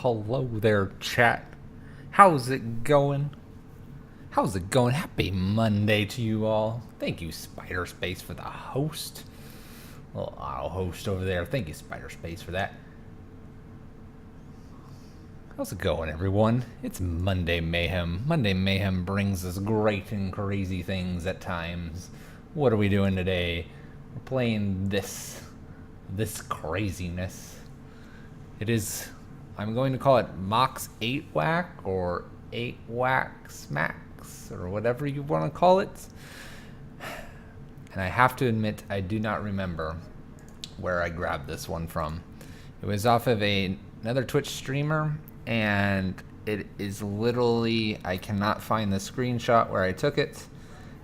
Hello there, chat. How's it going? How's it going? Happy Monday to you all. Thank you, Spider Space, for the host. Little auto host over there. Thank you, Spider Space, for that. How's it going, everyone? It's Monday Mayhem. Monday Mayhem brings us great and crazy things at times. What are we doing today? We're playing this craziness. It is, I'm going to call it Mox 8 Whack or 8 Whack Smacks or whatever you want to call it. And I have to admit, I do not remember where I grabbed this one from. It was off of another Twitch streamer, and it is literally, I cannot find the screenshot where I took it,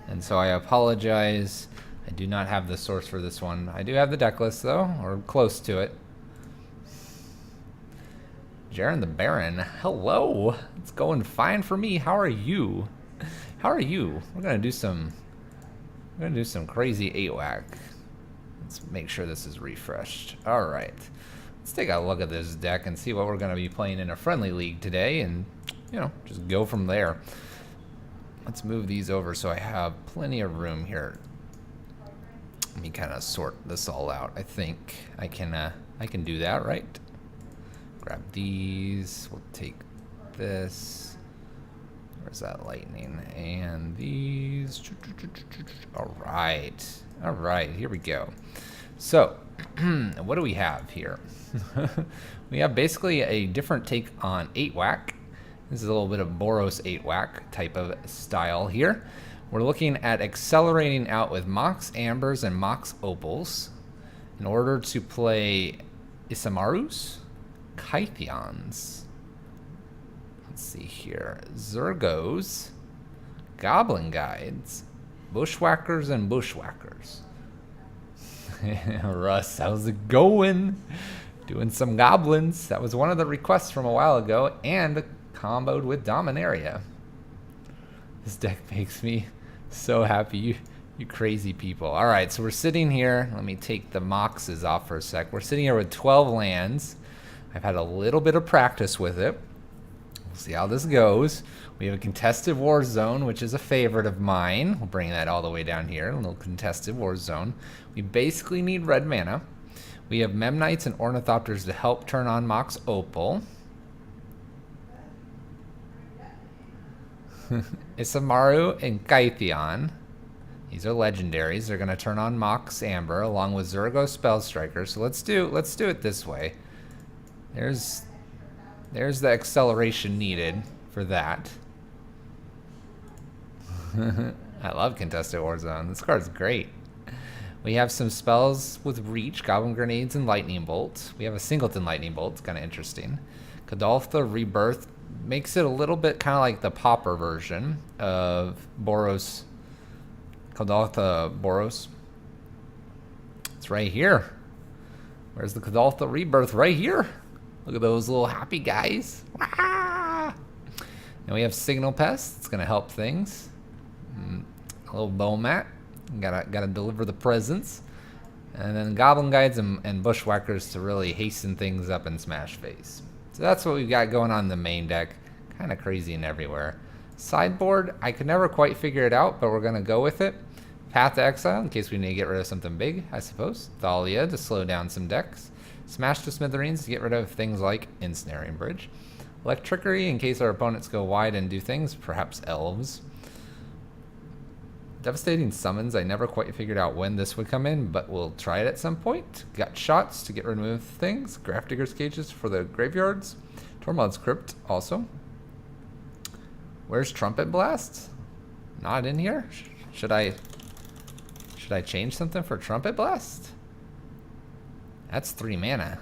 and so I apologize. I do not have the source for this one. I do have the deck list though, or close to it. Jaren the Baron, hello. It's going fine for me. How are you? How are you? We're gonna do some crazy 8-whack. Let's make sure this is refreshed. All right. Let's take a look at this deck and see what we're going to be playing in a friendly league today, and just go from there. Let's move these over so I have plenty of room here. Let me kind of sort this all out. I think I can do that, right? Grab these. We'll take this. Where's that lightning? And these. All right, here we go. So, what do we have here? We have basically a different take on 8-whack. This is a little bit of Boros 8-whack type of style here. We're looking at accelerating out with Mox Ambers and Mox Opals in order to play Isamarus, Kythions. Let's see here. Zergos, Goblin Guides, Bushwhackers, and Bushwhackers. Russ, how's it going? Doing some goblins. That was one of the requests from a while ago, and comboed with Dominaria. This deck makes me so happy, you crazy people. All right, so we're sitting here. Let me take the Moxes off for a sec. We're sitting here with 12 lands. I've had a little bit of practice with it. We'll see how this goes. We have a contested war zone, which is a favorite of mine. We'll bring that all the way down here. A little contested war zone. We basically need red mana. We have Memnites and Ornithopters to help turn on Mox Opal. Isamaru and Kythion. These are legendaries. They're going to turn on Mox Amber along with Zergo Spellstriker. So let's do it this way. There's the acceleration needed for that. I love Contested Warzone. This card's great. We have some spells with Reach, Goblin Grenades, and Lightning Bolt. We have a Singleton Lightning Bolt. It's kind of interesting. Kadaltha Rebirth makes it a little bit kind of like the Pauper version of Boros. Kadaltha Boros. It's right here. Where's the Kadaltha Rebirth? Right here. Look at those little happy guys. Ah! And we have Signal Pest. It's going to help things. A little bow mat. Gotta deliver the presents. And then Goblin Guides and Bushwhackers to really hasten things up in Smash Face. So that's what we've got going on in the main deck. Kind of crazy and everywhere. Sideboard, I could never quite figure it out, but we're going to go with it. Path to Exile, in case we need to get rid of something big, I suppose. Thalia to slow down some decks. Smash to Smithereens to get rid of things like Ensnaring Bridge. Electrickery, in case our opponents go wide and do things, perhaps Elves. Devastating Summons, I never quite figured out when this would come in, but we'll try it at some point. Got Shots to get rid of things. Grafdigger's Cages for the graveyards. Tormod's Crypt also. Where's Trumpet Blast? Not in here? Should I change something for Trumpet Blast? That's 3 mana.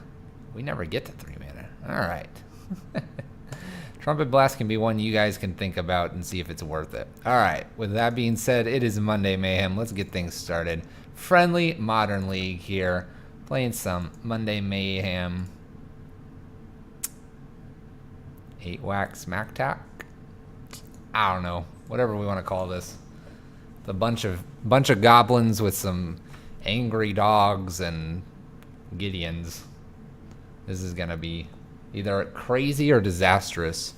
We never get to 3 mana. All right. Trumpet Blast can be one you guys can think about and see if it's worth it. All right. With that being said, it is Monday Mayhem. Let's get things started. Friendly Modern League here. Playing some Monday Mayhem. 8-whack Smack Tack. I don't know. Whatever we want to call this. The bunch of goblins with some angry dogs and Gideons. This is gonna be Either crazy or disastrous.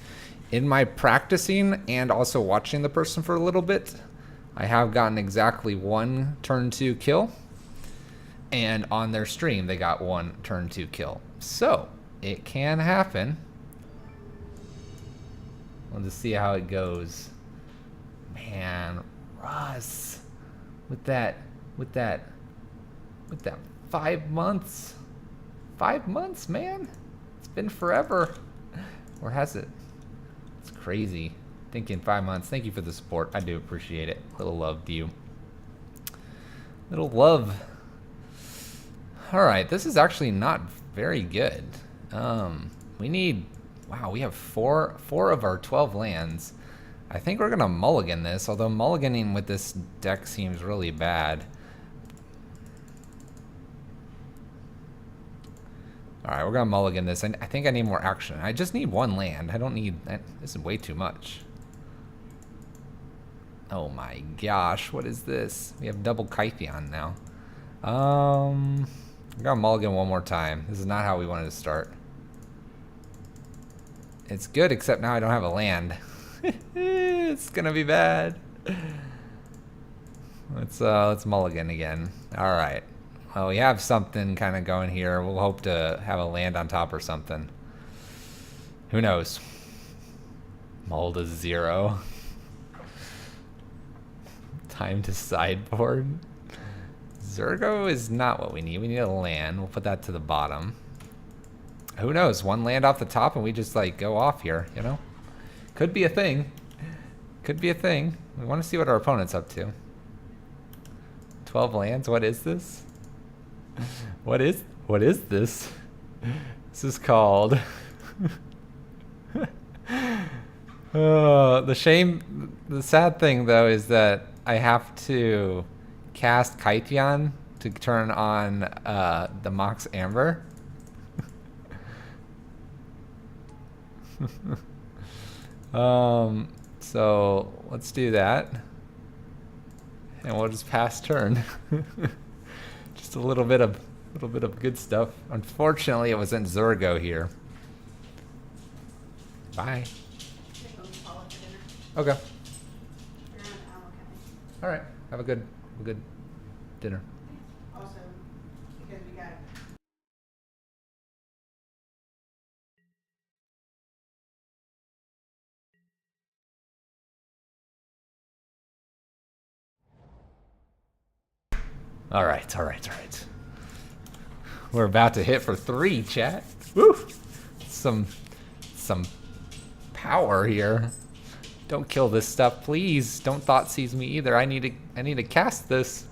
In my practicing and also watching the person for a little bit, I have gotten exactly 1 turn 2 kill. And on their stream, they got 1 turn 2 kill. So, it can happen. We'll just see how it goes. Man, Russ, with that 5 months. 5 months, man. It's been forever. Or has it? It's crazy. Thinking 5 months. Thank you for the support. I do appreciate it. Little love to you. Little love. Alright, this is actually not very good. We need... Wow, we have four of our 12 lands. I think we're going to mulligan this, although mulliganing with this deck seems really bad. Alright, we're going to mulligan this. I think I need more action. I just need 1 land. I don't need... This is way too much. Oh my gosh, what is this? We have double Kytheon now. I'm going to mulligan one more time. This is not how we wanted to start. It's good, except now I don't have a land. It's gonna be bad. Let's mulligan again. All right. Well, we have something kind of going here. We'll hope to have a land on top or something. Who knows? Mull to 0. Time to sideboard. Zergo is not what we need. We need a land. We'll put that to the bottom. Who knows? 1 land off the top and we just like go off here, you know? Could be a thing. Could be a thing. We want to see what our opponent's up to. 12 lands? What is this? What is this? This is called... the sad thing though is that I have to cast Kytheon to turn on the Mox Amber. So let's do that, and we'll just pass turn. Just a little bit of good stuff. Unfortunately, it wasn't Zergo here. Bye. Okay. All right. Have a good dinner. Also, because we got. All right. We're about to hit for 3, chat. Woo! Some power here. Don't kill this stuff, please. Don't thought seize me either. I need to cast this.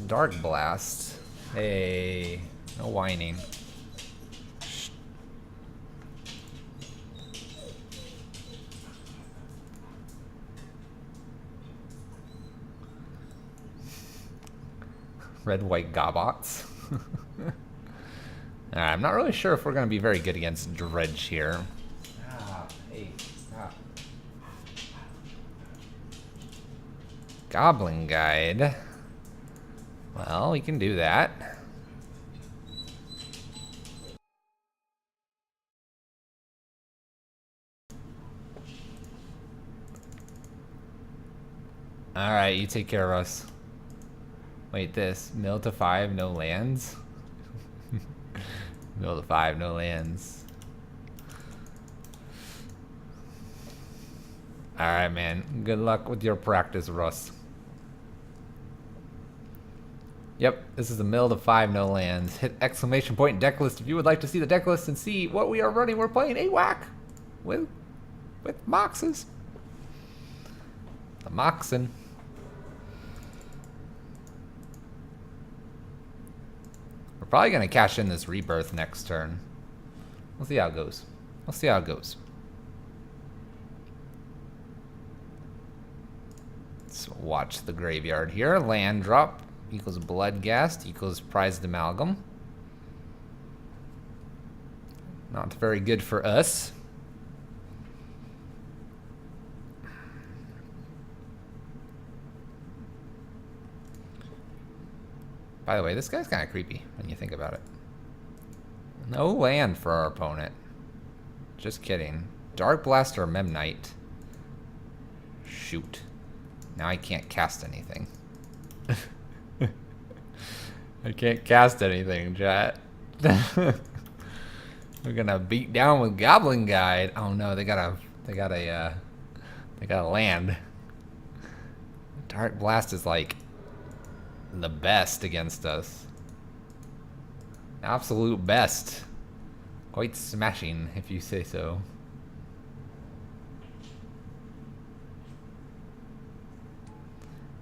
Dark Blast. Hey, no whining. Red, white Gobots. I'm not really sure if we're going to be very good against Dredge here. Goblin Guide. Well, we can do that. Alright, you take care of us. Wait, this. Mill to 5, no lands? Mill to 5, no lands. Alright, man. Good luck with your practice, Russ. Yep, this is a mill to 5, no lands. Hit exclamation point deck list if you would like to see the deck list and see what we are running. We're playing AWAC with Moxes. The Moxen. We're probably going to cash in this Rebirth next turn. We'll see how it goes. We'll see how it goes. Let's watch the graveyard here. Land drop equals Bloodghast equals Prized Amalgam. Not very good for us. By the way, this guy's kind of creepy when you think about it. No land for our opponent. Just kidding. Dark Blast or Memnite. Shoot. Now I can't cast anything. I can't cast anything, chat. We're gonna beat down with Goblin Guide. Oh no, they got a land. Dark Blast is like the best against us. Absolute best. Quite smashing, if you say so.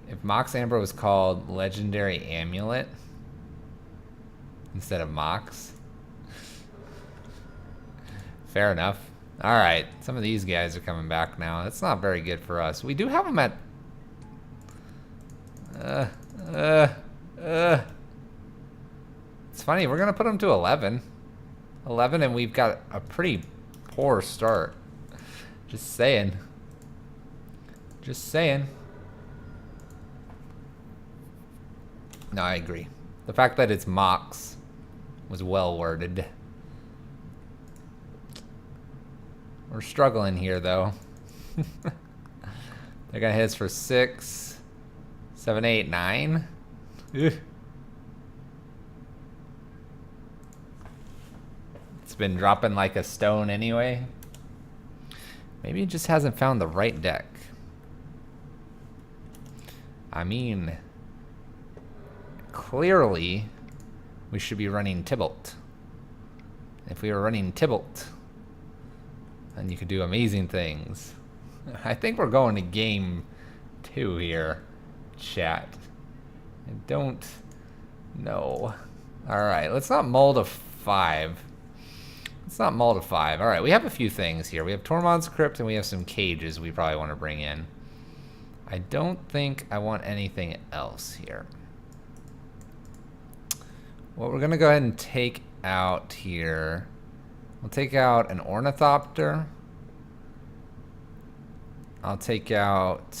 If Mox Amber was called Legendary Amulet instead of Mox. Fair enough. Alright, some of these guys are coming back now. That's not very good for us. We do have them at... It's funny, we're gonna put them to 11. 11, and we've got a pretty poor start. Just saying. Just saying. No, I agree. The fact that it's Mox was well worded. We're struggling here, though. They're gonna hit us for 6, 7, 8, 9. Ugh. It's been dropping like a stone anyway. Maybe it just hasn't found the right deck. I mean, clearly we should be running Tybalt. If we were running Tybalt, then you could do amazing things. I think we're going to game 2 here, chat. I don't know. Alright, let's not mull to 5. Let's not mull to 5. Alright, we have a few things here. We have Tormod's Crypt and we have some cages we probably want to bring in. I don't think I want anything else here. What we're going to go ahead and take out here, we'll take out an Ornithopter. I'll take out...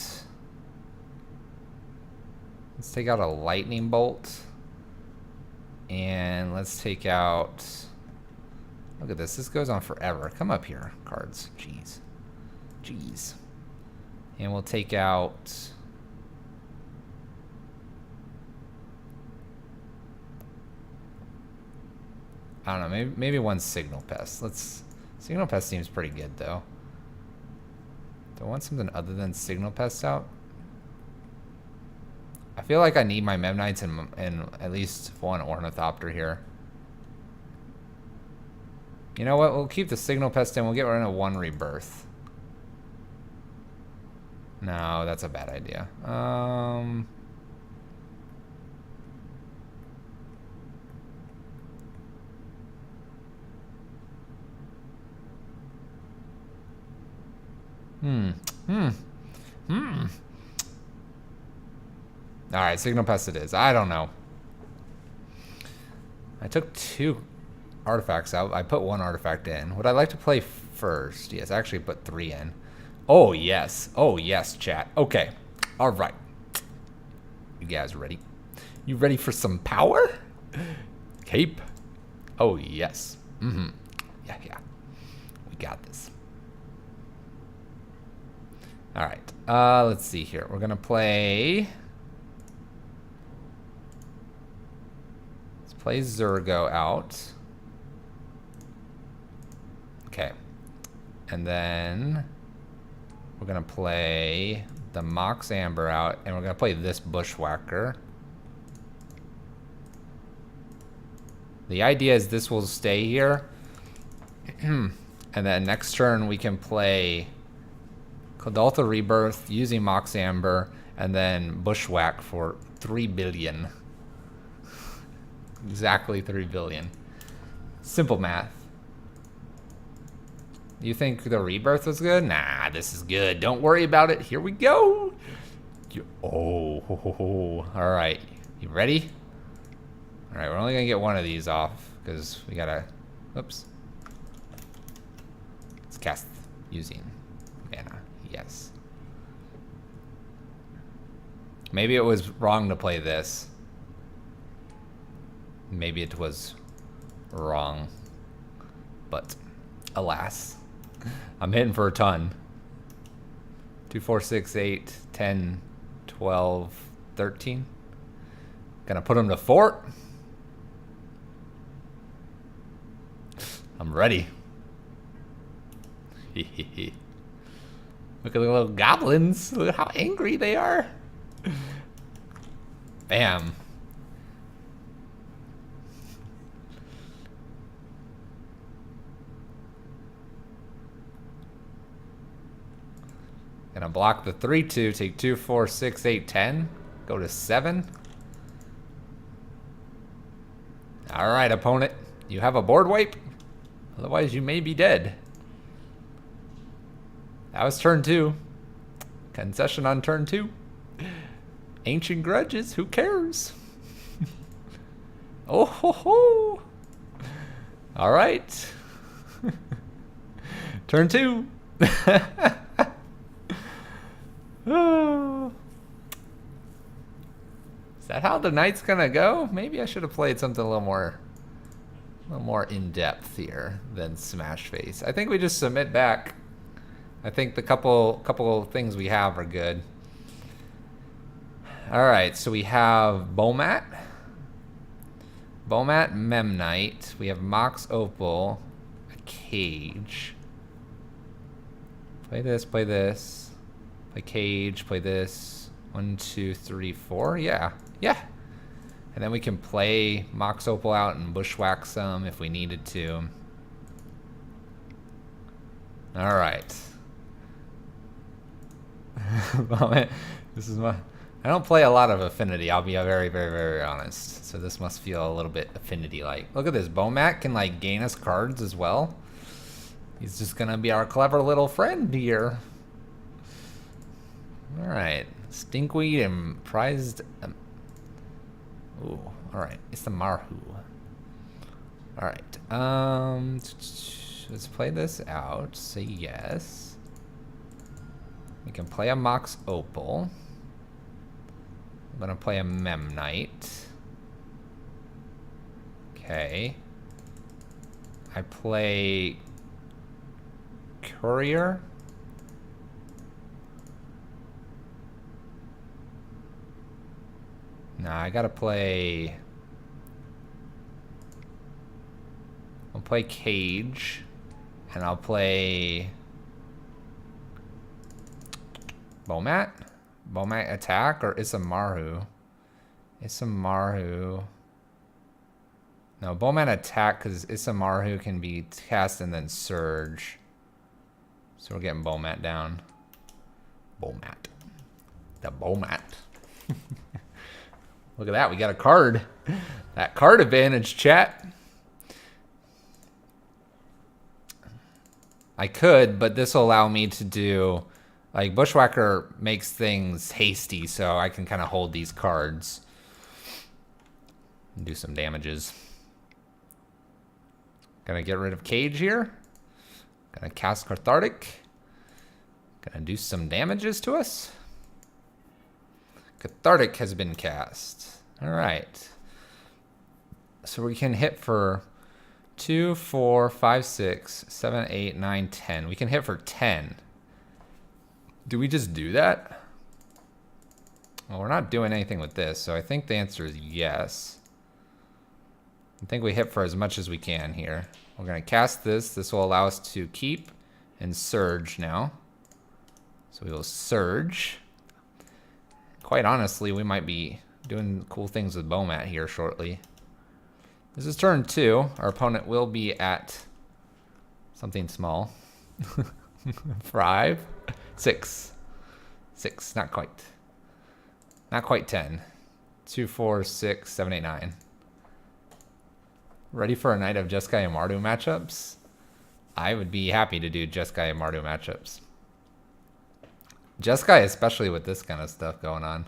Let's take out a Lightning Bolt. And let's take out... Look at this. This goes on forever. Come up here, cards. Jeez. Jeez. And we'll take out... I don't know. Maybe one Signal Pest. Signal Pest seems pretty good, though. Do I want something other than Signal Pest out? I feel like I need my Memnites and at least one Ornithopter here. You know what? We'll keep the Signal Pest in. We'll get rid of one Rebirth. No, that's a bad idea. Alright, Signal Pest it is. I don't know. I took 2 artifacts out. I put 1 artifact in. Would I like to play first? Yes, I actually put 3 in. Oh, yes. Oh, yes, chat. Okay. Alright. You guys ready? You ready for some power? Cape? Oh, yes. Yeah. We got this. Alright. Let's see here. We're gonna play... Let's play Zurgo out. Okay. And then we're gonna play the Mox Amber out, and we're gonna play this Bushwhacker. The idea is this will stay here. And then next turn we can play Cladaltha Rebirth using Mox Amber, and then Bushwhack for 3 billion. Exactly 3 billion. Simple math. You think the Rebirth was good? Nah, this is good. Don't worry about it. Here we go. Alright. You ready? Alright, we're only gonna get one of these off because we gotta... Oops. Let's cast using mana. Yes. Maybe it was wrong to play this. Maybe it was wrong. but alas, I'm hitting for a ton. 2, 4, 6, 8, 10, 12, 13. Gonna put him to fort. I'm ready. Look at the little goblins. Look at how angry they are. Bam. Gonna block the 3-2, take 2, 4, 6, 8, 10. Go to 7. Alright, opponent. You have a board wipe. Otherwise, you may be dead. That was turn 2. Concession on turn 2. Ancient grudges, who cares? Oh ho ho! Alright. Turn 2. Oh. Is that how the night's gonna go? Maybe I should have played something a little more in depth here than Smash Face. I think we just submit back. I think the couple things we have are good. All right, so we have Bomat, Memnite. We have Mox Opal, a Cage. Play this. Play Cage. Play this. 1, 2, 3, 4. Yeah. And then we can play Mox Opal out and bushwhack some if we needed to. All right. This is my. I don't play a lot of Affinity. I'll be very, very, very honest. So this must feel a little bit Affinity-like. Look at this. Bomat can like gain us cards as well. He's just gonna be our clever little friend here. All right. Stinkweed and prized. Ooh. All right. It's the Marhu. All right. Let's play this out. Say yes. We can play a Mox Opal. I'm gonna play a Memnite. Okay. I play Courier. No, I gotta play. I'll play Cage, and I'll play Bomat. Bomat attack or Isamaru? Isamaru. No, Bomat attack because Isamaru can be cast and then surge. So we're getting Bomat down. Bomat. The Bomat. Look at that, we got a card. That card advantage, chat. I could, but this will allow me to do... Like, Bushwhacker makes things hasty, so I can kind of hold these cards. And do some damages. Gonna get rid of Cage here. Gonna cast Cathartic. Gonna do some damages to us. Cathartic has been cast. Alright. So we can hit for 2, 4, 5, 6, 7, 8, 9, 10. We can hit for 10. Do we just do that? Well, we're not doing anything with this, so I think the answer is yes. I think we hit for as much as we can here. We're going to cast this. This will allow us to keep and surge now. So we will surge. Quite honestly, we might be doing cool things with Bomat here shortly. This is turn 2. Our opponent will be at something small. 5, 6, not quite. Not quite 10. 2, 4, 6, 7, 8, 9. Ready for a night of Jeskai and Mardu matchups? I would be happy to do Jeskai and Mardu matchups. Jeskai, especially with this kind of stuff going on.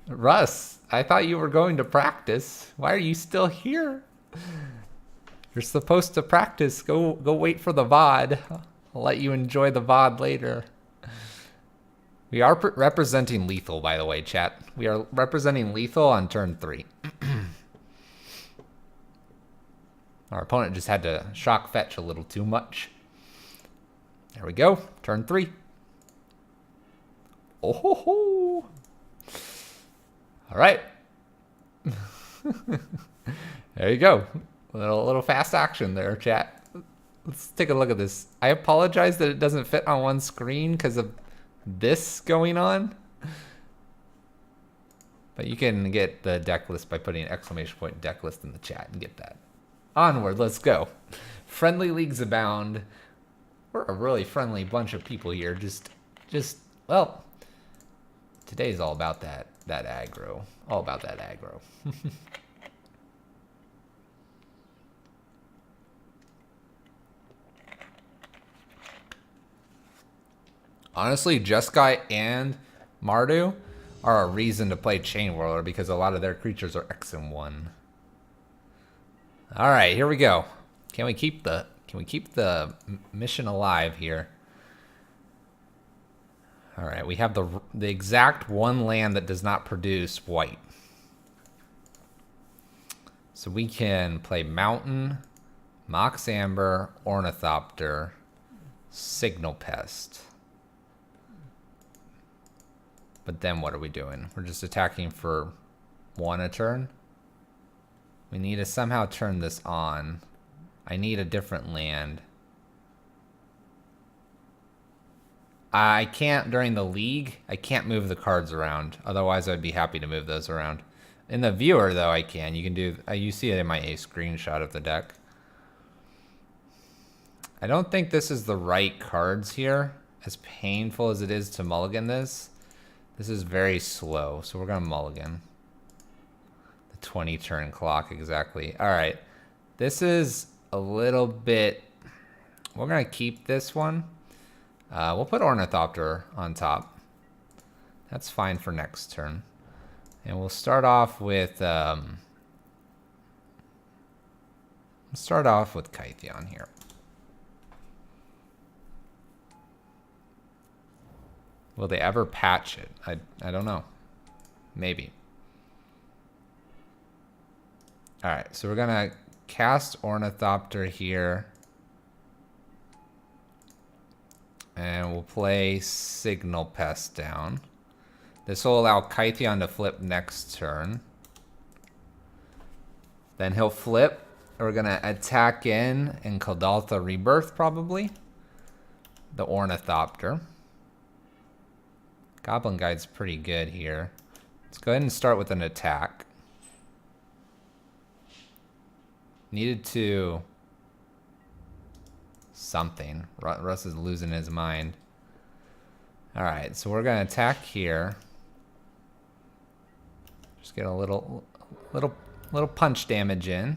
Russ, I thought you were going to practice. Why are you still here? You're supposed to practice. Go wait for the VOD. I'll let you enjoy the VOD later. We are representing lethal, by the way, chat. We are representing lethal on turn 3. Our opponent just had to shock fetch a little too much. There we go. Turn 3. Oh ho ho. All right. There you go. A little fast action there, chat. Let's take a look at this. I apologize that it doesn't fit on one screen because of this going on. But you can get the deck list by putting an exclamation point deck list in the chat and get that. Onward, let's go. Friendly leagues abound. We're a really friendly bunch of people here. Well, today's all about that aggro. All about that aggro. Honestly, Jeskai and Mardu are a reason to play Chain Whirler because a lot of their creatures are X and 1. All right, here we go. Can we keep the mission alive here? All right, we have the exact one land that does not produce white. So we can play Mountain, Mox Amber, Ornithopter, Signal Pest. But then what are we doing? We're just attacking for 1 a turn. We need to somehow turn this on. I need a different land. I can't, during the league, I can't move the cards around. Otherwise, I'd be happy to move those around. In the viewer, though, I can. You can do, you see it in my screenshot of the deck. I don't think this is the right cards here. As painful as it is to mulligan this is very slow, so we're gonna mulligan. 20 turn clock exactly. All right, this is a little bit, we're gonna keep this one. We'll put Ornithopter on top. That's fine for next turn. And we'll start off with Kytheon here. Will they ever patch it? I don't know. Maybe. All right, so we're gonna cast Ornithopter here. And we'll play Signal Pest down. This will allow Kytheon to flip next turn. Then he'll flip. We're gonna attack in and Kadaltha Rebirth probably. The Ornithopter. Goblin Guide's pretty good here. Let's go ahead and start with an attack. Needed to something. Russ is losing his mind. All right, so we're gonna attack here. Just get a little punch damage in.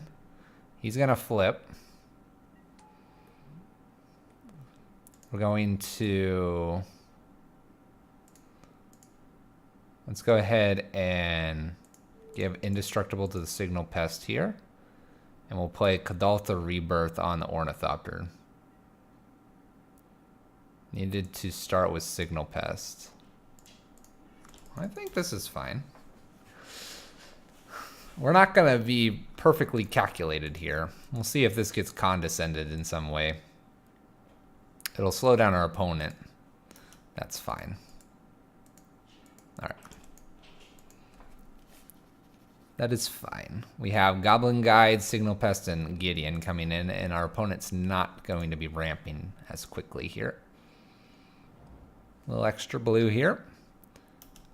He's gonna flip. We're going to, let's go ahead and give Indestructible to the Signal Pest here. And we'll play Kadaltha Rebirth on the Ornithopter. Needed to start with Signal Pest. I think this is fine. We're not going to be perfectly calculated here. We'll see if this gets condescended in some way. It'll slow down our opponent. That's fine. All right. That is fine. We have Goblin Guide, Signal Pest, and Gideon coming in, and our opponent's not going to be ramping as quickly here. A little extra blue here.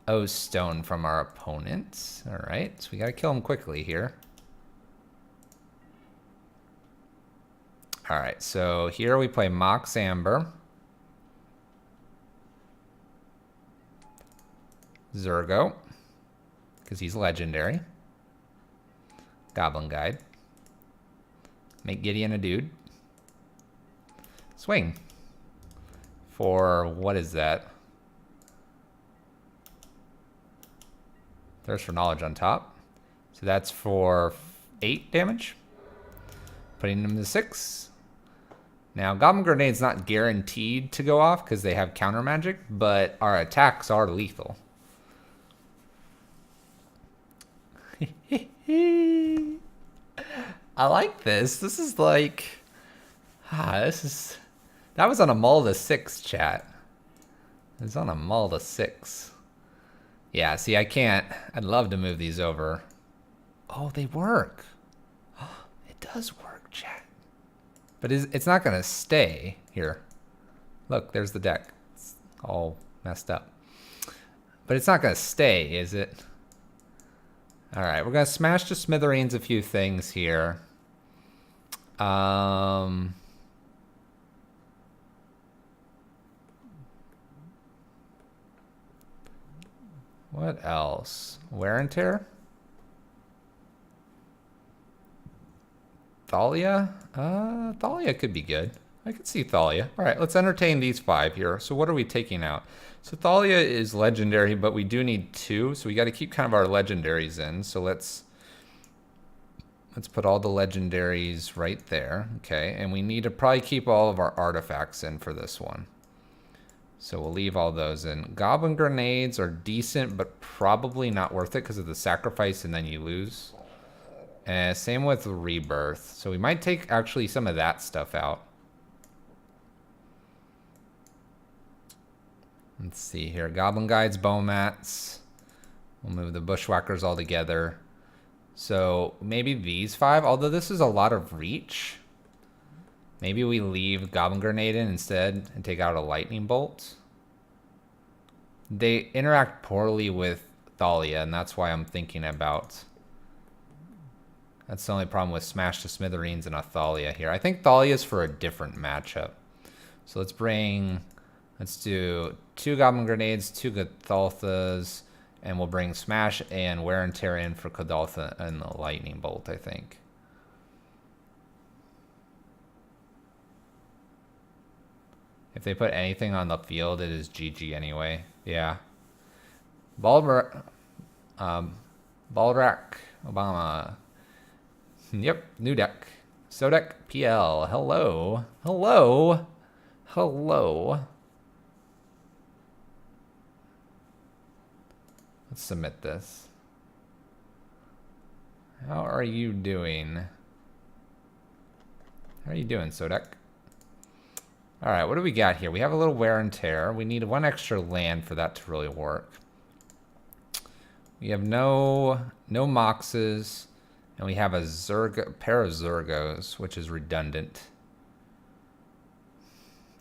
O Stone from our opponent. All right, so we got to kill him quickly here. All right, so here we play Mox Amber. Zurgo, because he's legendary. Goblin Guide. Make Gideon a dude. Swing. For, what is that? Thirst for Knowledge on top. So that's for 8 damage. Putting him to 6. Now, Goblin Grenade's not guaranteed to go off because they have counter magic, but our attacks are lethal. I like this. This is like... this is... That was on a Malta 6, chat. It was on a Malta 6. Yeah, see, I can't... I'd love to move these over. Oh, they work. It does work, chat. But it's not going to stay here. Look, there's the deck. It's all messed up. But it's not going to stay, is it? All right, we're going to smash to smithereens a few things here. What else? Wear and tear? Thalia? Thalia could be good. I could see Thalia. All right, let's entertain these 5 here. So what are we taking out? So Thalia is legendary, but we do need 2, so we got to keep kind of our legendaries in. So let's put all the legendaries right there. Okay, and we need to probably keep all of our artifacts in for this one. So we'll leave all those in. Goblin grenades are decent, but probably not worth it because of the sacrifice and then you lose. Same with rebirth. So we might take actually some of that stuff out. Let's see here. Goblin guides, bow mats. We'll move the bushwhackers all together. So maybe these 5, although this is a lot of reach. Maybe we leave Goblin Grenade in instead and take out a Lightning Bolt. They interact poorly with Thalia, and that's why I'm thinking about... That's the only problem with Smash to Smithereens and a Thalia here. I think Thalia is for a different matchup. So let's do 2 Goblin Grenades, 2 Godalthas, and we'll bring Smash and Wear and Tear in for Godaltha and the Lightning Bolt, I think. If they put anything on the field, it is GG anyway. Yeah. Baldrak, Obama. Yep, new deck. Sodek PL. Hello. Hello. Hello. Let's submit this. How are you doing? How are you doing, Sodek? All right, what do we got here? We have a little wear and tear. We need 1 extra land for that to really work. We have no Moxes, and we have a pair of Zergos, which is redundant.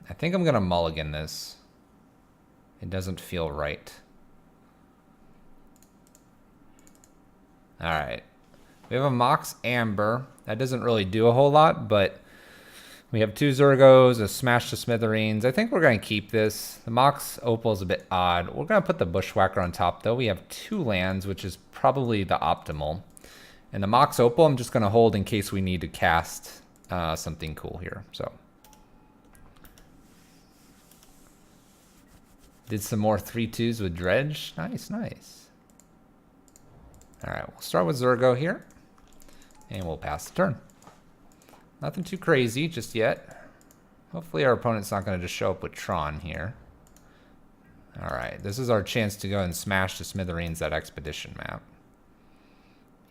I think I'm gonna mulligan this. It doesn't feel right. All right, we have a Mox Amber. That doesn't really do a whole lot, but we have 2 Zergos, a Smash to Smithereens. I think we're going to keep this. The Mox Opal is a bit odd. We're going to put the Bushwhacker on top, though. We have 2 lands, which is probably the optimal. And the Mox Opal, I'm just going to hold in case we need to cast something cool here. So, did some more 3/2s with Dredge. Nice, nice. All right, we'll start with Zergo here, and we'll pass the turn. Nothing too crazy just yet. Hopefully our opponent's not going to just show up with Tron here. All right, this is our chance to go and smash to smithereens that expedition map.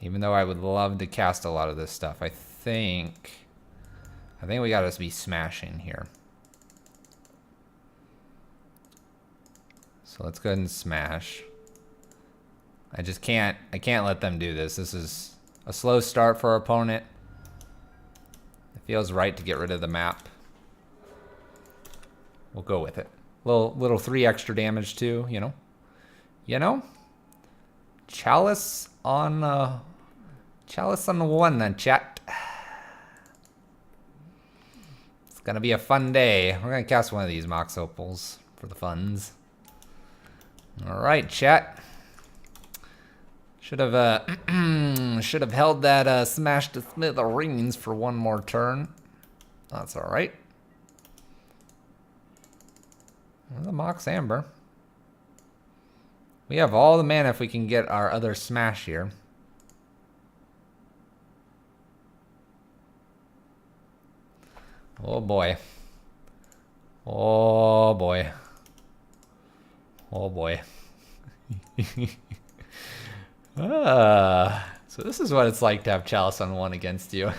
Even though I would love to cast a lot of this stuff, I think we got to be smashing here. So let's go ahead and smash. I can't let them do this. This is a slow start for our opponent. It feels right to get rid of the map. We'll go with it. Little 3 extra damage too, you know? You know? Chalice on the 1 then, chat. It's gonna be a fun day. We're gonna cast one of these Mox Opals for the funds. Alright, chat. Should have held that Smash to Smithereens for 1 more turn. That's all right. The Mox Amber. We have all the mana if we can get our other Smash here. Oh boy. Oh boy. Oh boy. So So this is what it's like to have Chalice on 1 against you.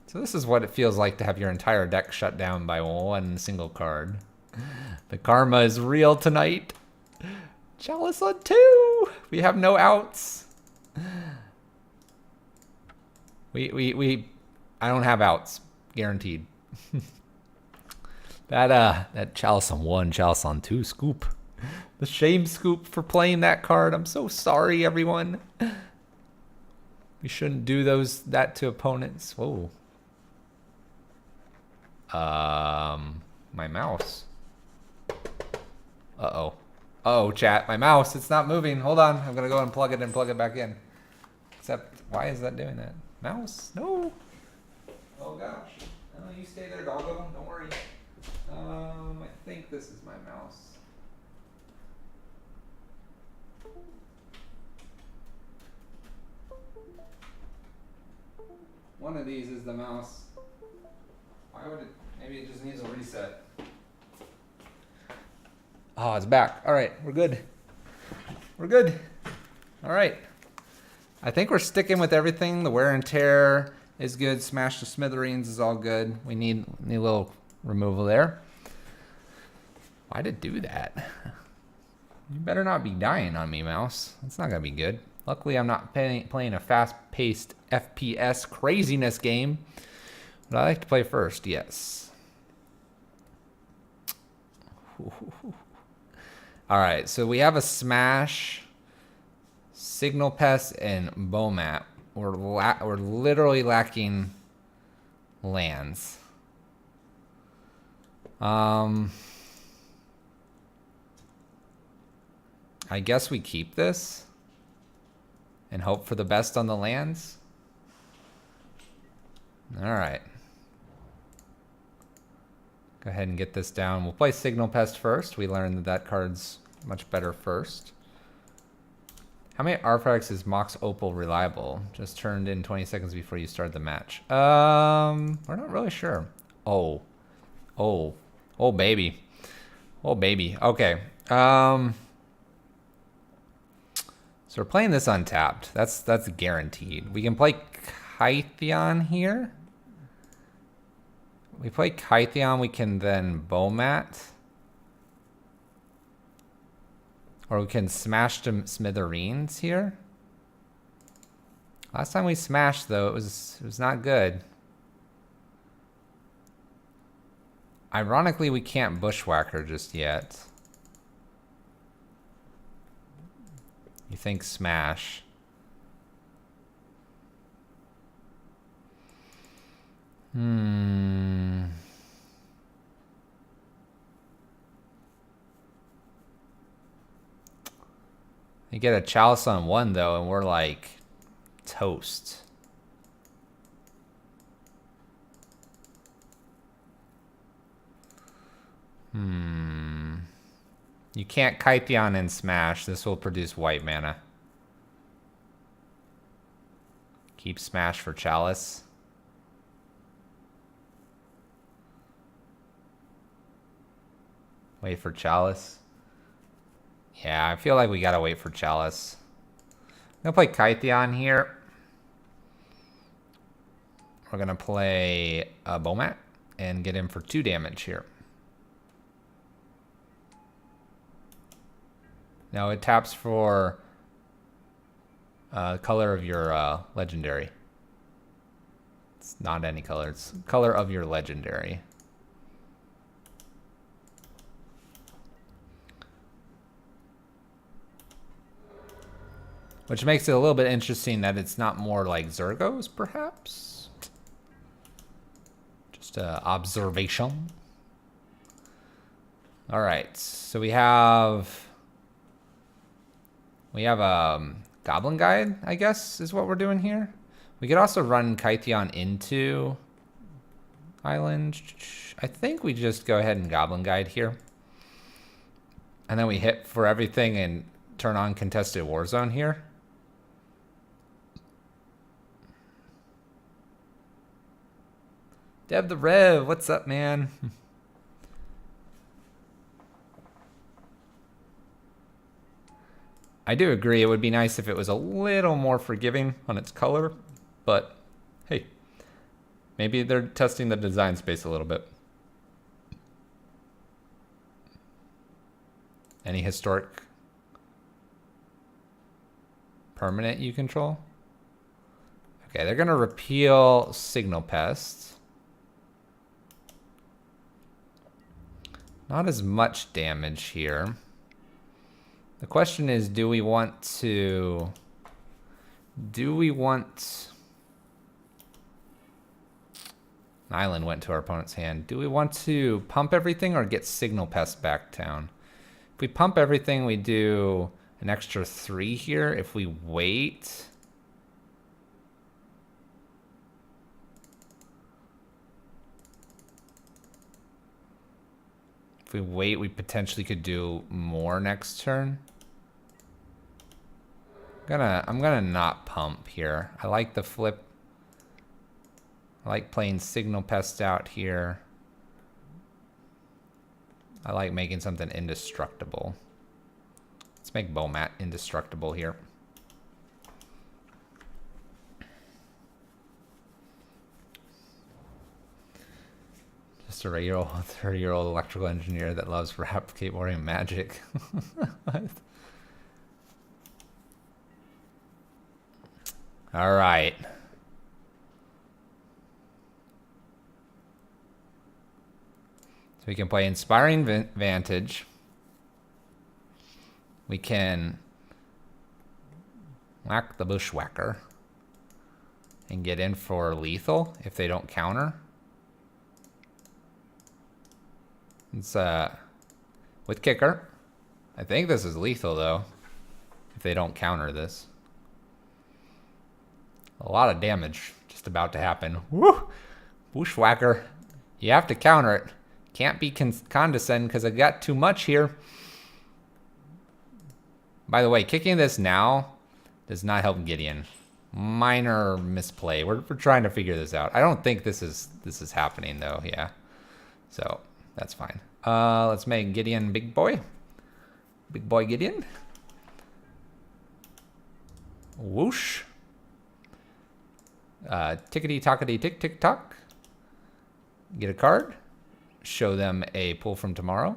So this is what it feels like to have your entire deck shut down by 1 single card. The karma is real tonight. Chalice on 2. We have no outs. I don't have outs, guaranteed. that Chalice on 1, Chalice on 2 scoop. The shame scoop for playing that card. I'm so sorry, everyone. We shouldn't do that to opponents. Whoa. My mouse. Uh-oh. Oh, chat, my mouse, it's not moving. Hold on, I'm gonna go and plug it back in. Except, why is that doing that? Mouse, no. Oh gosh. No, you stay there, doggo, don't worry. I think this is my mouse. One of these is the mouse. Why would it? Maybe it just needs a reset. Oh, it's back. All right, we're good. We're good. All right. I think we're sticking with everything. The wear and tear is good. Smash to smithereens is all good. We need a little removal there. Why'd it do that? You better not be dying on me, mouse. That's not gonna be good. Luckily, I'm not playing a fast-paced FPS craziness game. But I like to play first, yes. All right, so we have a Smash, Signal Pest, and Bomat. We're literally lacking lands. I guess we keep this and hope for the best on the lands. All right. Go ahead and get this down. We'll play Signal Pest first. We learned that card's much better first. How many artifacts is Mox Opal reliable? Just turned in 20 seconds before you start the match. We're not really sure. Oh baby. Oh baby. Okay. So we're playing this untapped. That's guaranteed. We can play Kytheon here. We play Kytheon, we can then Bomat. Or we can smash to smithereens here. Last time we smashed though, it was not good. Ironically, we can't Bushwhacker just yet. You think smash. You get a Chalice on 1 though, and we're like toast. You can't Kytheon and smash. This will produce white mana. Keep smash for Chalice. Wait for Chalice. Yeah, I feel like we gotta wait for Chalice. I'm gonna play Kytheon here. We're gonna play Bomat and get him for 2 damage here. Now it taps for color of your legendary. It's not any color, it's color of your legendary. Which makes it a little bit interesting that it's not more like Zergos, perhaps? Just an observation. All right, so we have Goblin Guide, I guess, is what we're doing here. We could also run Kytheon into Island. I think we just go ahead and Goblin Guide here. And then we hit for everything and turn on Contested Warzone here. Deb the Rev, what's up, man? I do agree it would be nice if it was a little more forgiving on its color, but hey, maybe they're testing the design space a little bit. Any historic permanent you control? Okay, they're gonna repeal Signal Pest. Not as much damage here. The question is, do we want to... An island went to our opponent's hand. Do we want to pump everything or get Signal Pest back down? If we pump everything, we do an extra 3 here. If we wait... If we wait, we potentially could do more next turn. I'm gonna not pump here. I like the flip. I like playing Signal Pest out here. I like making something indestructible. Let's make Bomat indestructible here. Just a regular 30-year-old electrical engineer that loves rap, skateboarding, and magic. What? All right. So we can play Inspiring Vantage. We can whack the Bushwhacker and get in for lethal if they don't counter. It's with kicker. I think this is lethal though, if they don't counter this. A lot of damage just about to happen. Woo! Bushwhacker. You have to counter it. Can't be condescending because I got too much here. By the way, kicking this now does not help Gideon. Minor misplay. We're trying to figure this out. I don't think this is happening though. Yeah. So that's fine. Let's make Gideon big boy. Big boy Gideon. Whoosh. Tickety tockety tick tick tock. Get a card. Show them a pull from tomorrow.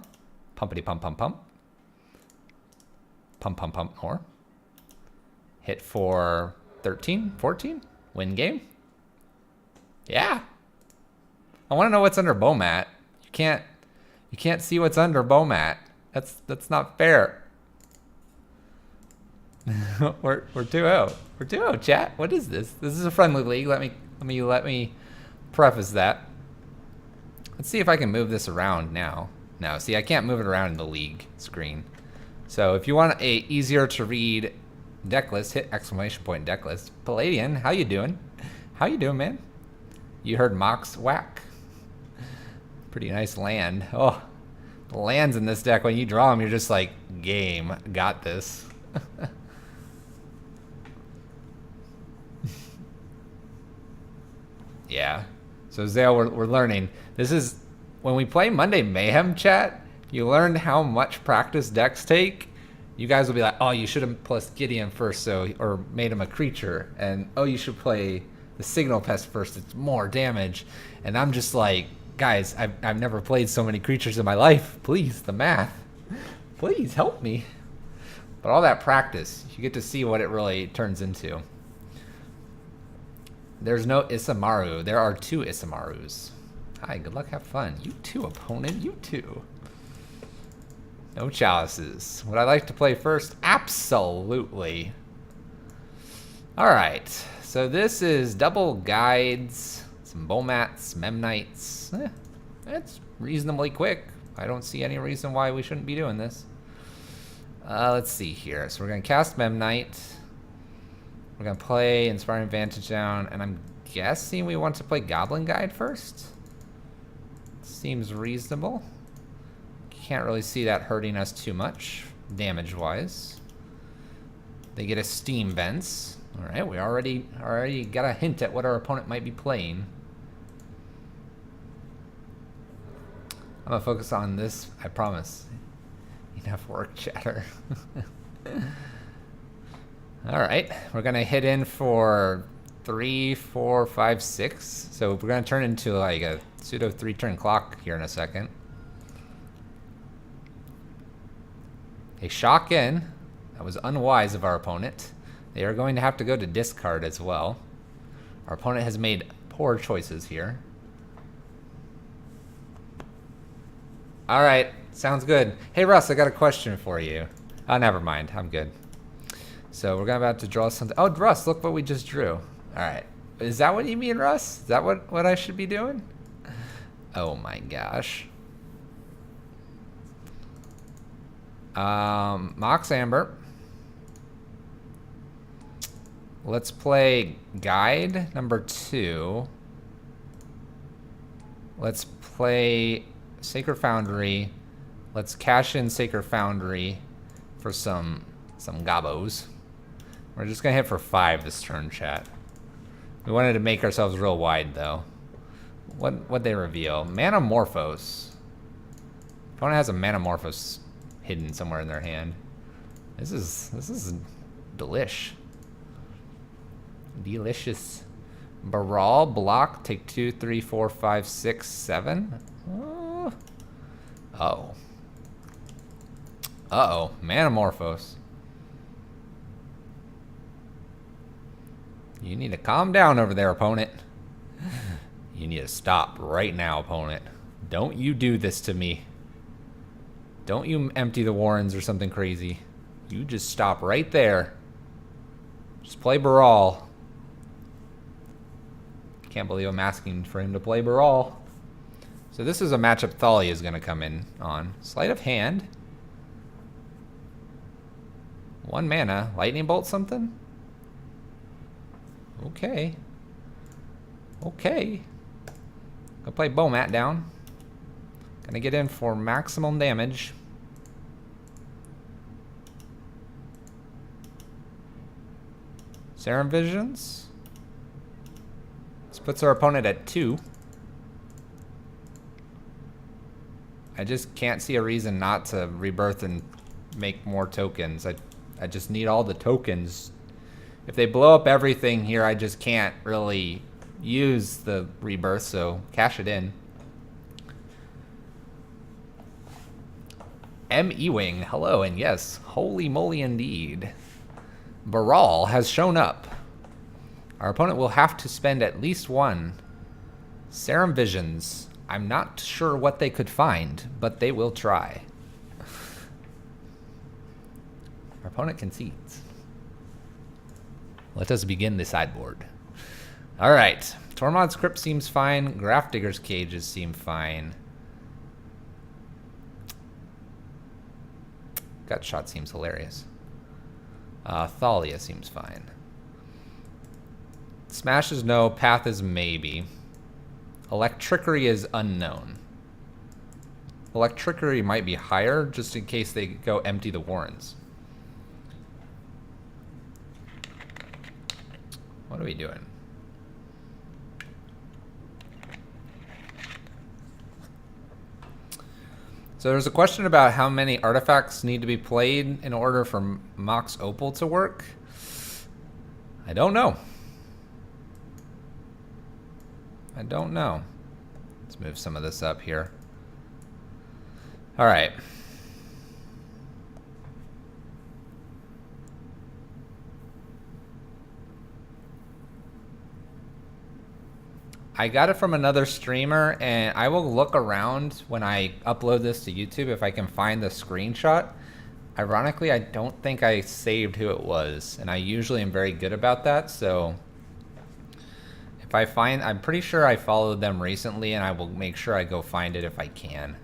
Pumpity pump pump pump. Pump pump pump more. Hit for 13, 14. Win game. Yeah. I want to know what's under Bomat. You can't see what's under Bomat. That's not fair. we're 2-0. We're 2-0, chat. What is this? This is a friendly league. Let me preface that. Let's see if I can move this around now. No, see, I can't move it around in the league screen. So if you want a easier to read deck list, hit exclamation point deck list. Palladian, how you doing? How you doing, man? You heard Mox whack. Pretty nice land. Oh, the lands in this deck, when you draw them, you're just like, game, got this. Yeah. So Zale, we're learning. This is, when we play Monday Mayhem, chat, you learn how much practice decks take. You guys will be like, oh, you should have plus Gideon first, or made him a creature. And, oh, you should play the Signal Pest first. It's more damage. And I'm just like, guys, I've never played so many creatures in my life. Please, the math. Please, help me. But all that practice, you get to see what it really turns into. There's no Isamaru. There are 2 Isamarus. Hi, good luck, have fun. You too, opponent, you too. No chalices. Would I like to play first? Absolutely. Alright, so this is double guides, some Bomats, Memnites. It's reasonably quick. I don't see any reason why we shouldn't be doing this. Let's see here. So we're going to cast Memnite. We're going to play Inspiring Vantage down, and I'm guessing we want to play Goblin Guide first. Seems reasonable. Can't really see that hurting us too much, damage-wise. They get a Steam Vents. All right, we already got a hint at what our opponent might be playing. I'm gonna focus on this, I promise. Enough work chatter. Alright, we're gonna hit in for 3, 4, 5, 6. So we're gonna turn into like a pseudo 3-turn clock here in a second. A shock in. That was unwise of our opponent. They are going to have to go to discard as well. Our opponent has made poor choices here. Alright, sounds good. Hey Russ, I got a question for you. Oh, never mind, I'm good. So we're about to draw something. Oh, Russ, look what we just drew. Alright, is that what you mean, Russ? Is that what I should be doing? Oh my gosh. Mox Amber. Let's play guide number 2. Let's play Sacred Foundry. Let's cash in Sacred Foundry for some gobos. We're just gonna hit for 5 this turn, chat. We wanted to make ourselves real wide though. What'd they reveal? Manamorphose. Opponent has a Manamorphose hidden somewhere in their hand. This is delish. Delicious. Baral, block, take 2, 3, 4, 5, 6, 7. Oh. Uh-oh. Uh-oh. Manamorphose. You need to calm down over there, opponent. You need to stop right now, opponent. Don't you do this to me. Don't you empty the Warrens or something crazy. You just stop right there. Just play Baral. Can't believe I'm asking for him to play Baral. So this is a matchup Thalia is going to come in on. Sleight of hand. 1 mana. Lightning Bolt something? Okay. Okay. Go play Bomat down. Gonna get in for maximum damage. Serum Visions. This puts our opponent at 2. I just can't see a reason not to rebirth and make more tokens. I just need all the tokens. If they blow up everything here, I just can't really use the rebirth, so cash it in. M. Ewing, hello, and yes, holy moly indeed. Baral has shown up. Our opponent will have to spend at least 1. Serum Visions. I'm not sure what they could find, but they will try. Our opponent concedes. Let us begin the sideboard. Alright. Tormod's Crypt seems fine. Grafdigger's Cages seem fine. Gutshot seems hilarious. Thalia seems fine. Smash is no. Path is maybe. Electrickery is unknown. Electrickery might be higher just in case they go empty the Warrens. What are we doing? So there's a question about how many artifacts need to be played in order for Mox Opal to work. I don't know. I don't know. Let's move some of this up here. All right. I got it from another streamer, and I will look around when I upload this to YouTube if I can find the screenshot. Ironically, I don't think I saved who it was, and I usually am very good about that, so if I find, I'm pretty sure I followed them recently, and I will make sure I go find it if I can.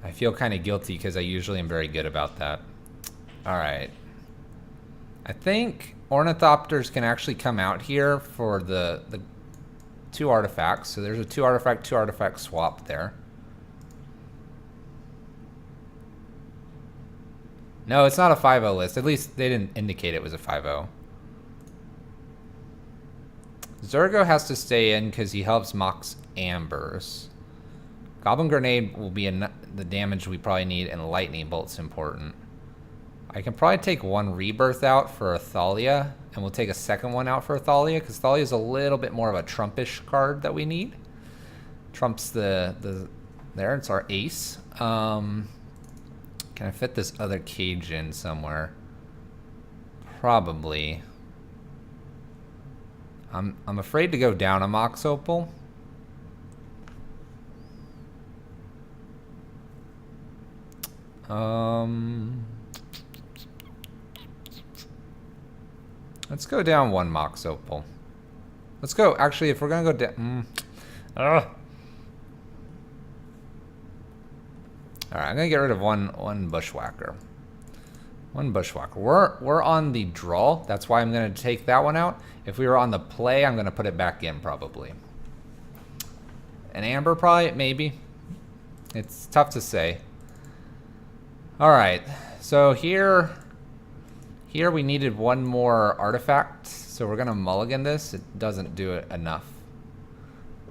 I feel kind of guilty because I usually am very good about that. All right. I think Ornithopters can actually come out here for the 2 artifacts. So there's a 2 artifact swap there. No, it's not a 5-0 list. At least they didn't indicate it was a 5-0. Zurgo has to stay in because he helps Mox Ambers. Goblin Grenade will be the damage we probably need, and Lightning Bolt's important. I can probably take one Rebirth out for Thalia, and we'll take a second one out for Thalia, because Thalia is a little bit more of a Trumpish card that we need. Trump's there, it's our ace. Can I fit this other cage in somewhere? Probably. I'm afraid to go down a Mox Opal. Let's go down one Mox Opal. Let's go. Actually, if we're gonna go down, all right, I'm gonna get rid of one Bushwhacker. One Bushwhacker. We're on the draw. That's why I'm gonna take that one out. If we were on the play, I'm gonna put it back in probably. An Amber probably, maybe. It's tough to say. All right, so here we needed one more artifact, so we're gonna mulligan this. It doesn't do it enough,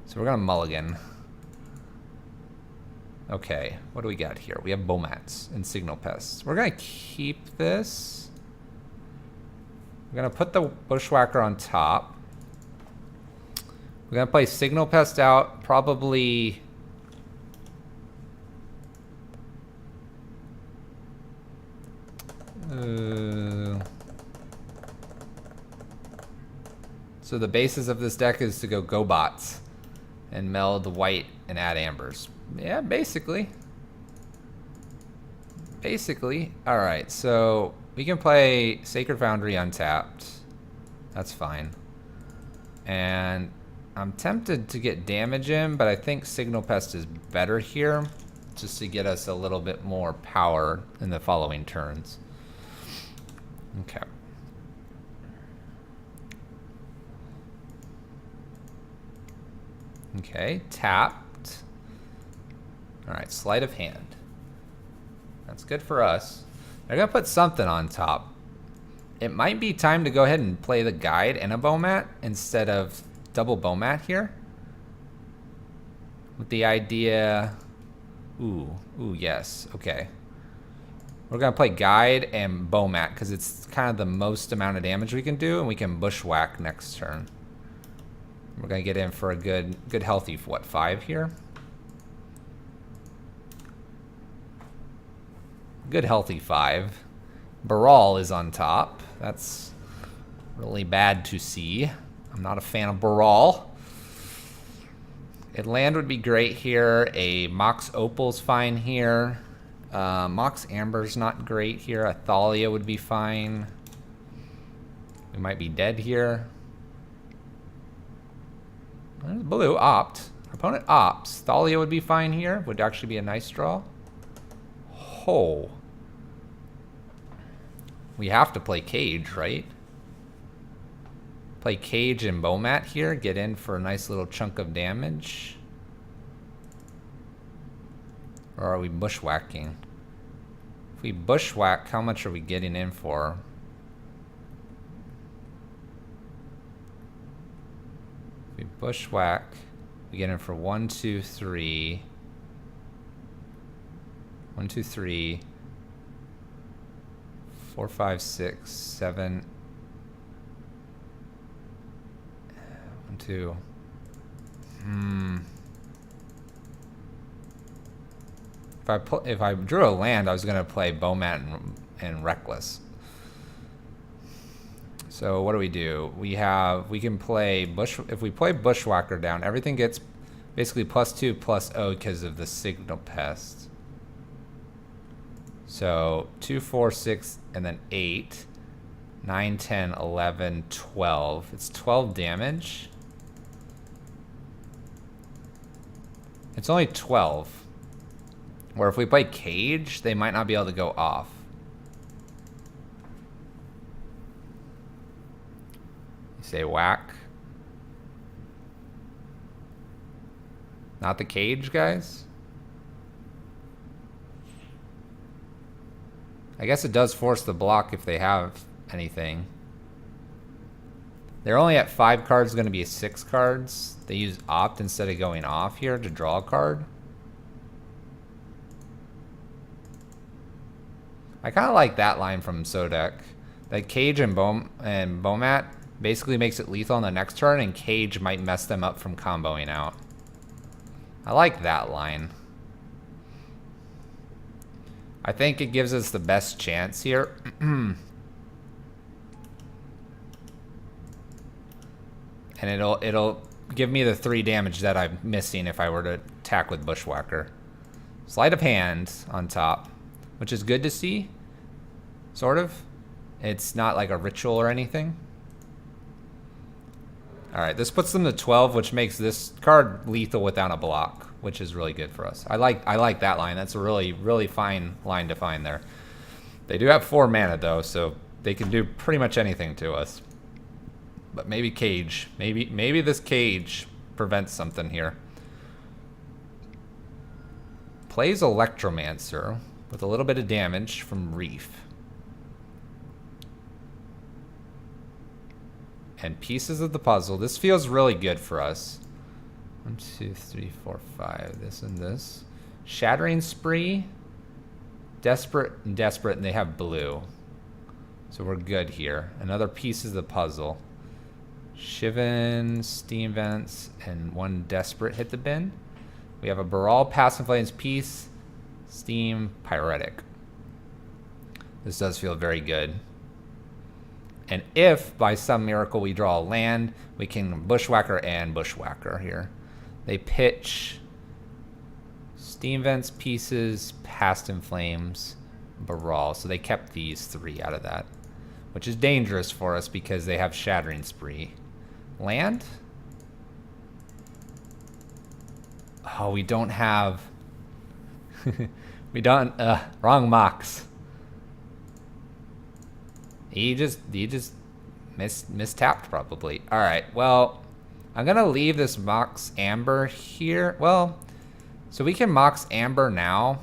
so we're gonna mulligan. Okay, what do we got here? We have Bomats and Signal Pests. We're gonna keep this. We're gonna put the Bushwhacker on top. We're gonna play Signal Pest out, probably. So the basis of this deck is to go Gobots and meld white and add ambers. Yeah, basically. All right, so we can play Sacred Foundry untapped. That's fine. And I'm tempted to get damage in, but I think Signal Pest is better here, just to get us a little bit more power in the following turns. Okay. Okay, tapped. All right, sleight of hand. That's good for us. They're gonna put something on top. It might be time to go ahead and play the guide and a Bomat instead of double Bomat here. With the idea, ooh, yes, okay. We're gonna play guide and Bomat because it's kind of the most amount of damage we can do, and we can Bushwhack next turn. We're gonna get in for a good healthy, what, 5 here? Good healthy 5. Baral is on top. That's really bad to see. I'm not a fan of Baral. A land would be great here. A Mox Opal's fine here. Mox Amber's not great here. A Thalia would be fine. We might be dead here. There's blue, opt. Our opponent opts. Thalia would be fine here. Would actually be a nice draw. Oh. We have to play Cage, right? Play Cage and Bomat here. Get in for a nice little chunk of damage. Or are we bushwhacking? If we bushwhack, how much are we getting in for? If we bushwhack, we get in for 1, 2, 3. 1, 2, 3. 4, 5, 6, 7. 1, 2. If I drew a land, I was gonna play Bomat and Reckless. So what do? We can play if we play Bushwhacker down, everything gets basically +2 +0 because of the Signal Pest. So 2, 4, 6, and then 8, 9, 10, 11, 12. It's 12 damage. It's only 12. Or if we play Cage, they might not be able to go off. You say whack. Not the Cage, guys? I guess it does force the block if they have anything. They're only at 5 cards, going to be 6 cards. They use opt instead of going off here to draw a card. I kind of like that line from Sodek. That Cage and Bomat basically makes it lethal on the next turn, and Cage might mess them up from comboing out. I like that line. I think it gives us the best chance here. And it'll give me the 3 damage that I'm missing if I were to attack with Bushwhacker. Sleight of hand on top, which is good to see, sort of. It's not like a ritual or anything. All right, this puts them to 12, which makes this card lethal without a block, which is really good for us. I like that line. That's a really fine line to find there. They do have 4 mana though, so they can do pretty much anything to us. But maybe Cage, maybe this Cage prevents something here. Plays Electromancer with a little bit of damage from Reef. And pieces of the puzzle. This feels really good for us. 1, 2, 3, 4, 5. This and this. Shattering Spree. Desperate, and they have blue. So we're good here. Another piece of the puzzle. Shivan, Steam Vents, and 1 Desperate hit the bin. We have a Baral, Passive Flames piece, Steam, Pyretic. This does feel very good. And if, by some miracle, we draw a land, we can Bushwhacker and Bushwhacker here. They pitch Steam Vents pieces, Past in Flames, Baral. So they kept these 3 out of that, which is dangerous for us because they have Shattering Spree. Land? Oh, we don't have... we don't... wrong Mox. He just mistapped probably. All right, well, I'm gonna leave this Mox Amber here. Well, so we can Mox Amber now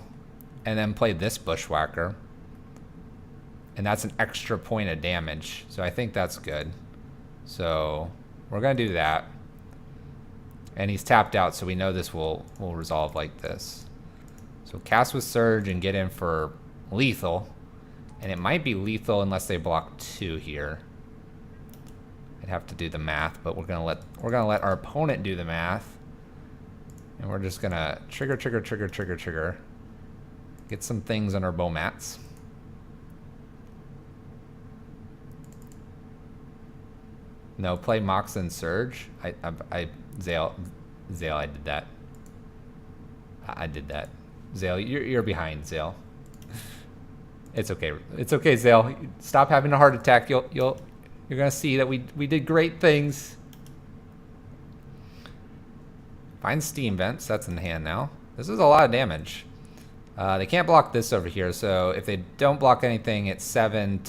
and then play this Bushwhacker. And that's an extra point of damage. So I think that's good. So we're gonna do that. And he's tapped out, so we know this will resolve like this. So cast with Surge and get in for lethal. And it might be lethal unless they block 2 here. I'd have to do the math, but we're gonna let our opponent do the math. And we're just gonna trigger. Get some things on our Bomats. No, play Mox and Surge. Zale, I did that. I did that. Zale, you're behind, Zale. It's okay. It's okay, Zale. Stop having a heart attack. You're gonna see that we did great things. Find Steam Vents. That's in hand now. This is a lot of damage. They can't block this over here, so if they don't block anything, it's 7,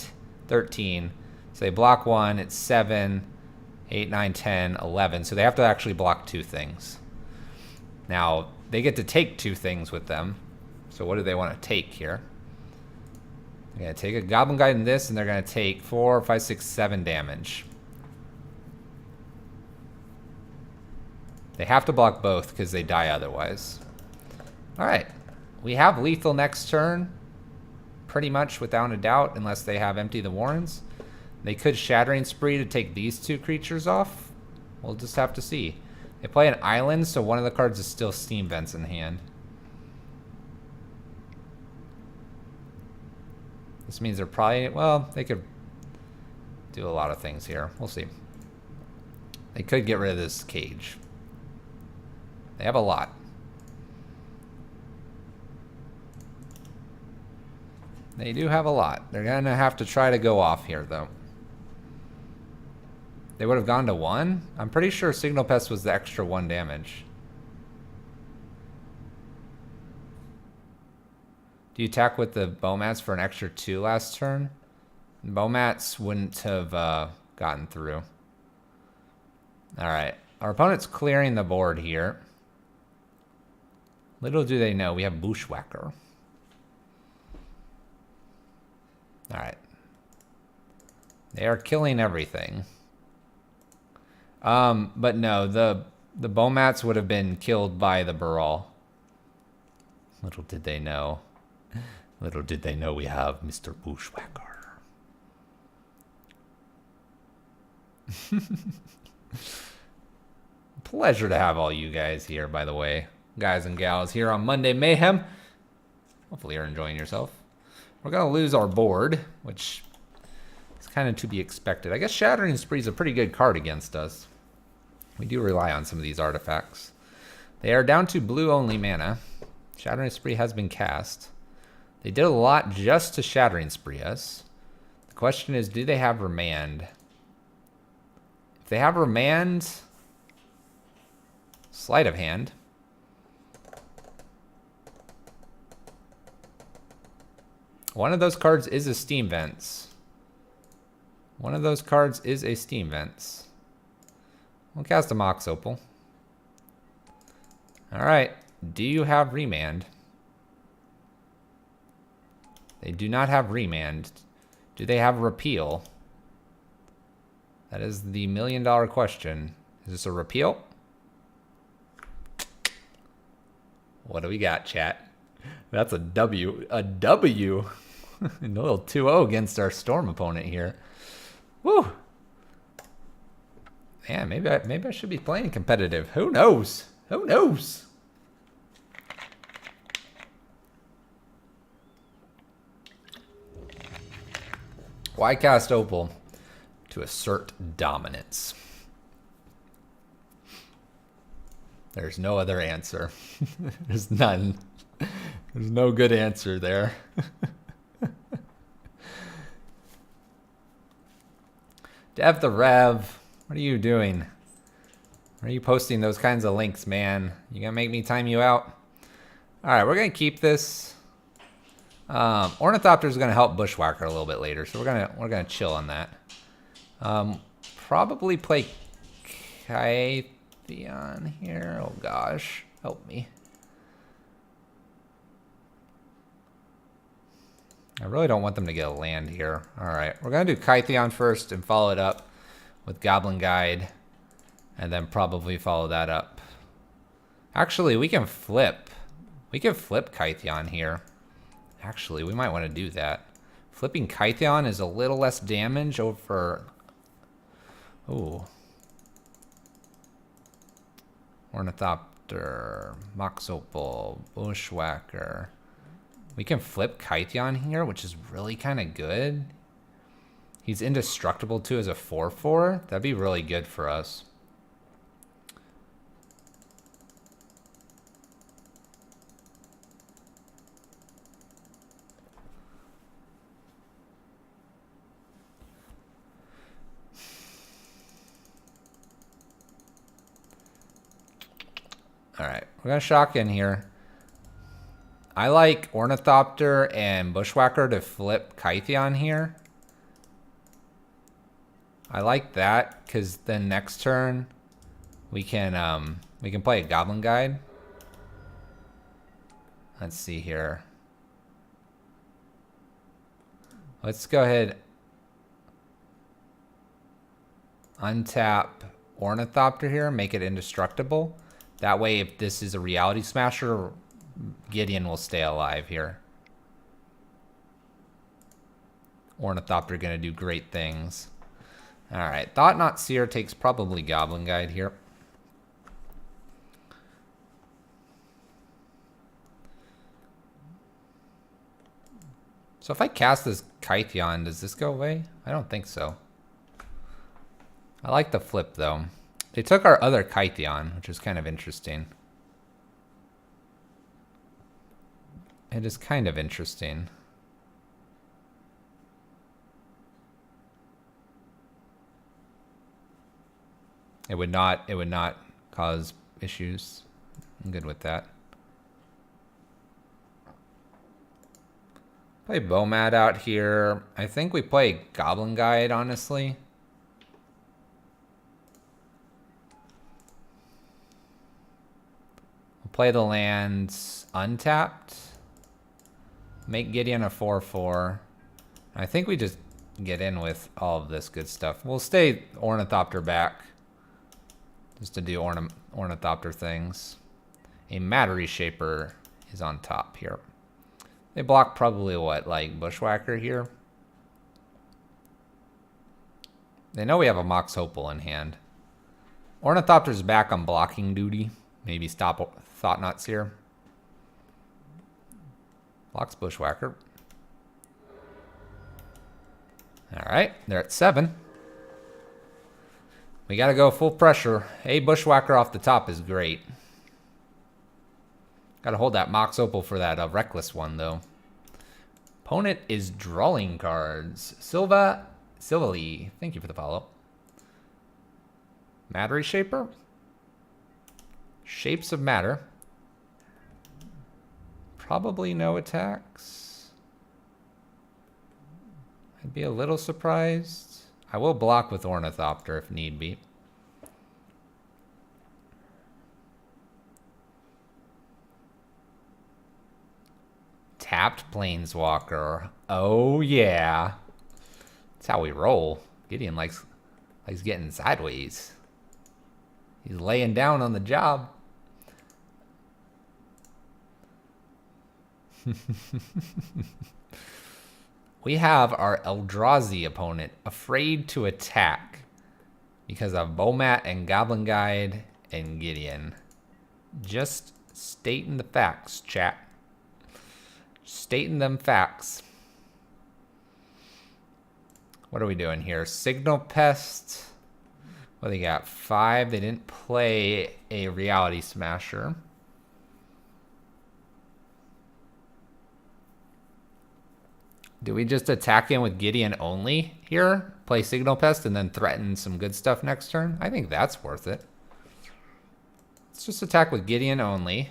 13. So they block 1, it's 7, 8, 9, 10, 11. So they have to actually block 2 things. Now, they get to take 2 things with them. So what do they want to take here? They're going to take a Goblin Guide in this, and they're going to take 4, 5, 6, 7 damage. They have to block both because they die otherwise. Alright. We have lethal next turn. Pretty much without a doubt, unless they have Empty the Warrens. They could Shattering Spree to take these 2 creatures off. We'll just have to see. They play an island, so one of the cards is still Steam Vents in hand. This means they're probably, well, they could do a lot of things here. We'll see. They could get rid of this Cage. They have a lot. They do have a lot. They're going to have to try to go off here, though. They would have gone to 1? I'm pretty sure Signal Pest was the extra 1 damage. Do you attack with the Bomats for an extra 2 last turn? Bomats wouldn't have gotten through. Alright. Our opponent's clearing the board here. Little do they know, we have Bushwhacker. Alright. They are killing everything. But no, the Bomats would have been killed by the Baral. Little did they know. Little did they know we have Mr. Bushwhacker. Pleasure to have all you guys here, by the way. Guys and gals here on Monday Mayhem. Hopefully you're enjoying yourself. We're going to lose our board, which is kind of to be expected. I guess Shattering Spree is a pretty good card against us. We do rely on some of these artifacts. They are down to blue-only mana. Shattering Spree has been cast. They did a lot just to Shattering Spree us. The question is, do they have Remand? If they have Remand, Sleight of Hand. One of those cards is a Steam Vents. One of those cards is a Steam Vents. We'll cast a Mox Opal. Alright, do you have Remand? They do not have Remand. Do they have Repeal? That is the million-dollar question. Is this a Repeal? What do we got, chat? That's a W. A W. A little 2-0 against our Storm opponent here. Woo! Man, maybe I should be playing competitive. Who knows? Who knows? Why cast Opal? To assert dominance. There's no other answer. There's none. There's no good answer there. Dev the Rev, what are you doing? Why are you posting those kinds of links, man? You gonna make me time you out? Alright, we're gonna keep this. Ornithopter is gonna help Bushwhacker a little bit later, so we're gonna chill on that. Probably play Kytheon here. Oh gosh, help me. I really don't want them to get a land here. Alright, we're going to do Kytheon first and follow it up with Goblin Guide. And then probably follow that up. Actually, we can flip. We can flip Kytheon here. Actually, we might want to do that. Flipping Kytheon is a little less damage over... Ooh. Ornithopter, Mox Opal, Bushwhacker... We can flip Kytheon here, which is really kind of good. He's indestructible too as a 4/4. That'd be really good for us. All right, we're gonna shock in here. I like Ornithopter and Bushwhacker to flip Kytheon here. I like that because then next turn we can play a Goblin Guide. Let's see here. Let's go ahead. Untap Ornithopter here, make it indestructible. That way, if this is a Reality Smasher, Gideon will stay alive here. Ornithopter gonna do great things. Alright, Thought Not Seer takes probably Goblin Guide here. So if I cast this Kytheon, does this go away? I don't think so. I like the flip though. They took our other Kytheon, which is kind of interesting. It is kind of interesting. It would not cause issues. I'm good with that. Play Bomad out here. I think we play Goblin Guide, honestly. We'll play the lands untapped. Make Gideon a 4/4. I think we just get in with all of this good stuff. We'll stay Ornithopter back. Just to do Ornithopter things. A Matter Shaper is on top here. They block probably what, like Bushwhacker here? They know we have a Mox Opal in hand. Ornithopter's back on blocking duty. Maybe stop Thought-Knots here. Blocks Bushwhacker. Alright, they're at 7. We gotta go full pressure. A Bushwhacker off the top is great. Gotta hold that Mox Opal for that Reckless one, though. Opponent is drawing cards. Silvally, thank you for the follow. Matter Shaper. Shapes of Matter. Probably no attacks. I'd be a little surprised. I will block with Ornithopter if need be. Tapped Planeswalker. Oh yeah. That's how we roll. Gideon likes getting sideways. He's laying down on the job. We have our Eldrazi opponent afraid to attack because of Bomat and Goblin Guide and Gideon. Just stating the facts, chat. Stating them facts. What are we doing here? Signal Pest. Well, they got 5. They didn't play a Reality Smasher. Do we just attack in with Gideon only here? Play Signal Pest and then threaten some good stuff next turn? I think that's worth it. Let's just attack with Gideon only.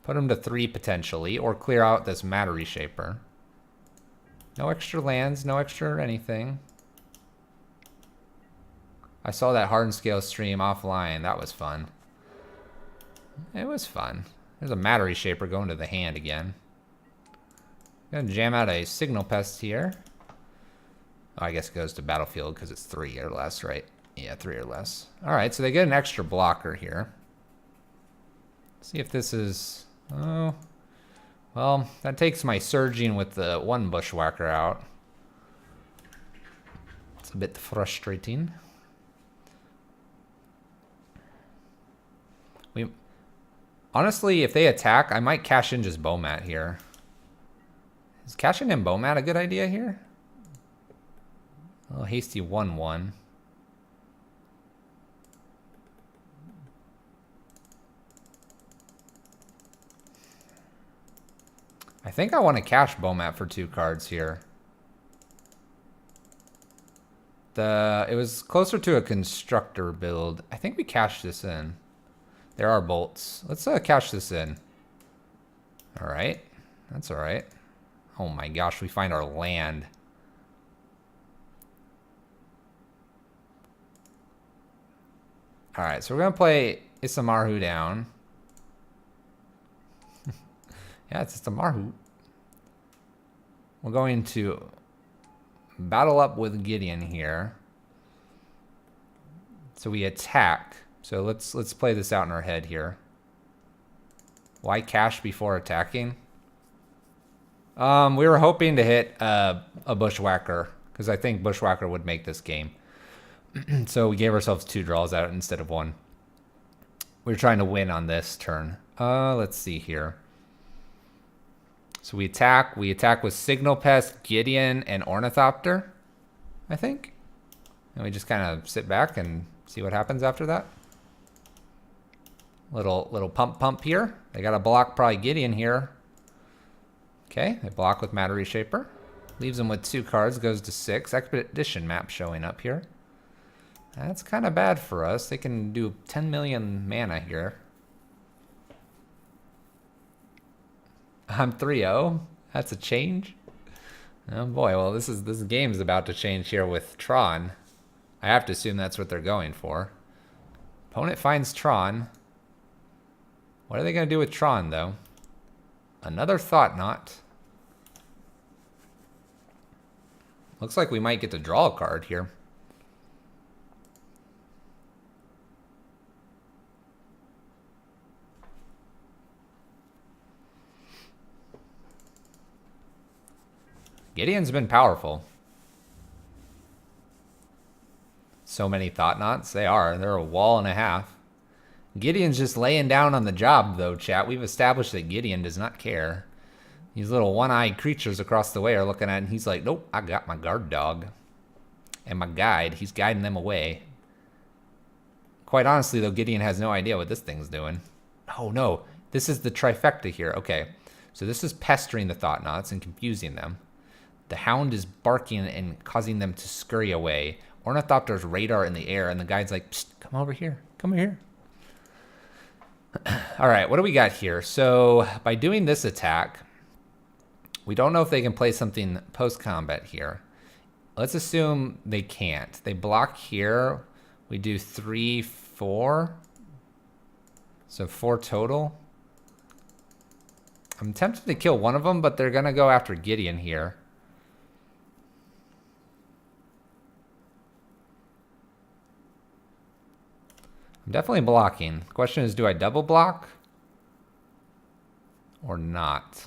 Put him to 3 potentially, or clear out this Matter Reshaper. No extra lands, no extra anything. I saw that Hard and Scale stream offline. That was fun. It was fun. There's a Matter Reshaper going to the hand again. Gonna jam out a Signal Pest here. Oh, I guess it goes to Battlefield because it's 3 or less, right? Yeah, 3 or less. Alright, so they get an extra blocker here. See if this is... Oh... Well, that takes my Surging with the 1 Bushwhacker out. It's a bit frustrating. Honestly, if they attack, I might cash in just Bomat here. Is cashing in Bomat a good idea here? Oh, hasty 1/1. I think I want to cash Bomat for 2 cards here. It was closer to a constructor build. I think we cashed this in. There are bolts. Let's cash this in. Alright. That's alright. Oh my gosh, we find our land. Alright, so we're going to play Isamaru down. Yeah, it's Isamaru. We're going to battle up with Gideon here. So we attack. So let's play this out in our head here. Why cash before attacking? We were hoping to hit a Bushwhacker, because I think Bushwhacker would make this game. So we gave ourselves 2 draws out instead of 1. We were trying to win on this turn. Let's see here. So we attack with Signal Pest, Gideon, and Ornithopter, I think. And we just kind of sit back and see what happens after that. Little pump here. They got to block probably Gideon here. Okay, they block with Matter Reshaper. Leaves them with 2 cards, goes to 6. Expedition map showing up here. That's kind of bad for us. They can do 10 million mana here. I'm 3-0. That's a change. Oh boy, well this game's about to change here with Tron. I have to assume that's what they're going for. Opponent finds Tron. What are they going to do with Tron, though? Another Thought-Knot. Looks like we might get to draw a card here. Gideon's been powerful. So many thought knots. They are. They're a wall and a half. Gideon's just laying down on the job, though, chat. We've established that Gideon does not care. These little one-eyed creatures across the way are looking at it, and he's like, nope, I got my guard dog. And my guide. He's guiding them away. Quite honestly, though, Gideon has no idea what this thing's doing. Oh, no. This is the trifecta here. Okay. So this is pestering the thought knots and confusing them. The hound is barking and causing them to scurry away. Ornithopter's radar in the air, and the guide's like, psst, come over here. Come here. All right, what do we got here? So by doing this attack, we don't know if they can play something post-combat here. Let's assume they can't. They block here. We do 3, 4. So 4 total. I'm tempted to kill one of them, but they're going to go after Gideon here. I'm definitely blocking. The question is, do I double block or not?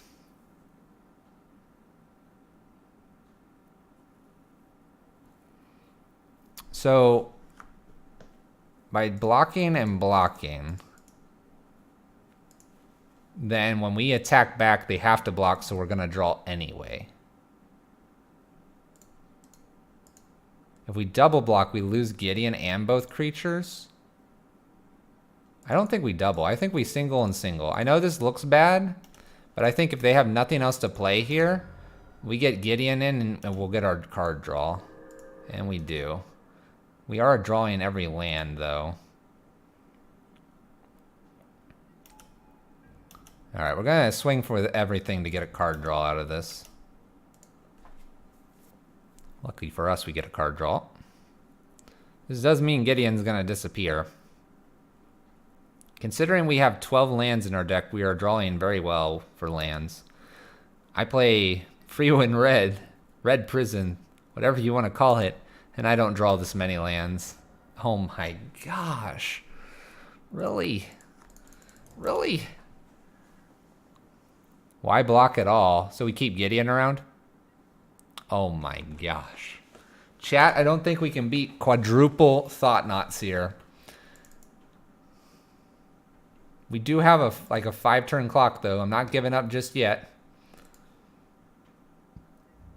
So by blocking and blocking, then when we attack back, they have to block, so we're going to draw anyway. If we double block, we lose Gideon and both creatures. I don't think we double. I think we single and single. I know this looks bad, but I think if they have nothing else to play here, we get Gideon in and we'll get our card draw. And we do. We are drawing every land, though. All right, we're going to swing for everything to get a card draw out of this. Luckily for us, we get a card draw. This does mean Gideon's going to disappear. Considering we have 12 lands in our deck, we are drawing very well for lands. I play Freewind Red, Red Prison, whatever you want to call it, and I don't draw this many lands. Oh my gosh. Really? Really? Why block at all? So we keep Gideon around? Oh my gosh. Chat, I don't think we can beat quadruple thought knots here. We do have a 5-turn clock, though. I'm not giving up just yet.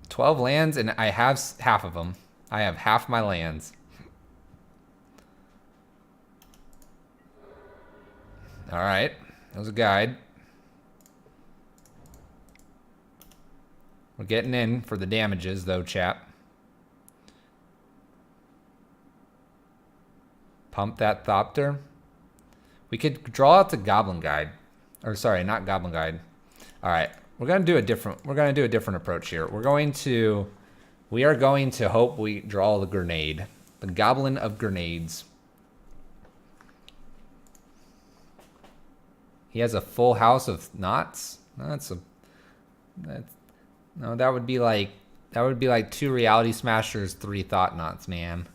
12 lands, and I have half of them. I have half my lands. All right. That was a guide. We're getting in for the damages, though, chat. Pump that Thopter. We could draw out the Goblin Guide. Or sorry, not Goblin Guide. All right. We're going to do a different approach here. We are going to hope we draw the grenade. The Goblin of Grenades. He has a full house of knots. No, that would be like 2 Reality Smashers, 3 Thought Knots, man.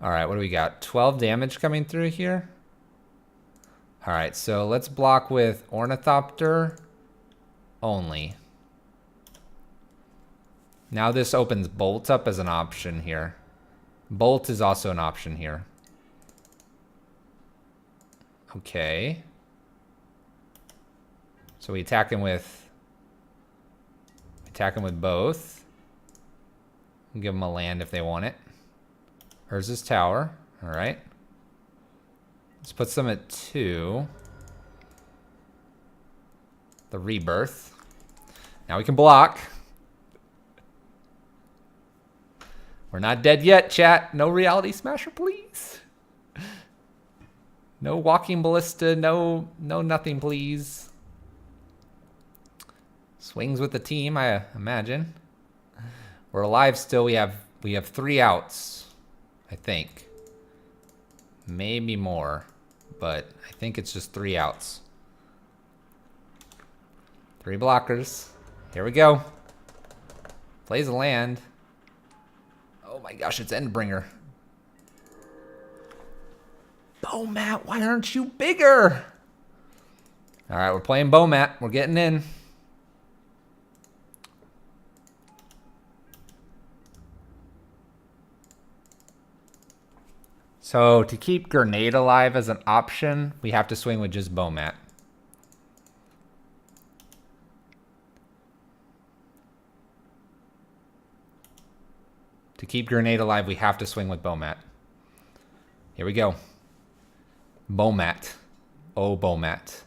All right, what do we got? 12 damage coming through here. All right, so let's block with Ornithopter only. Now this opens Bolt up as an option here. Bolt is also an option here. Okay. So we attack him with both. Give them a land if they want it. Here's his tower. All right. Let's put some at 2. The Rebirth. Now we can block. We're not dead yet, chat. No Reality Smasher, please. No Walking Ballista. No nothing, please. Swings with the team, I imagine. We're alive still. We have 3 outs, I think. Maybe more, but I think it's just 3 outs. 3 blockers. Here we go. Plays a land. Oh my gosh, it's Endbringer. Bomat, why aren't you bigger? All right, we're playing Bomat. We're getting in. So to keep Grenade alive as an option, we have to swing with just Bomat. To keep Grenade alive, we have to swing with Bomat. Here we go. Bomat. Oh, Bomat.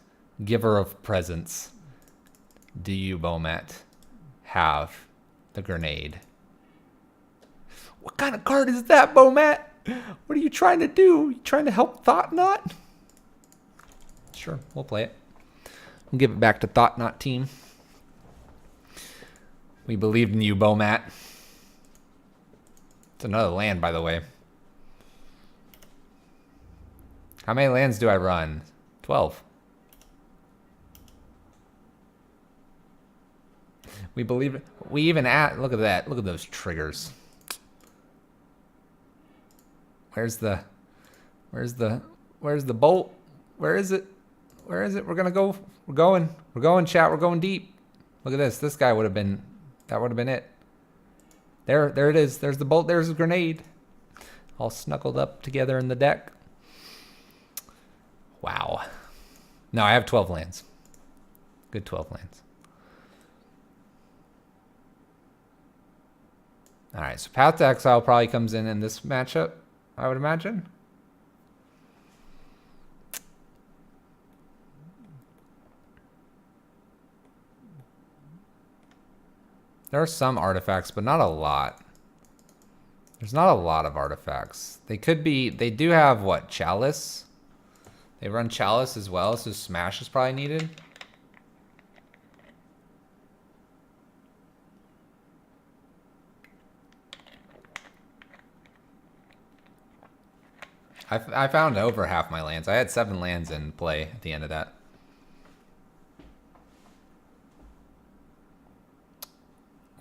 Giver of presents. Do you, Bomat, have the grenade? What kind of card is that, Bomat? What are you trying to do? You trying to help Thought-Knot? Sure, we'll play it. We'll give it back to Thought-Knot team. We believed in you, Bomat. It's another land, by the way. How many lands do I run? 12. We believe it. We even look at that. Look at those triggers. Where's the bolt? Where is it? Where is it? We're gonna go. We're going, chat. We're going deep. Look at this. This guy would have been, that would have been it. There it is. There's the bolt. There's the grenade. All snuggled up together in the deck. Wow. No, I have 12 lands. Good 12 lands. All right, so Path to Exile probably comes in this matchup, I would imagine. There are some artifacts, but not a lot. There's not a lot of artifacts. They could be, they do have, what, Chalice? They run Chalice as well, so Smash is probably needed. I found over half my lands. I had 7 lands in play at the end of that.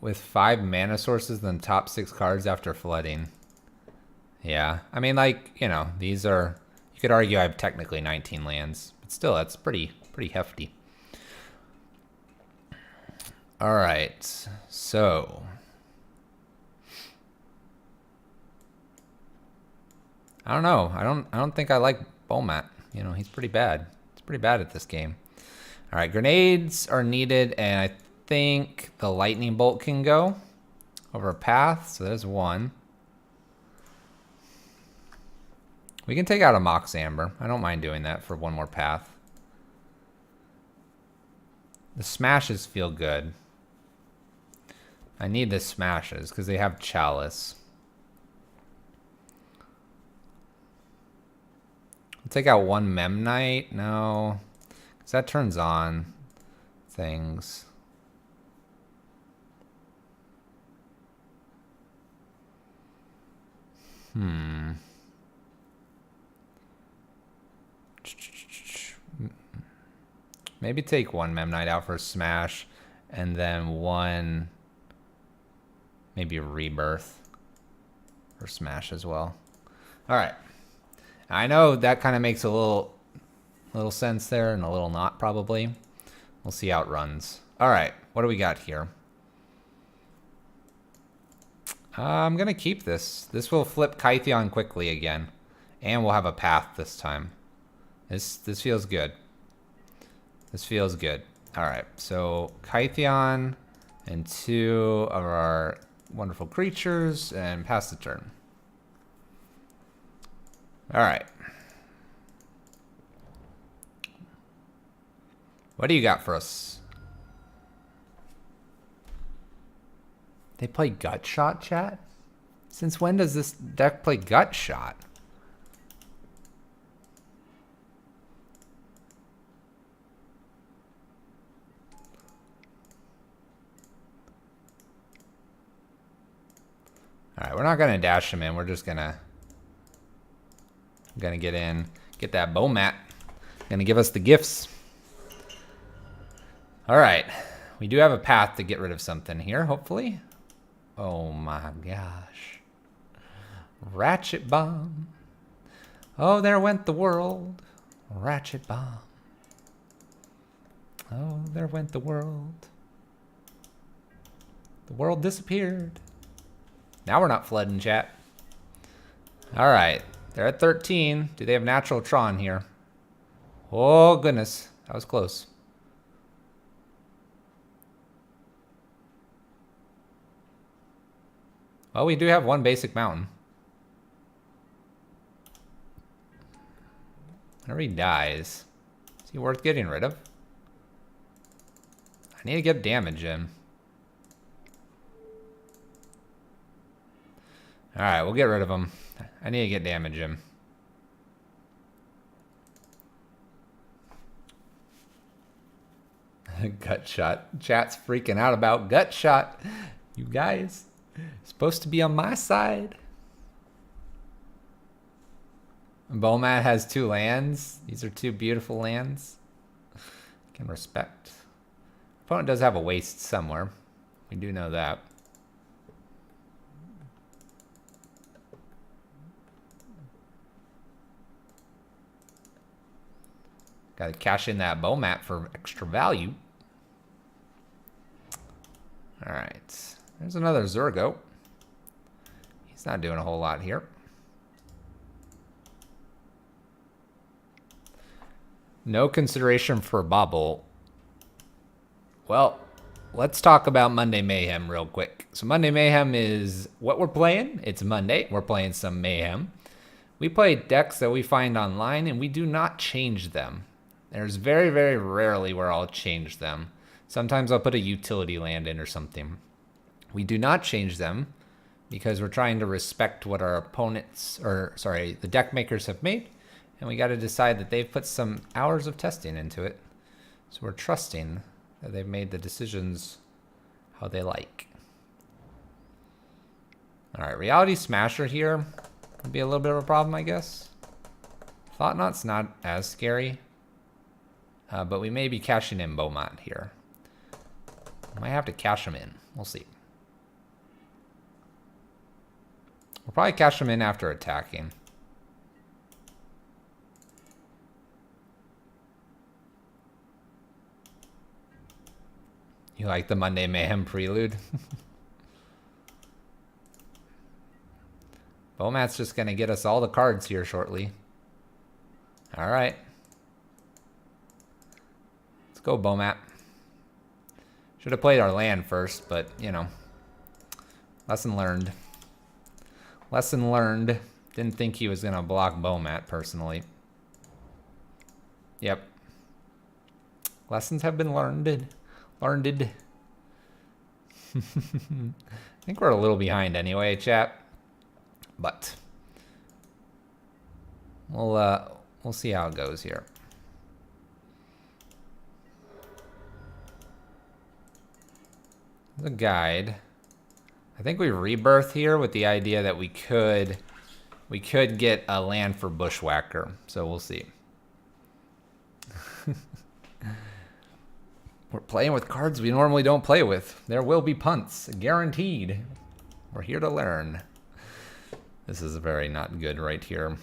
With 5 mana sources, then top 6 cards after flooding. Yeah, I mean, like, you know, these are, you could argue I have technically 19 lands, but still, that's pretty hefty. All right, so I don't know. I don't think I like Bomat. You know, he's pretty bad. He's pretty bad at this game. All right, grenades are needed, and I think the lightning bolt can go over a path. So there's one. We can take out a Mox Amber. I don't mind doing that for one more path. The smashes feel good. I need the smashes because they have Chalice. I'll take out one Memnite. No, because that turns on things. Maybe take one Memnite out for Smash, and then one maybe Rebirth for Smash as well. All right. I know that kind of makes a little sense there and a little not probably. We'll see how it runs. All right, what do we got here? I'm gonna keep this. This will flip Kytheon quickly again, and we'll have a path this time. This feels good. This feels good. All right, so Kytheon and 2 of our wonderful creatures, and pass the turn. All right. What do you got for us? They play Gut Shot, chat? Since when does this deck play Gut Shot? All right, we're not gonna dash him in. We're just gonna get in, get that Bomat. Gonna give us the gifts. All right, we do have a path to get rid of something here, hopefully. Oh my gosh. Ratchet Bomb. Oh, there went the world. Ratchet Bomb. Oh, there went the world. The world disappeared. Now we're not flooding, chat. All right. They're at 13. Do they have natural Tron here? Oh, goodness. That was close. Well, we do have one basic mountain. Whenever he dies, is he worth getting rid of? I need to get damage in. Alright, we'll get rid of him. I need to get damage in. Gut shot. Chat's freaking out about gut shot. You guys, supposed to be on my side. Bomat has 2 lands. These are 2 beautiful lands. Can respect. Opponent does have a waste somewhere. We do know that. Got to cash in that Bomat for extra value. All right. There's another Zurgo. He's not doing a whole lot here. No consideration for Bobble. Well, let's talk about Monday Mayhem real quick. So Monday Mayhem is what we're playing. It's Monday. We're playing some Mayhem. We play decks that we find online, and we do not change them. There's very, very rarely where I'll change them. Sometimes I'll put a utility land in or something. We do not change them because we're trying to respect what our opponents, or sorry, the deck makers have made. And we got to decide that they've put some hours of testing into it. So we're trusting that they've made the decisions how they like. All right, Reality Smasher here could be a little bit of a problem, I guess. Thought Knot's not as scary. But we may be cashing in Beaumont here. Might have to cash him in. We'll see. We'll probably cash him in after attacking. You like the Monday Mayhem prelude? Beaumont's just going to get us all the cards here shortly. All right. Let's go, Beaumont. Should have played our land first, but, you know. Lesson learned. Lesson learned. Didn't think he was going to block Beaumont, personally. Yep. Lessons have been learned. Learned. I think we're a little behind anyway, chat. But we'll see how it goes here. The guide. I think we rebirth here with the idea that we could get a land for Bushwhacker. So we'll see. We're playing with cards we normally don't play with. There will be punts, guaranteed. We're here to learn. This is very not good right here.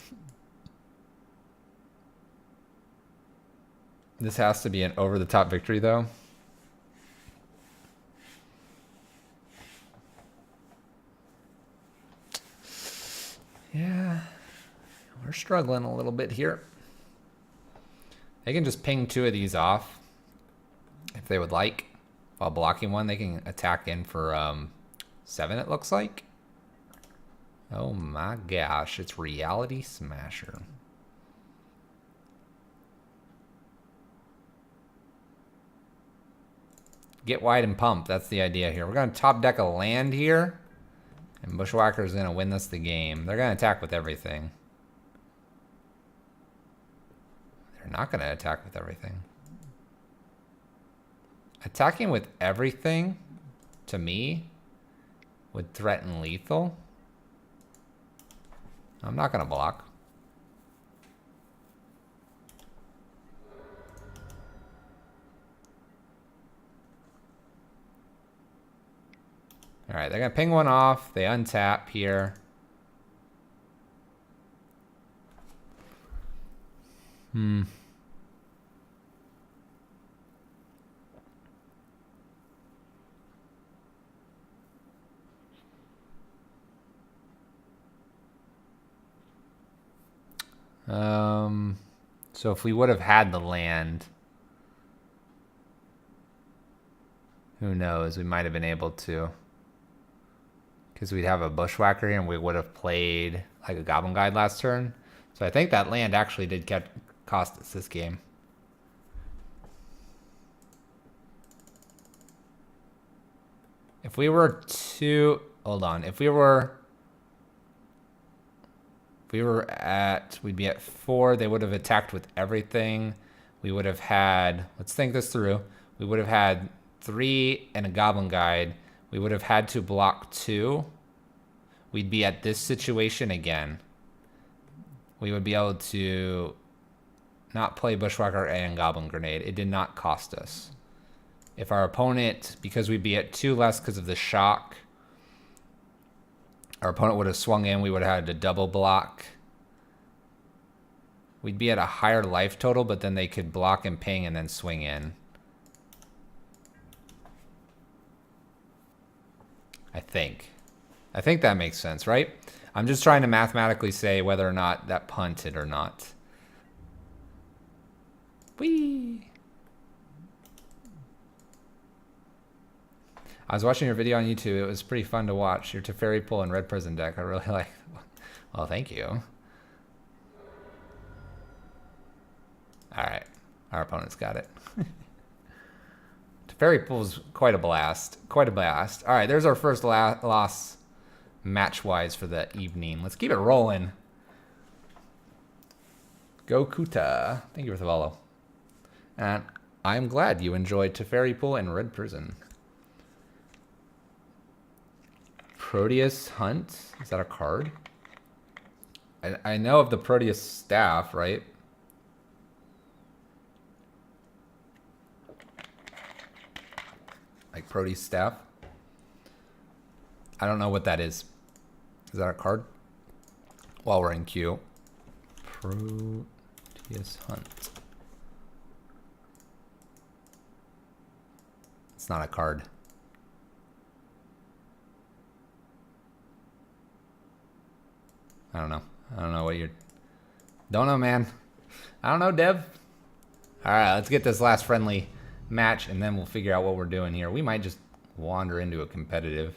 This has to be an over-the-top victory, though. Yeah, we're struggling a little bit here. They can just ping 2 of these off if they would like. While blocking one, they can attack in for 7, it looks like. Oh my gosh, it's Reality Smasher. Get wide and pump, that's the idea here. We're going to top deck a land here. And Bushwhacker is going to win us the game. They're going to attack with everything. They're not going to attack with everything. Attacking with everything, to me, would threaten lethal. I'm not going to block. All right, they're going to ping one off. They untap here. So if we would have had the land, who knows? We might have been able to. Because we'd have a bushwhacker here and we would have played like a goblin guide last turn. So I think that land actually did cost us this game. If we were to... Hold on. If we were at... We'd be at 4. They would have attacked with everything. We would have had... Let's think this through. We would have had 3 and a goblin guide. We would have had to block 2. We'd be at this situation again. We would be able to not play bushwhacker and goblin grenade. It did not cost us. If our opponent, because we'd be at 2 less because of the shock, our opponent would have swung in, we would have had to double block. We'd be at a higher life total, but then they could block and ping and then swing in. I think that makes sense, right? I'm just trying to mathematically say whether or not that punted or not. Whee! I was watching your video on YouTube. It was pretty fun to watch. Your Teferi pull and Red Prison deck. I really like. Well, thank you. All right. Our opponent's got it. Teferi pull's quite a blast. Quite a blast. All right. There's our first loss match-wise for the evening. Let's keep it rolling. Go Kuta. Thank you for the follow. And I'm glad you enjoyed Teferi Pool and Red Prison. Proteus Hunt. Is that a card? I know of the Proteus Staff, right? Like Proteus Staff. I don't know what that is. Is that a card? While we're in queue. Proteus Hunt. It's not a card. I don't know. I don't know what you're... Don't know, man. I don't know, Dev. All right, let's get this last friendly match, and then we'll figure out what we're doing here. We might just wander into a competitive.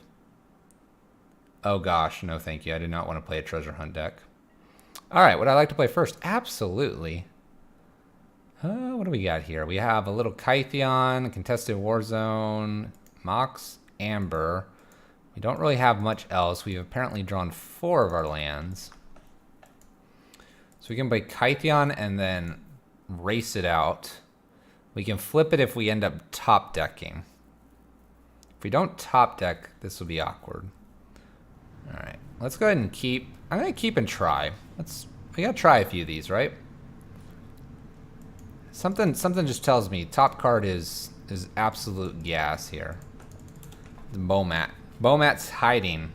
Oh, gosh. No, thank you. I did not want to play a treasure hunt deck. All right, would I like to play first? Absolutely. What do we got here? We have a little Kytheon, a contested war zone, Mox, Amber. We don't really have much else. We've apparently drawn 4 of our lands. So we can play Kytheon and then race it out. We can flip it if we end up top decking. If we don't top deck, this will be awkward. All right, let's go ahead and keep. I'm gonna keep and try. We gotta try a few of these, right? Something just tells me top card is absolute gas here. The Bomat. Bomat's hiding.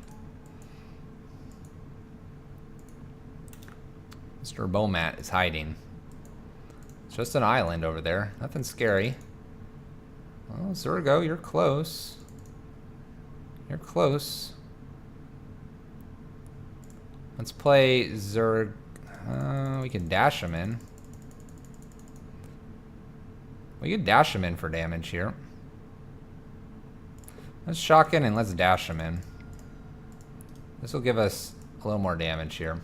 Mr. Bomat is hiding. It's just an island over there. Nothing scary. Well, Zurgo, you're close. You're close. Let's play Zurg. We can dash him in. We can dash him in for damage here. Let's shock in and let's dash him in. This will give us a little more damage here.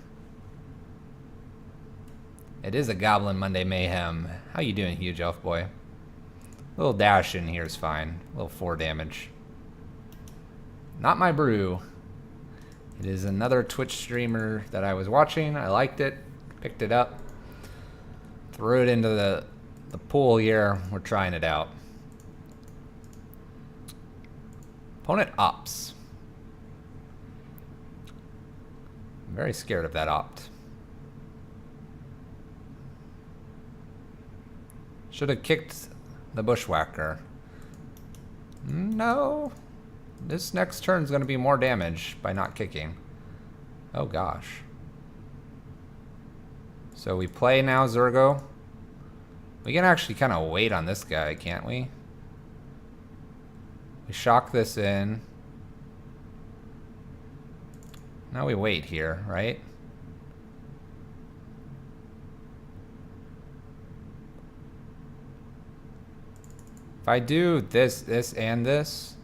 It is a Goblin Monday Mayhem. How you doing, Huge Elf Boy? A little dash in here is fine. A little 4 damage. Not my brew. It is another Twitch streamer that I was watching. I liked it. Picked it up. Threw it into the pool here. We're trying it out. Opponent opts. I'm very scared of that opt. Should have kicked the bushwhacker. No. This next turn is going to be more damage by not kicking. Oh gosh. So we play now, Zurgo. We can actually kind of wait on this guy, can't we? We shock this in. Now we wait here, right? If I do this, this, and this,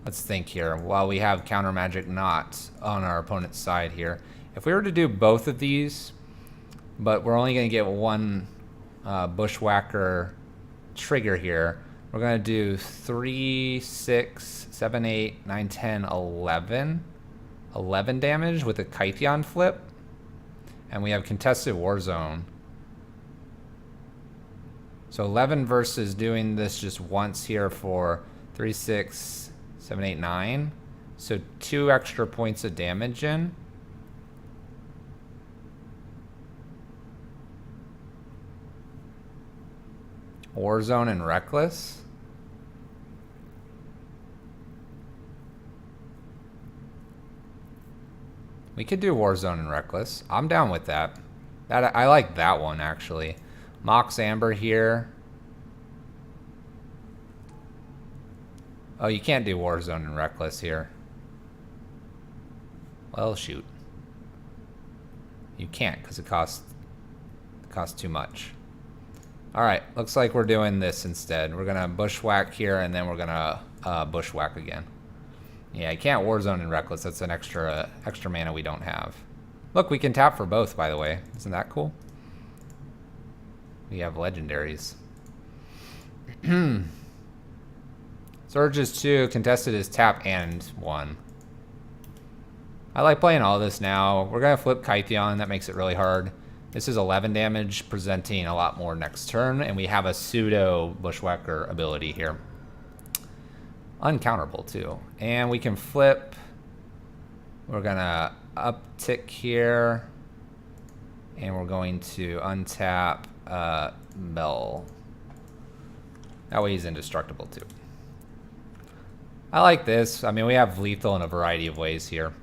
let's think here. While we have counter magic not on our opponent's side here, if we were to do both of these, but we're only going to get one bushwhacker trigger here, we're going to do 3, 6, 7, 8, 9, 10, 11. 11 damage with a Kytheon flip. And we have contested war zone. So 11 versus doing this just once here for 3, 6, 7, 8, 9. So 2 extra points of damage in. Warzone and Reckless. We could do Warzone and Reckless. I'm down with that. I like that one, actually. Mox Amber here. Oh, you can't do Warzone and Reckless here. Well, shoot. You can't, because it costs too much. Alright, looks like we're doing this instead. We're going to Bushwhack here, and then we're going to Bushwhack again. Yeah, I can't Warzone and Reckless. That's an extra mana we don't have. Look, we can tap for both, by the way. Isn't that cool? We have legendaries. Surges 2, contested is tap and 1. I like playing all this now. We're going to flip Kytheon. That makes it really hard. This is 11 damage, presenting a lot more next turn, and we have a pseudo Bushwhacker ability here. Uncounterable too. And we can flip. We're gonna uptick here. And we're going to untap Bell. That way he's indestructible too. I like this. I mean, we have lethal in a variety of ways here.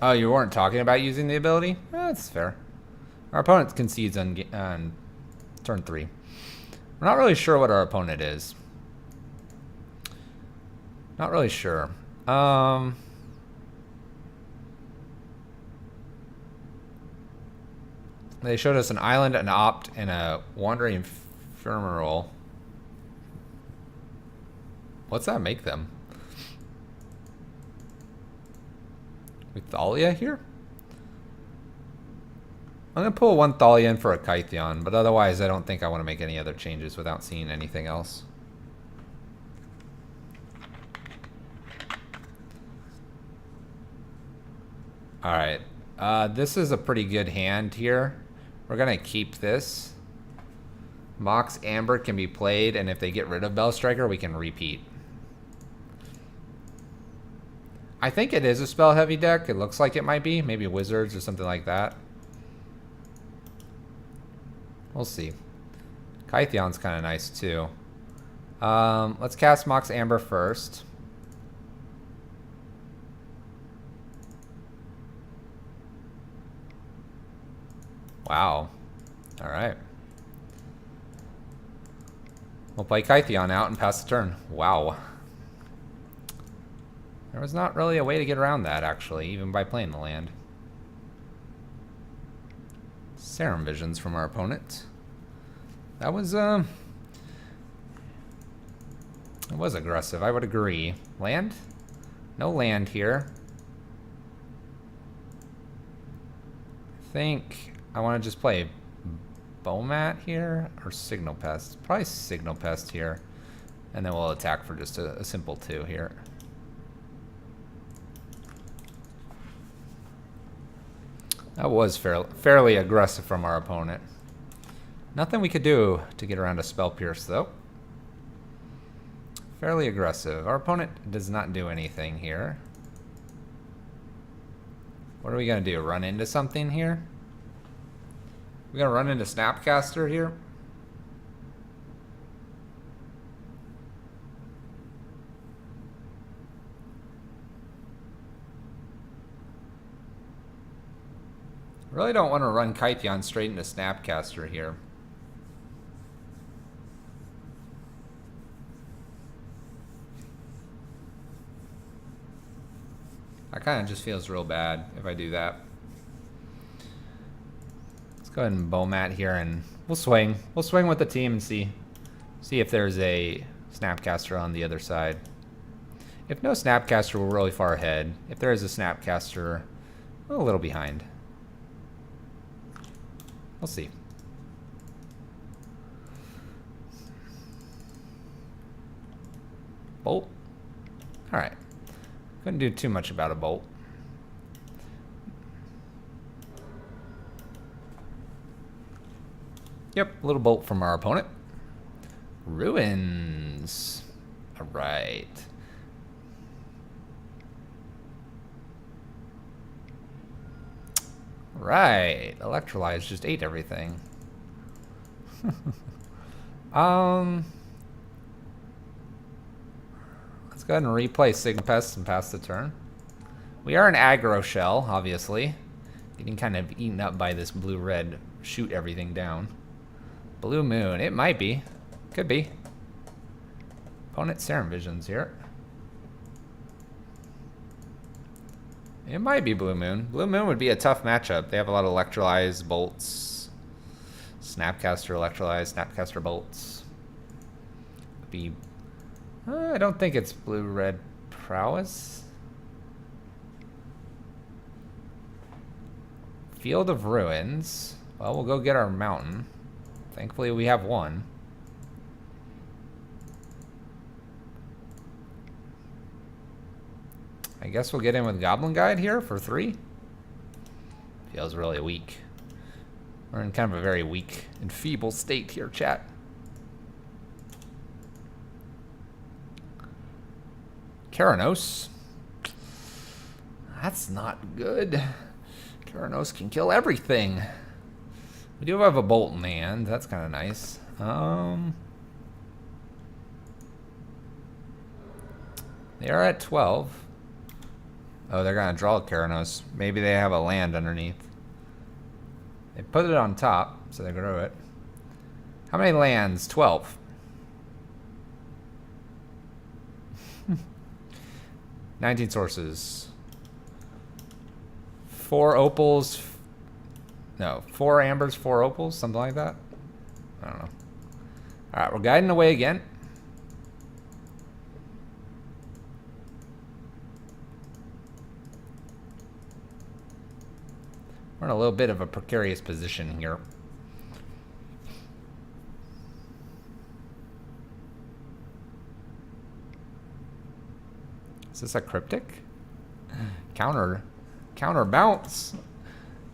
Oh, you weren't talking about using the ability? That's fair. Our opponent concedes on turn 3. We're not really sure what our opponent is. Not really sure. They showed us an island, an opt, and a wandering ephemeral. What's that make them? With Thalia here? I'm going to pull one Thalia in for a Kytheon, but otherwise I don't think I want to make any other changes without seeing anything else. Alright, this is a pretty good hand here. We're going to keep this. Mox Amber can be played, and if they get rid of Bell Striker, we can repeat. I think it is a spell heavy deck. It looks like it might be. Maybe Wizards or something like that. We'll see. Kytheon's kind of nice too. Let's cast Mox Amber first. Wow. Alright. We'll play Kytheon out and pass the turn. Wow. There was not really a way to get around that, actually, even by playing the land. Serum Visions from our opponent. That was aggressive, I would agree. Land? No land here. I think I want to just play Bowmat here, or Signal Pest. Probably Signal Pest here. And then we'll attack for just a simple 2 here. That was fairly aggressive from our opponent. Nothing we could do to get around a Spell Pierce, though. Fairly aggressive. Our opponent does not do anything here. What are we going to do? Run into something here? We're going to run into Snapcaster here? Really don't want to run Kytheon straight into Snapcaster here. That kind of just feels real bad if I do that. Let's go ahead and bow mat here, and we'll swing. We'll swing with the team and see if there's a Snapcaster on the other side. If no Snapcaster, we're really far ahead. If there is a Snapcaster, we're a little behind. We'll see. Bolt. All right. Couldn't do too much about a bolt. Yep, a little bolt from our opponent. Ruins. All right. Right. Electrolyze just ate everything. Let's go ahead and replay Sigma Pest and pass the turn. We are an aggro shell, obviously. Getting kind of eaten up by this blue-red shoot everything down. Blue Moon. It might be. Could be. Opponent Serum Visions here. It might be Blue Moon. Blue Moon would be a tough matchup. They have a lot of Electrolyze, Bolts, Snapcaster, Electrolyze, Snapcaster, Bolts. Be. I don't think it's Blue-Red Prowess. Field of Ruins. Well, we'll go get our mountain. Thankfully, we have one. I guess we'll get in with Goblin Guide here for 3. Feels really weak. We're in kind of a very weak and feeble state here, chat. Keranos. That's not good. Keranos can kill everything. We do have a bolt in hand. That's kind of nice. They are at 12. Oh, they're going to draw Keranos. Maybe they have a land underneath. They put it on top, so they grow it. How many lands? 12. 19 sources. 4 opals. No, 4 ambers, 4 opals, something like that. I don't know. All right, we're guiding away again. We're in a little bit of a precarious position here. Is this a cryptic? Counter bounce.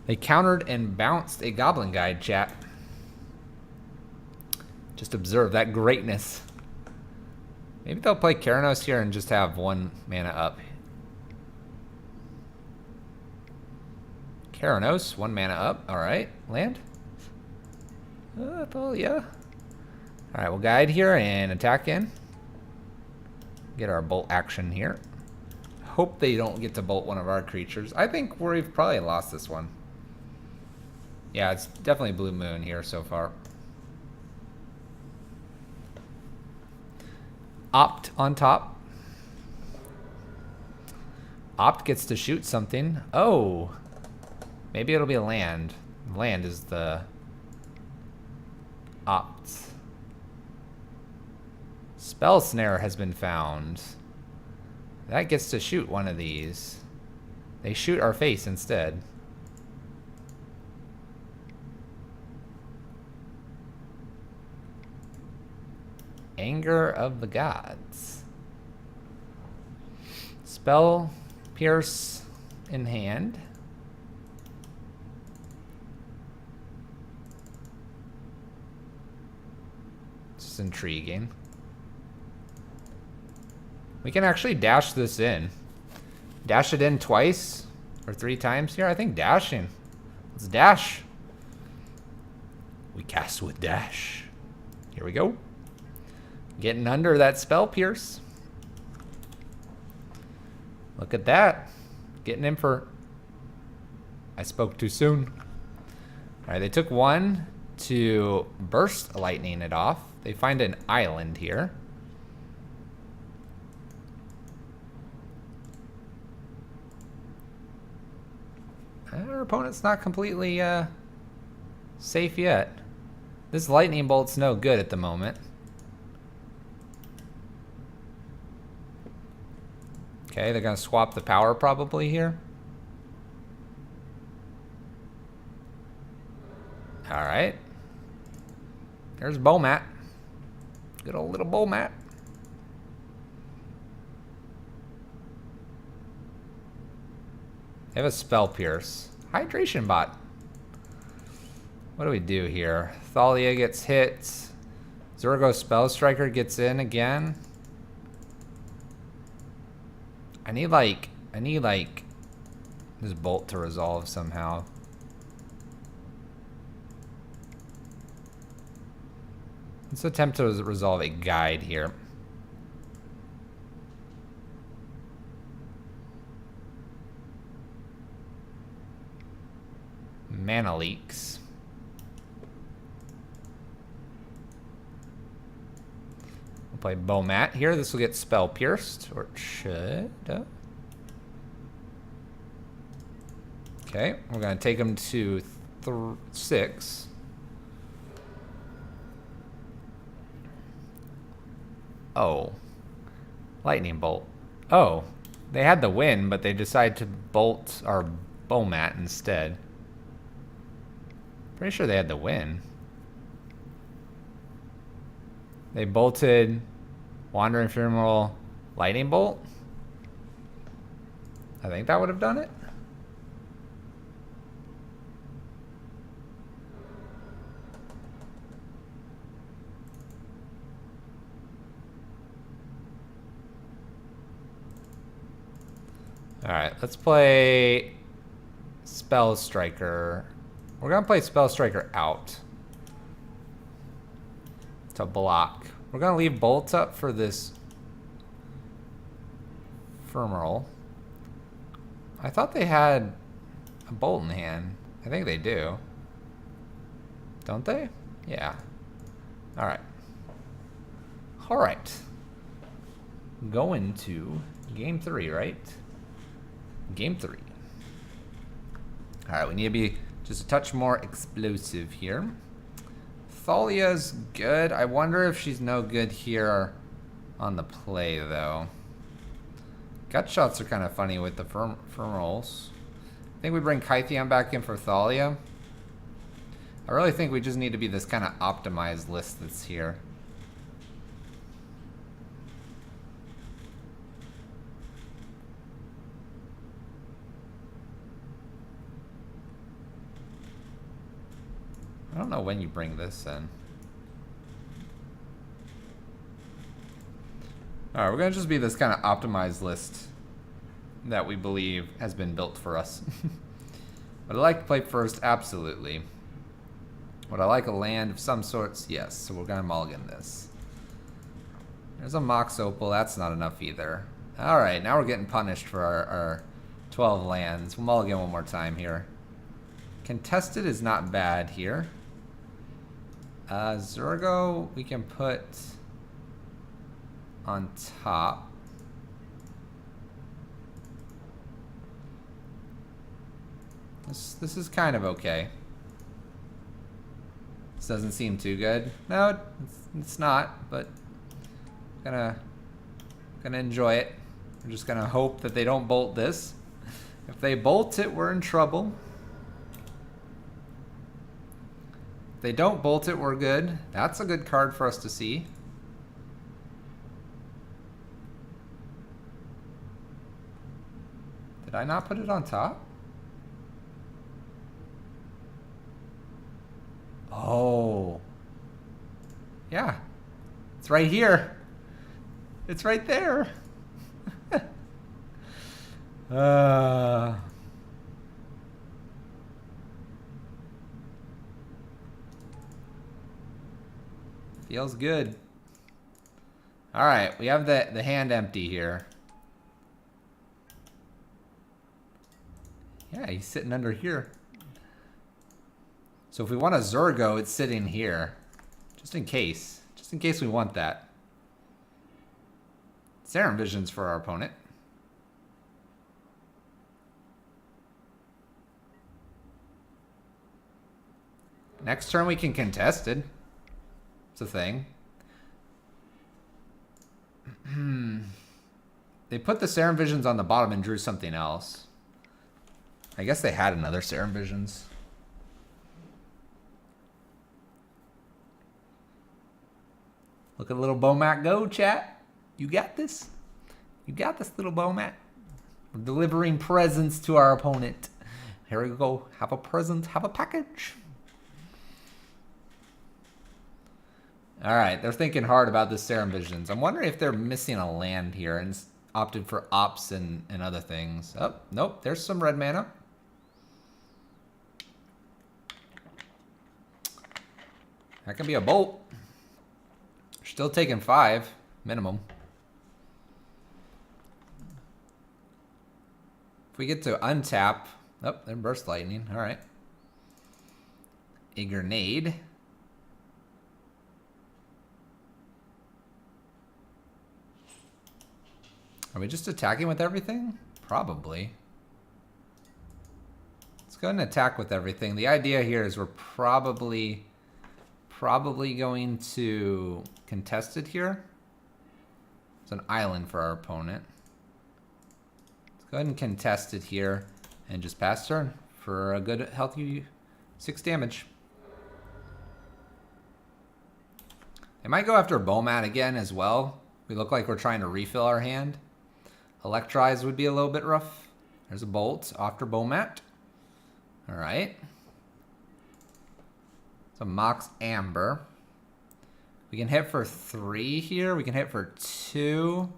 They countered and bounced a Goblin Guide, chat. Just observe that greatness. Maybe they'll play Keranos here and just have 1 mana up. Keranos, 1 mana up. All right, land. Oh yeah. All right, we'll guide here and attack in. Get our bolt action here. Hope they don't get to bolt one of our creatures. I think we've probably lost this one. Yeah, it's definitely Blue Moon here so far. Opt on top. Opt gets to shoot something. Oh. Maybe it'll be a land. Land is the Opt. Spell Snare has been found. That gets to shoot one of these. They shoot our face instead. Anger of the Gods. Spell Pierce in hand. This is intriguing. We can actually dash this in. Dash it in twice or 3 times here. I think dashing. Let's dash. We cast with dash. Here we go. Getting under that Spell Pierce. Look at that. Getting in for... I spoke too soon. All right, they took 1 to burst lightning it off. They find an island here. Our opponent's not completely safe yet. This lightning bolt's no good at the moment. Okay, they're gonna swap the power probably here. Alright. There's Bomat. Good old little Bomat. They have a Spell Pierce. Hydration Bot. What do we do here? Thalia gets hit. Zurgo Spell Striker gets in again. I need like this bolt to resolve somehow. Let's attempt to resolve a guide here. Mana leaks. We'll play Bomat here. This will get Spell Pierced, or it should. Okay, we're gonna take him to 6. Oh, lightning bolt. Oh, they had the win, but they decided to bolt our Bomat instead. Pretty sure they had the win. They bolted Wandering Ephemeral Lightning Bolt. I think that would have done it. Alright, let's play Spell Striker. We're gonna play Spell Striker out to block. We're gonna leave bolts up for this Ephemeral. I thought they had a bolt in hand. I think they do. Don't they? Yeah. Alright. Alright. Going to game 3, right? Game 3. Alright, we need to be just a touch more explosive here. Thalia's good. I wonder if she's no good here on the play, though. Gut shots are kind of funny with the Ephemerals. I think we bring Kytheon back in for Thalia. I really think we just need to be this kind of optimized list that's here. I don't know when you bring this in. Alright, we're gonna just be this kind of optimized list that we believe has been built for us. Would I like to play first? Absolutely. Would I like a land of some sorts? Yes, so we're gonna mulligan this. There's a Mox Opal, that's not enough either. Alright, now we're getting punished for our 12 lands. We'll mulligan one more time here. Contested is not bad here. Zurgo we can put on top. This is kind of okay. This doesn't seem too good. No, it's not, but gonna enjoy it. We're just gonna hope that they don't bolt this. If they bolt it, we're in trouble. If they don't bolt it, we're good. That's a good card for us to see. Did I not put it on top? Oh. Yeah. It's right here. It's right there. Feels good. All right, we have the hand empty here. Yeah, he's sitting under here. So if we want a Zurgo, it's sitting here. Just in case. Just in case we want that. Serum Visions for our opponent. Next turn we can contest it. It's a thing. They put the Serum Visions on the bottom and drew something else. I guess they had another Serum Visions. Look at little Bomat go, chat. You got this. You got this, little Bomat. We're delivering presents to our opponent. Here we go. Have a present. Have a package. All right. They're thinking hard about this Serum Visions. I'm wondering if they're missing a land here and opted for ops and other things. Oh, nope. There's some red mana. That can be a bolt. Still taking 5 minimum. If we get to untap, oh, they're burst lightning. All right. A grenade. Are we just attacking with everything? Probably. Let's go ahead and attack with everything. The idea here is we're probably going to contest it here. It's an island for our opponent. Let's go ahead and contest it here and just pass turn for a good, healthy 6 damage. They might go after Bomat again as well. We look like we're trying to refill our hand. Electrize would be a little bit rough. There's a bolt after Bomat. All right. So Mox Amber. We can hit for 3 here. We can hit for 2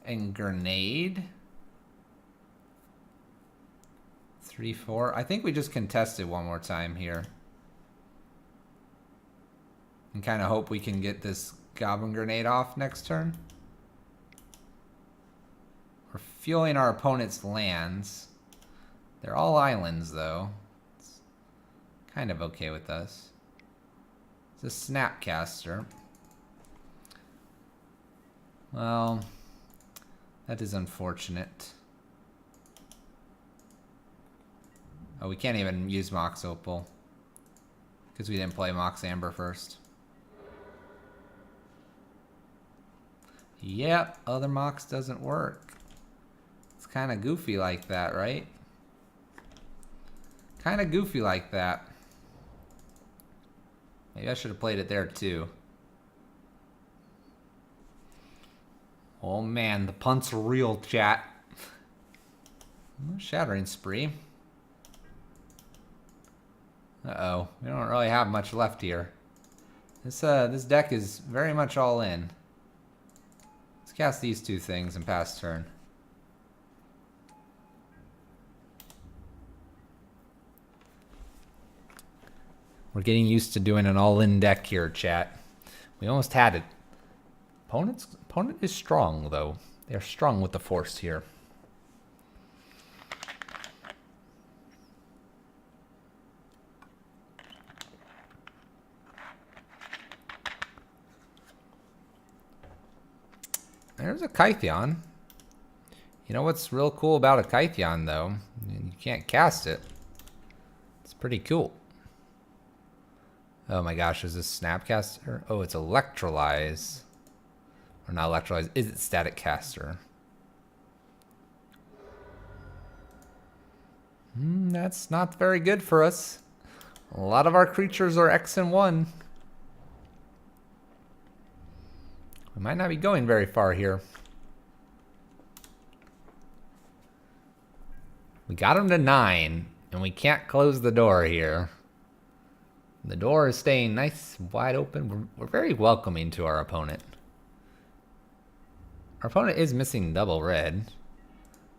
and grenade. 3, 4. I think we just contested one more time here. And kind of hope we can get this Goblin Grenade off next turn. We're fueling our opponent's lands. They're all islands, though. It's kind of okay with us. It's a Snapcaster. Well, that is unfortunate. Oh, we can't even use Mox Opal because we didn't play Mox Amber first. Yep, other Mox doesn't work. It's kind of goofy like that, right? Kind of goofy like that. Maybe I should have played it there too. Oh man, the punt's real, chat. Shattering Spree. Uh-oh, we don't really have much left here. This deck is very much all in. Let's cast these 2 things and pass turn. We're getting used to doing an all-in deck here, chat. We almost had it. Opponent is strong, though. They're strong with the force here. There's a Kytheon. You know what's real cool about a Kytheon, though? You can't cast it. It's pretty cool. Oh my gosh, is this Snapcaster? Oh, it's Electrolyze. Or not Electrolyze, is it Static Caster? That's not very good for us. A lot of our creatures are X and 1. We might not be going very far here. We got him to 9, and we can't close the door here. The door is staying nice, wide open. We're very welcoming to our opponent. Our opponent is missing double red.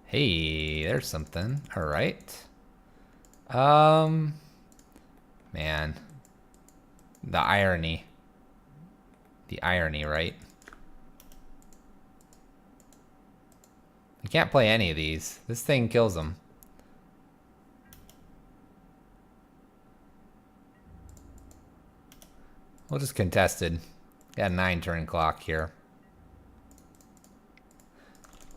Hey, there's something. All right. Man. The irony. The irony, right? I can't play any of these. This thing kills them. We'll just contested. Got a 9-turn clock here.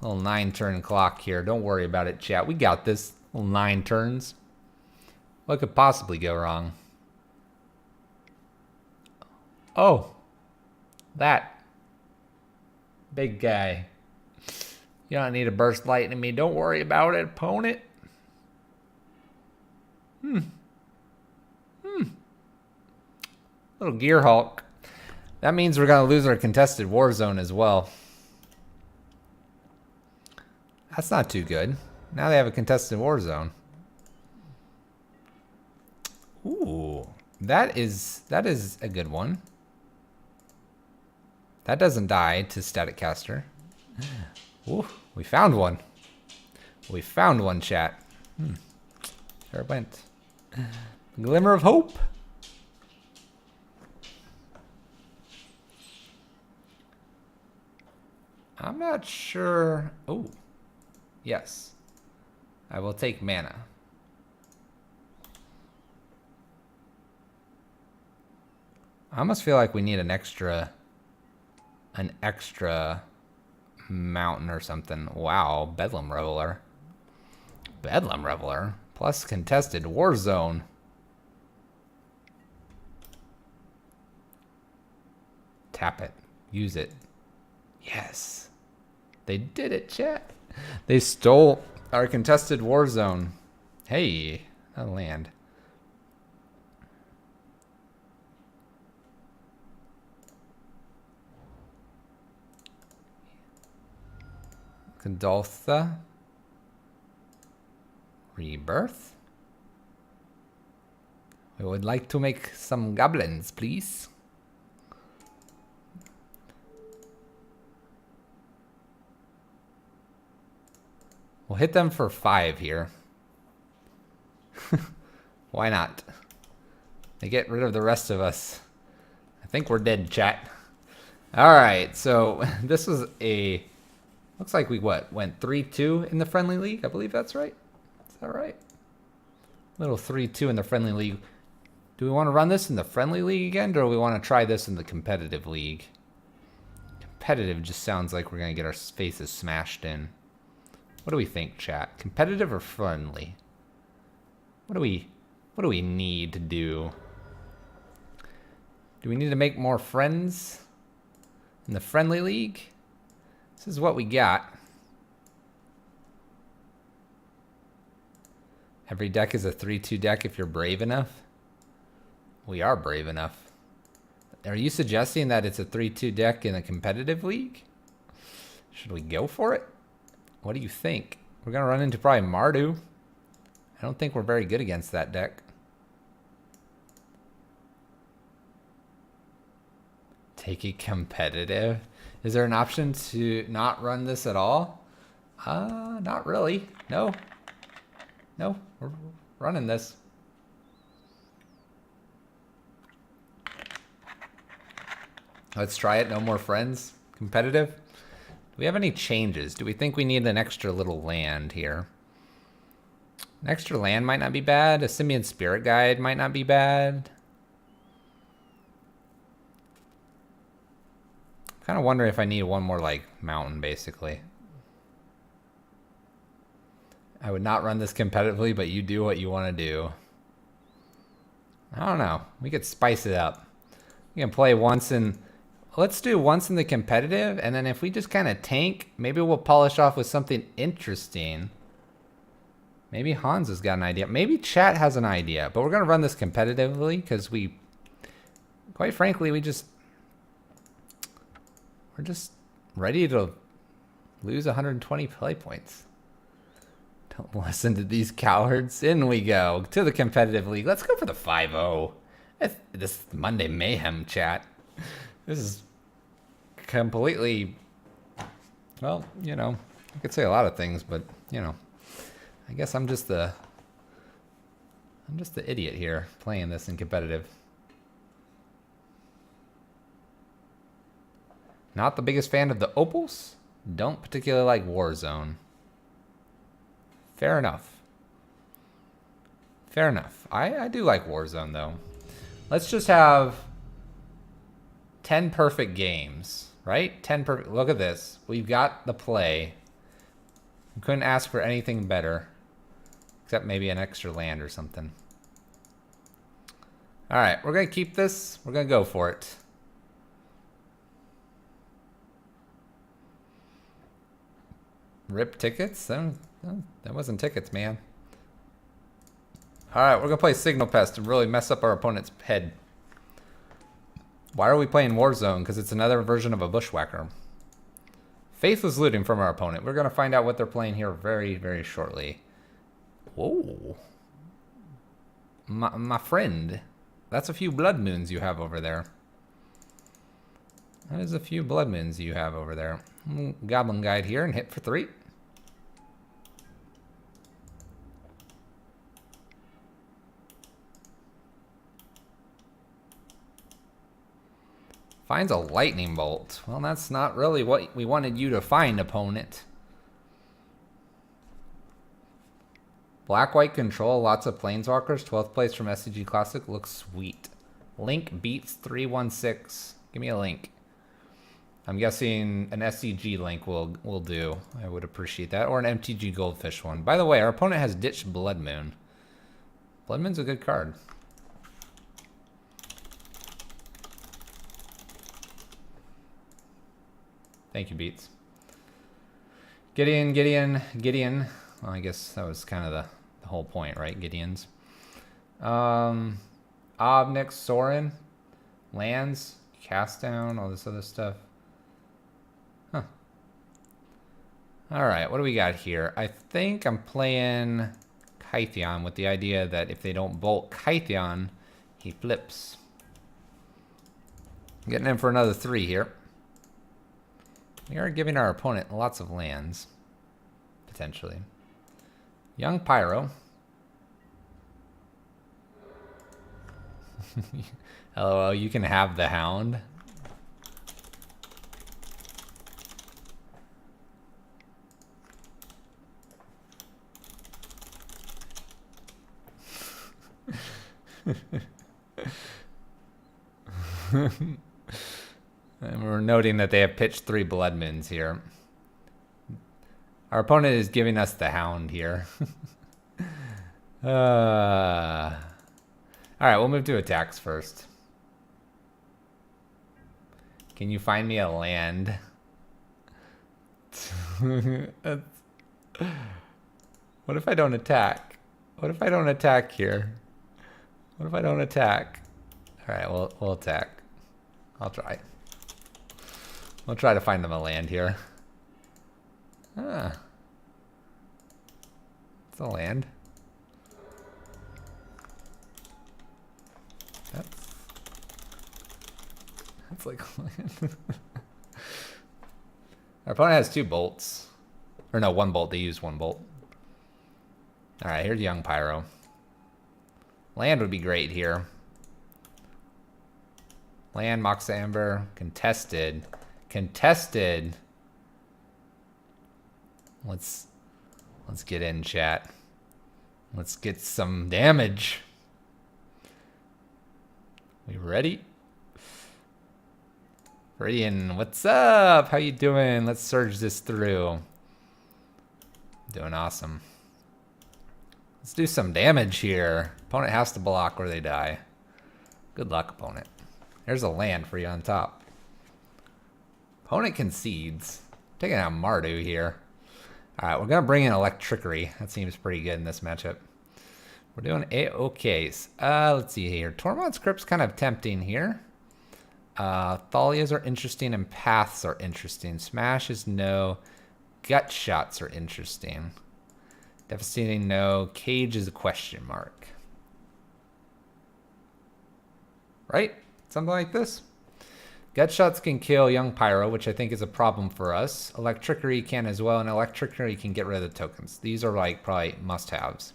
Little 9-turn clock here. Don't worry about it, chat. We got this. Little 9 turns. What could possibly go wrong? Oh, that big guy. You don't need to burst lightning me. Don't worry about it, opponent. Little Gear Hulk. That means we're going to lose our contested war zone as well. That's not too good. Now they have a contested war zone. Ooh, that is a good one. That doesn't die to Static Caster. Ooh, we found one. We found one, chat. There it went. Glimmer of hope. I'm not sure. Oh, yes. I will take mana. I almost feel like we need an extra mountain or something. Wow, Bedlam Reveler. Bedlam Reveler plus contested war zone. Tap it. Use it. Yes. They did it, chat. They stole our contested war zone. Hey, that land. Condoltha. Rebirth. We would like to make some goblins, please. We'll hit them for 5 here. Why not? They get rid of the rest of us. I think we're dead, chat. Alright, so this was a... Looks like we, went 3-2 in the friendly league? I believe that's right. Is that right? Little 3-2 in the friendly league. Do we want to run this in the friendly league again, or do we want to try this in the competitive league? Competitive just sounds like we're going to get our faces smashed in. What do we think, chat? Competitive or friendly? What do we need to do? Do we need to make more friends in the friendly league? This is what we got. Every deck is a 3-2 deck if you're brave enough. We are brave enough. Are you suggesting that it's a 3-2 deck in a competitive league? Should we go for it? What do you think? We're going to run into probably Mardu. I don't think we're very good against that deck. Take it competitive. Is there an option to not run this at all? Not really. No. No, we're running this. Let's try it. No more friends. Competitive. Do we have any changes? Do we think we need an extra little land here? An extra land might not be bad. A Simian Spirit Guide might not be bad. Kind of wondering if I need one more, like, mountain, basically. I would not run this competitively, but you do what you want to do. I don't know. We could spice it up. We can play once in... Let's do once in the competitive, and then if we just kind of tank, maybe we'll polish off with something interesting. Maybe Hans has got an idea. Maybe chat has an idea, but we're going to run this competitively because we... Quite frankly, we're just ready to lose 120 play points. Don't listen to these cowards. In we go to the competitive league. Let's go for the 5-0. This Monday Mayhem chat. This is completely, well, you know, I could say a lot of things, but, you know, I guess I'm just the idiot here playing this in competitive. Not the biggest fan of the opals. Don't particularly like Warzone. Fair enough. Fair enough. I do like Warzone, though. Let's just have 10 perfect games, right? 10 perfect. Look at this. We've got the play. We couldn't ask for anything better. Except maybe an extra land or something. Alright, we're going to keep this. We're going to go for it. Rip tickets? That wasn't tickets, man. Alright, we're gonna play Signal Pest and really mess up our opponent's head. Why are we playing Warzone? Because it's another version of a Bushwhacker. Faithless looting from our opponent. We're gonna find out what they're playing here very, very shortly. Whoa. My friend. That's a few blood moons you have over there. That is a few blood moons you have over there. Goblin Guide here and hit for 3. Finds a lightning bolt. Well, that's not really what we wanted you to find, opponent. Black-white control, lots of planeswalkers. 12th place from SCG Classic. Looks sweet. Link beats 316. Give me a link. I'm guessing an SCG link will do. I would appreciate that. Or an MTG Goldfish one. By the way, our opponent has ditched Blood Moon. Blood Moon's a good card. Thank you, Beats. Gideon. Well, I guess that was kind of the whole point, right? Gideon's. Obnix, Sorin, lands, cast down, all this other stuff. Huh. Alright, what do we got here? I think I'm playing Kytheon with the idea that if they don't bolt Kytheon, he flips. Getting in for another 3 here. We are giving our opponent lots of lands, potentially. Young Pyro. LOL, you can have the Hound. And we're noting that they have pitched 3 Blood Moons here. Our opponent is giving us the Hound here. Alright, we'll move to attacks first. Can you find me a land? What if I don't attack? What if I don't attack here? What if I don't attack? Alright, we'll attack. I'll try. We'll try to find them a land here. Ah. It's a land. That's like a land. Our opponent has 2 bolts. Or no, 1 bolt. They use 1 bolt. Alright, here's Young Pyro. Land would be great here. Land, Mox Amber, contested. Contested. Let's get in, chat. Let's get some damage. We ready? Fridian, what's up? How you doing? Let's surge this through. Doing awesome. Let's do some damage here. Opponent has to block or they die. Good luck, opponent. There's a land for you on top. Opponent concedes. Taking out Mardu here. Alright, we're going to bring in Electrickery. That seems pretty good in this matchup. We're doing A-OKs. Let's see here. Tormod's Crypt's kind of tempting here. Thalias are interesting and Paths are interesting. Smash is no. Gut Shots are interesting. Devastating no. Cage is a question mark. Right? Something like this. Gut Shots can kill Young Pyro, which I think is a problem for us. Electrickery can as well, and Electrickery can get rid of the tokens. These are like probably must-haves.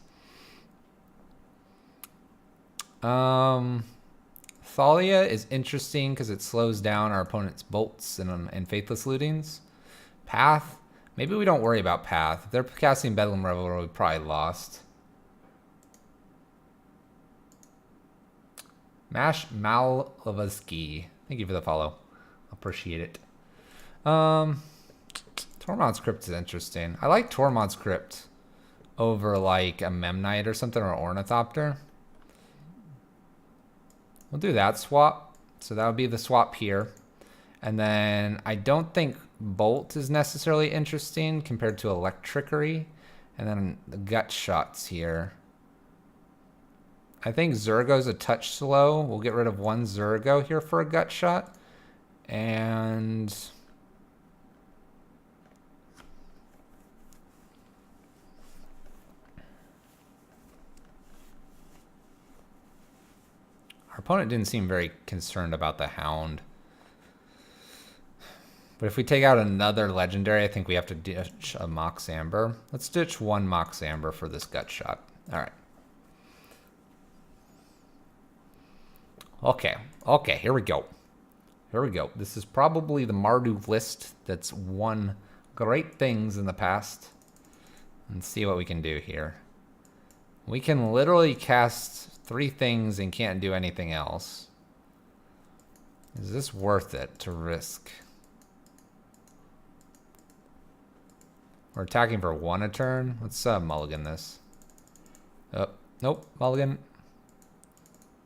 Thalia is interesting because it slows down our opponent's bolts and Faithless Lootings. Path, maybe we don't worry about Path. If they're casting Bedlam Reveler, we probably lost. Mash Malavsky. Thank you for the follow. Appreciate it. Tormod's Crypt is interesting. I like Tormod's Crypt over like a Memnite or something or Ornithopter. We'll do that swap. So that would be the swap here. And then I don't think Bolt is necessarily interesting compared to Electrickery. And then the gut shots here. I think Zergo's a touch slow. We'll get rid of one Zergo here for a gut shot. And our opponent didn't seem very concerned about the Hound. But if we take out another legendary, I think we have to ditch a Mox Amber. Let's ditch one Mox Amber for this gut shot. All right. Okay, here we go. Here we go. This is probably the Mardu list that's won great things in the past. Let's see what we can do here. We can literally cast 3 things and can't do anything else. Is this worth it to risk? We're attacking for 1 a turn. Let's mulligan this. Oh, nope, mulligan.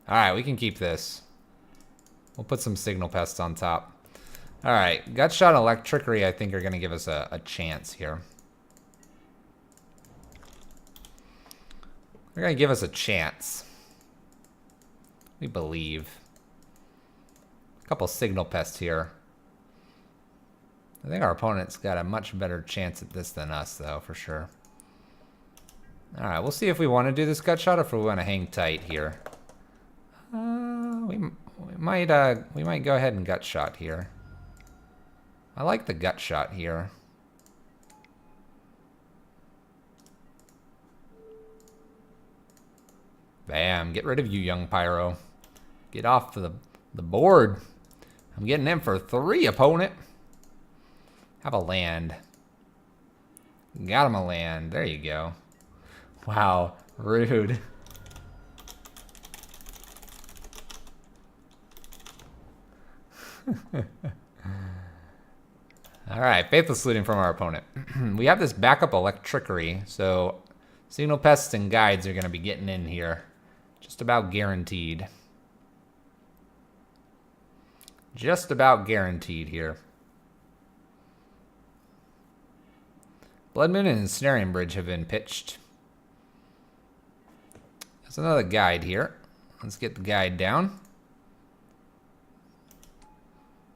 Alright, we can keep this. We'll put some Signal Pests on top. Alright, Gut Shot and Electrickery I think are going to give us a chance here. They're going to give us a chance. We believe. A couple Signal Pests here. I think our opponent's got a much better chance at this than us, though, for sure. Alright, we'll see if we want to do this gut shot or if we want to hang tight here. We might go ahead and gut shot here. I like the gut shot here. Bam, get rid of you, young Pyro. Get off the board. I'm getting in for 3, opponent. Have a land. Got him a land. There you go. Wow, rude. Alright, Faithless Looting from our opponent. We have this backup Electrickery, so Signal Pests and Guides are going to be getting in here. Just about guaranteed. Just about guaranteed here. Blood Moon and Ensnaring Bridge have been pitched. There's another guide here. Let's get the guide down.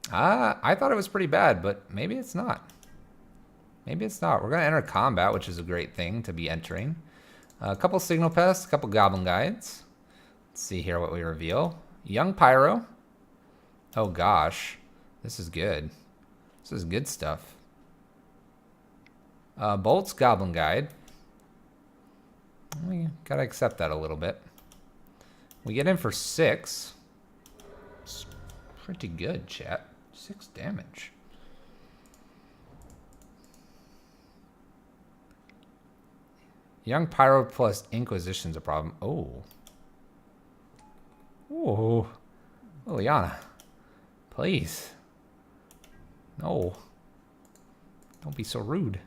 I thought it was pretty bad, but maybe it's not. Maybe it's not. We're going to enter combat, which is a great thing to be entering. A couple Signal Pests, a couple Goblin Guides. Let's see here what we reveal. Young Pyro. Oh gosh. This is good. This is good stuff. Bolt's Goblin Guide. We gotta accept that a little bit. We get in for 6. It's pretty good, chat. 6 damage. Young Pyro plus Inquisition's a problem. Oh. Oh. Liliana. Please. No. Don't be so rude.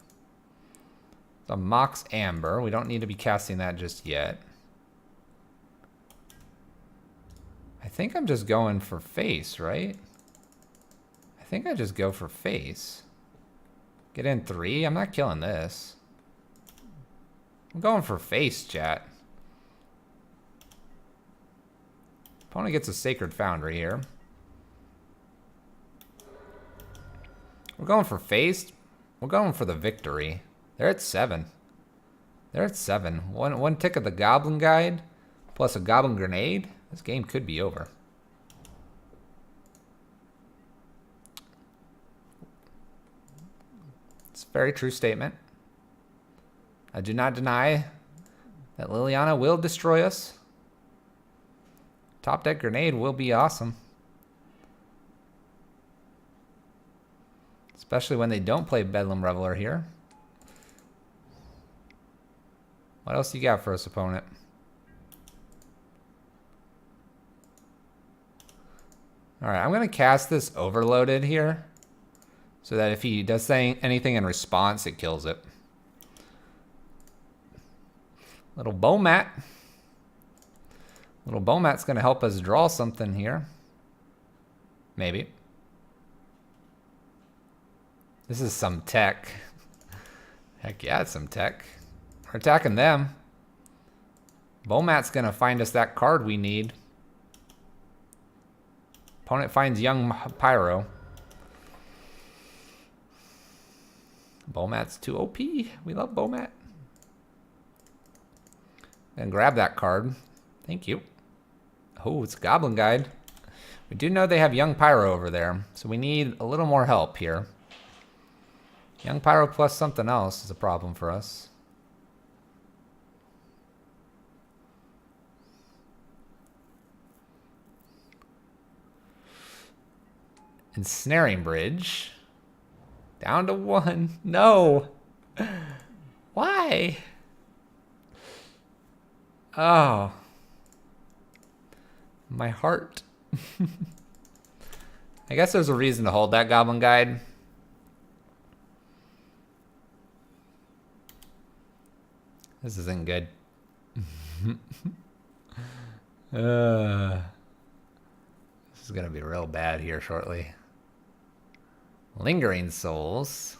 The Mox Amber. We don't need to be casting that just yet. I think I'm just going for face, right? I think I just go for face. Get in 3. I'm not killing this. I'm going for face, chat. Opponent gets a Sacred Foundry here. We're going for face. We're going for the victory. They're at 7. They're at 7. One tick of the Goblin Guide plus a Goblin Grenade. This game could be over. It's a very true statement. I do not deny that Liliana will destroy us. Top deck Grenade will be awesome. Especially when they don't play Bedlam Reveler here. What else you got for us, opponent? Alright, I'm going to cast this overloaded here. So that if he does anything in response, it kills it. Little Bomat. Little Bomat's going to help us draw something here. Maybe. This is some tech. Heck yeah, it's some tech. We're attacking them. Bomat's gonna find us that card we need. Opponent finds young Pyro. Bomat's too OP. We love Bomat. And grab that card. Thank you. Oh, it's a Goblin Guide. We do know they have young Pyro over there, so we need a little more help here. Young Pyro plus something else is a problem for us. Ensnaring Bridge. Down to 1. No. Why? Oh. My heart. I guess there's a reason to hold that Goblin Guide. This isn't good. This is gonna be real bad here shortly. Lingering Souls.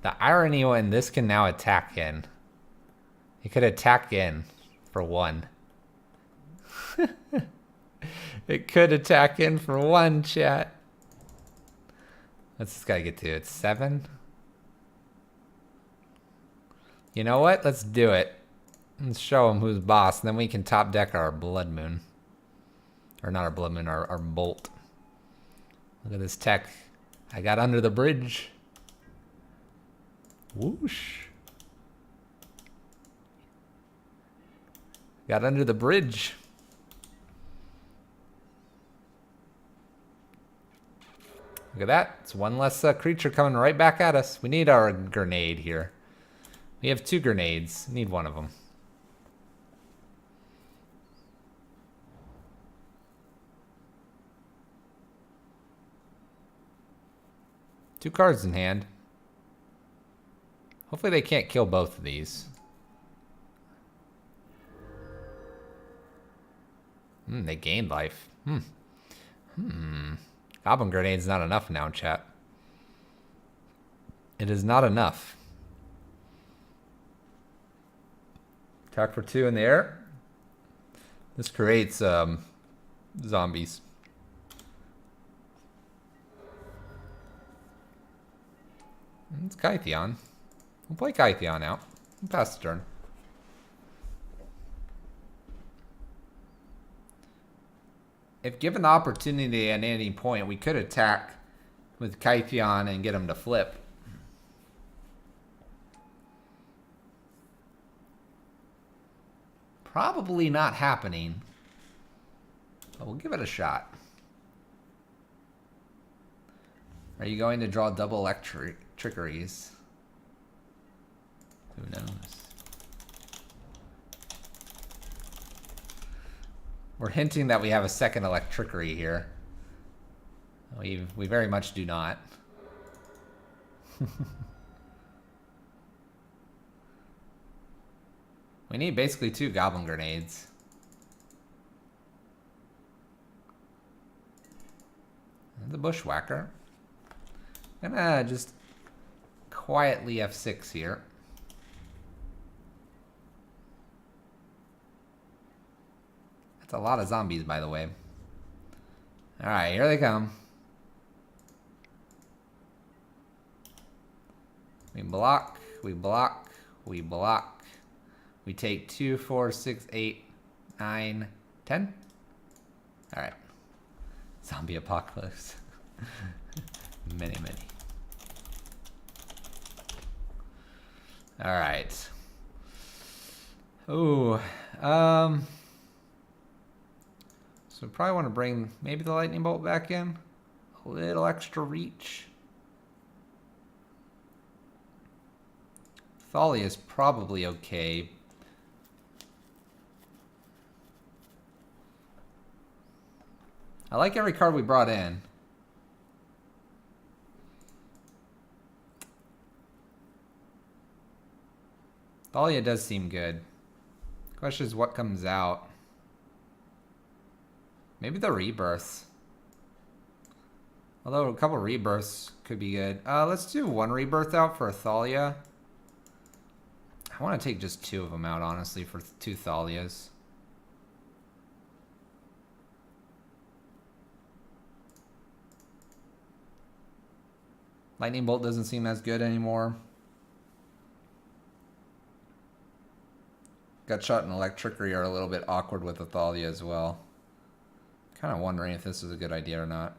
The irony when this can now attack in. It could attack in for 1. It could attack in for 1, chat. What's this guy get to? It's 7? You know what? Let's do it. Let's show him who's boss, and then we can top deck our Blood Moon. Or not our Blood Moon, our Bolt. Look at this tech. I got under the bridge. Whoosh. Got under the bridge. Look at that. It's one less creature coming right back at us. We need our grenade here. We have 2 grenades. Need one of them. Two cards in hand. Hopefully they can't kill both of these. They gained life. Goblin Grenade's not enough now, chat. It is not enough. Attack for 2 in the air. This creates zombies. It's Kytheon. We'll play Kytheon out. We'll pass the turn. If given the opportunity at any point, we could attack with Kytheon and get him to flip. Probably not happening, but we'll give it a shot. Are you going to draw double trickeries? Who knows? We're hinting that we have a second electrickery here. We very much do not. We need basically 2 Goblin Grenades. And the Bushwhacker. Gonna just quietly F6 here. That's a lot of zombies, by the way. Alright, here they come. We block, we block, we block. We take 2, 4, 6, 8, 9, 10. Alright. Zombie apocalypse. Many. Alright. Ooh. So we probably want to bring maybe the lightning bolt back in. A little extra reach. Thalia is probably okay. I like every card we brought in. Thalia does seem good. Question is what comes out. Maybe the rebirths. Although a couple rebirths could be good. Let's do one rebirth out for a Thalia. I want to take just 2 of them out, honestly, for 2 Thalias. Lightning Bolt doesn't seem as good anymore. Gutshot and Electrickery are a little bit awkward with Athalia as well. Kind of wondering if this is a good idea or not.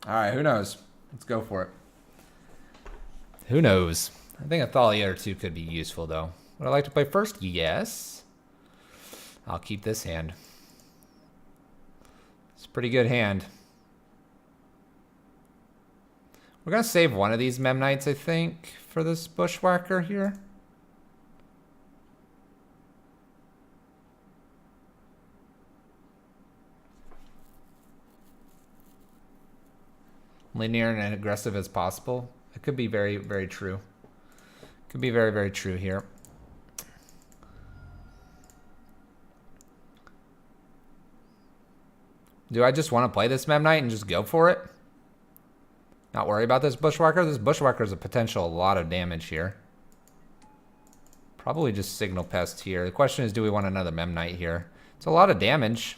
Alright, who knows? Let's go for it. Who knows? I think a Thalia or 2 could be useful, though. Would I like to play first? Yes. I'll keep this hand. It's a pretty good hand. We're going to save one of these Memnites, I think, for this Bushwhacker here. Linear and aggressive as possible. It could be very, very true. Could be very, very true here. Do I just want to play this Memnite and just go for it? Not worry about this Bushwhacker. This Bushwhacker is a potential a lot of damage here. Probably just Signal Pest here. The question is, do we want another Memnite here? It's a lot of damage.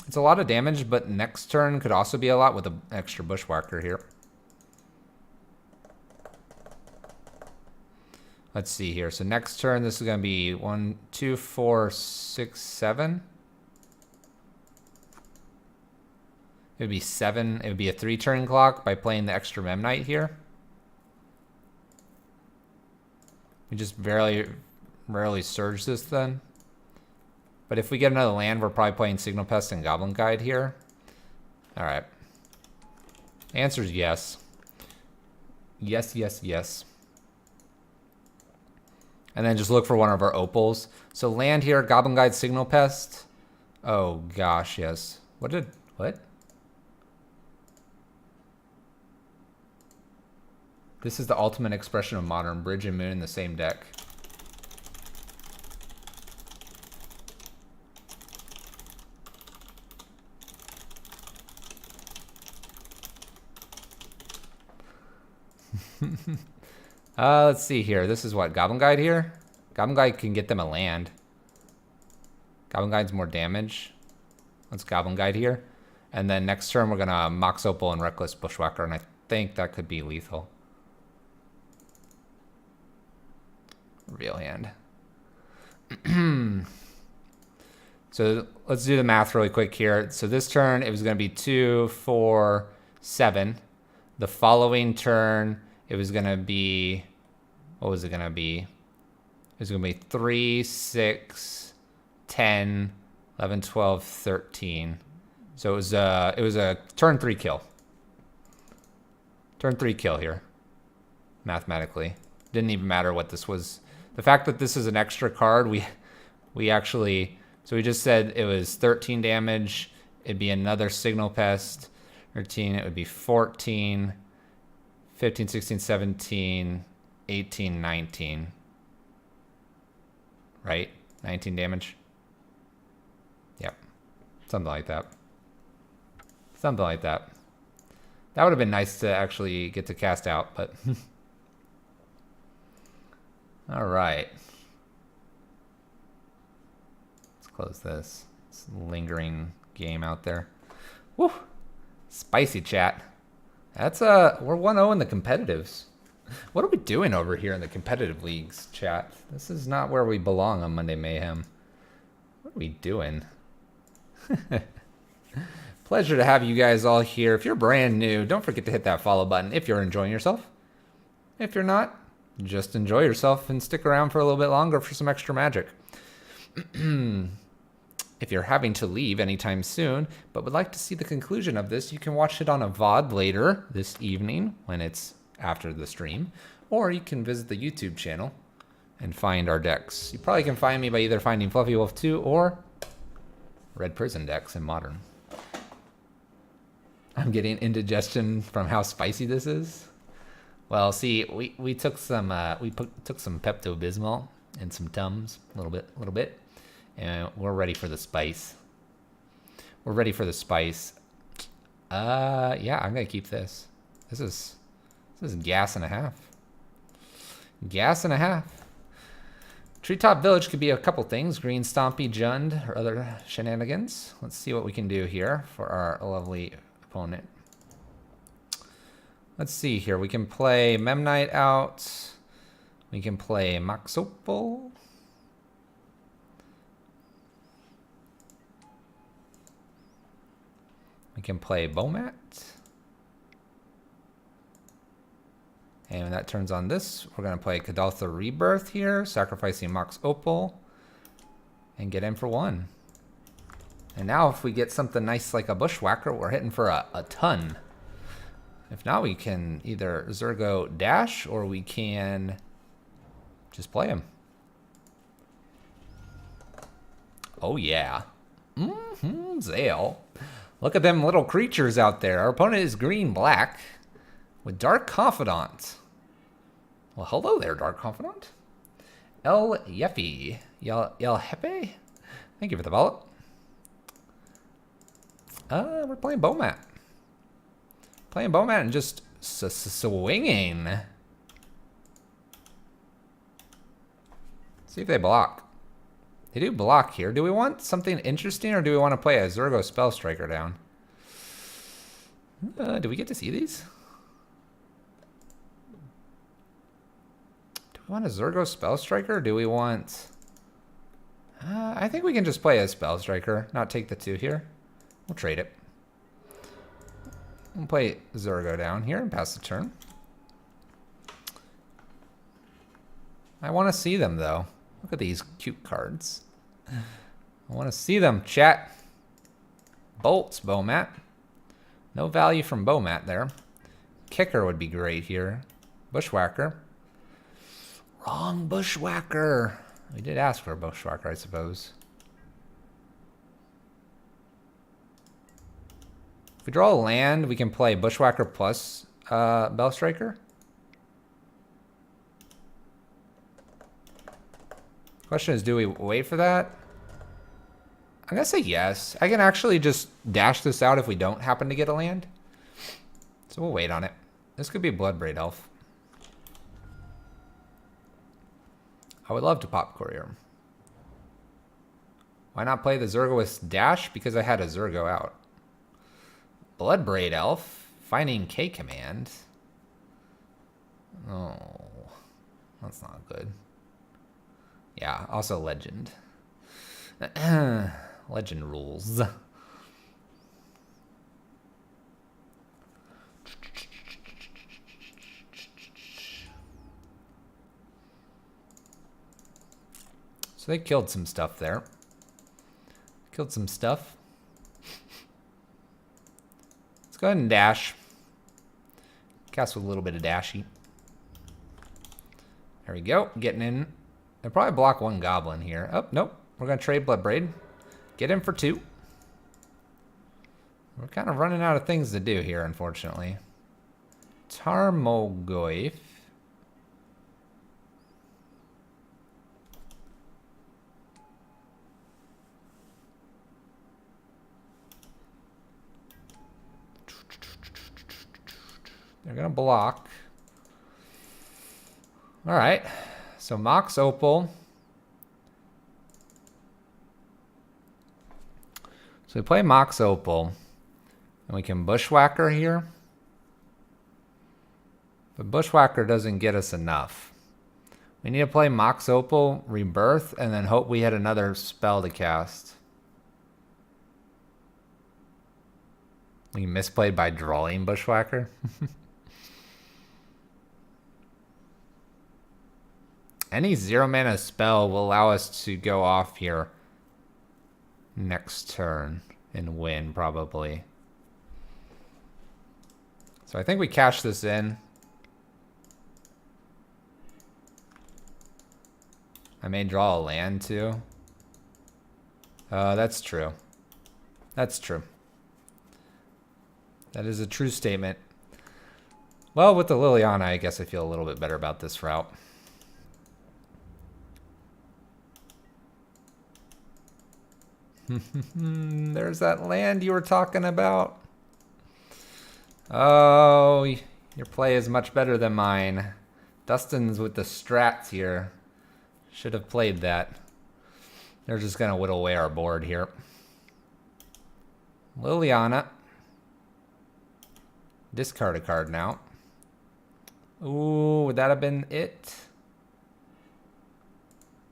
It's a lot of damage, but next turn could also be a lot with an extra Bushwhacker here. Let's see here. So next turn, this is going to be 1, 2, 4, 6, 7. It would be 7. It would be a 3-turn clock by playing the extra Memnite here. We just rarely surge this then. But if we get another land, we're probably playing Signal Pest and Goblin Guide here. All right. Answer is yes. Yes, yes, yes. And then just look for one of our opals. So land here, Goblin Guide, Signal Pest. Oh gosh, yes. What? This is the ultimate expression of modern. Bridge and Moon in the same deck. Let's see here. This is what? Goblin Guide here? Goblin Guide can get them a land. Goblin Guide's more damage. Let's Goblin Guide here. And then next turn we're going to Mox Opal and Reckless Bushwhacker, and I think that could be lethal. Real hand. So let's do the math really quick here. So this turn, it was going to be 2, 4, 7. The following turn, it was going to be, what was it going to be? It was going to be 3, 6, 10, 11, 12, 13. So it was a turn 3 kill. Turn 3 kill here. Mathematically. Didn't even matter what this was. The fact that this is an extra card, we actually, so we just said it was 13 damage. It'd be another Signal Pest. 13, it would be 14, 15, 16, 17, 18, 19. Right? 19 damage? Yep. Something like that. Something like that. That would have been nice to actually get to cast out, but... All right. Let's close this. It's a lingering game out there. Woo! Spicy chat. That's we're 1-0 in the competitives. What are we doing over here in the competitive leagues, chat? This is not where we belong on Monday Mayhem. What are we doing? Pleasure to have you guys all here. If you're brand new, don't forget to hit that follow button if you're enjoying yourself. If you're not, just enjoy yourself and stick around for a little bit longer for some extra magic. If you're having to leave anytime soon, but would like to see the conclusion of this, you can watch it on a VOD later this evening when it's after the stream, or you can visit the YouTube channel and find our decks. You probably can find me by either finding Fluffy Wolf 2 or Red Prison decks in Modern. I'm getting indigestion from how spicy this is. Well, see, we took some took some Pepto Bismol and some Tums, a little bit, and we're ready for the spice. We're ready for the spice. Yeah, I'm gonna keep this. This is gas and a half. Gas and a half. Treetop Village could be a couple things. Green Stompy, Jund, or other shenanigans. Let's see what we can do here for our lovely opponent. Let's see here. We can play Memnite out. We can play Mox Opal. We can play Bomat. And when that turns on this, we're going to play Kadaltha Rebirth here, sacrificing Mox Opal, and get in for 1. And now if we get something nice like a Bushwhacker, we're hitting for a ton. If not, we can either Zergo dash, or we can just play him. Oh yeah. Zale. Look at them little creatures out there. Our opponent is green-black with Dark Confidant. Well, hello there, Dark Confidant. El Yefi. El Hepe? Thank you for the follow. We're playing Bomat. Playing Bomat and just swinging. See if they block. They do block here. Do we want something interesting, or do we want to play a Zergo Spell Striker down? Do we get to see these? Do we want a Zergo Spell Striker, or do we want... I think we can just play a Spell Striker, not take the 2 here. We'll trade it. We'll play Zergo down here and pass the turn. I want to see them, though. Look at these cute cards. I want to see them, chat. Bolts, Bomat. No value from Bomat there. Kicker would be great here. Bushwhacker. Wrong Bushwhacker. We did ask for a Bushwhacker, I suppose. If we draw a land, we can play Bushwhacker plus Bell Striker. Question is, do we wait for that? I'm gonna say yes. I can actually just dash this out if we don't happen to get a land. So we'll wait on it. This could be Bloodbraid Elf. I would love to pop Courier. Why not play the Zergo with dash? Because I had a Zergo out. Bloodbraid Elf. Finding K command. Oh. That's not good. Yeah, also Legend. Legend rules. So they killed some stuff there. Killed some stuff. Let's go ahead and dash. Cast with a little bit of dashy. There we go. Getting in. They'll probably block 1 goblin here. Oh, nope. We're going to trade Bloodbraid. Get in for 2. We're kind of running out of things to do here, unfortunately. Tarmogoyf. They're going to block. All right. So Mox Opal. So we play Mox Opal. And we can Bushwhacker here. But Bushwhacker doesn't get us enough. We need to play Mox Opal, Rebirth, and then hope we hit another spell to cast. We misplayed by drawing Bushwhacker. Any 0-mana spell will allow us to go off here next turn and win, probably. So I think we cash this in. I may draw a land, too. That's true. That's true. That is a true statement. Well, with the Liliana, I guess I feel a little bit better about this route. There's that land you were talking about. Oh, your play is much better than mine. Dustin's with the strats here. Should have played that. They're just going to whittle away our board here. Liliana. Discard a card now. Ooh, would that have been it?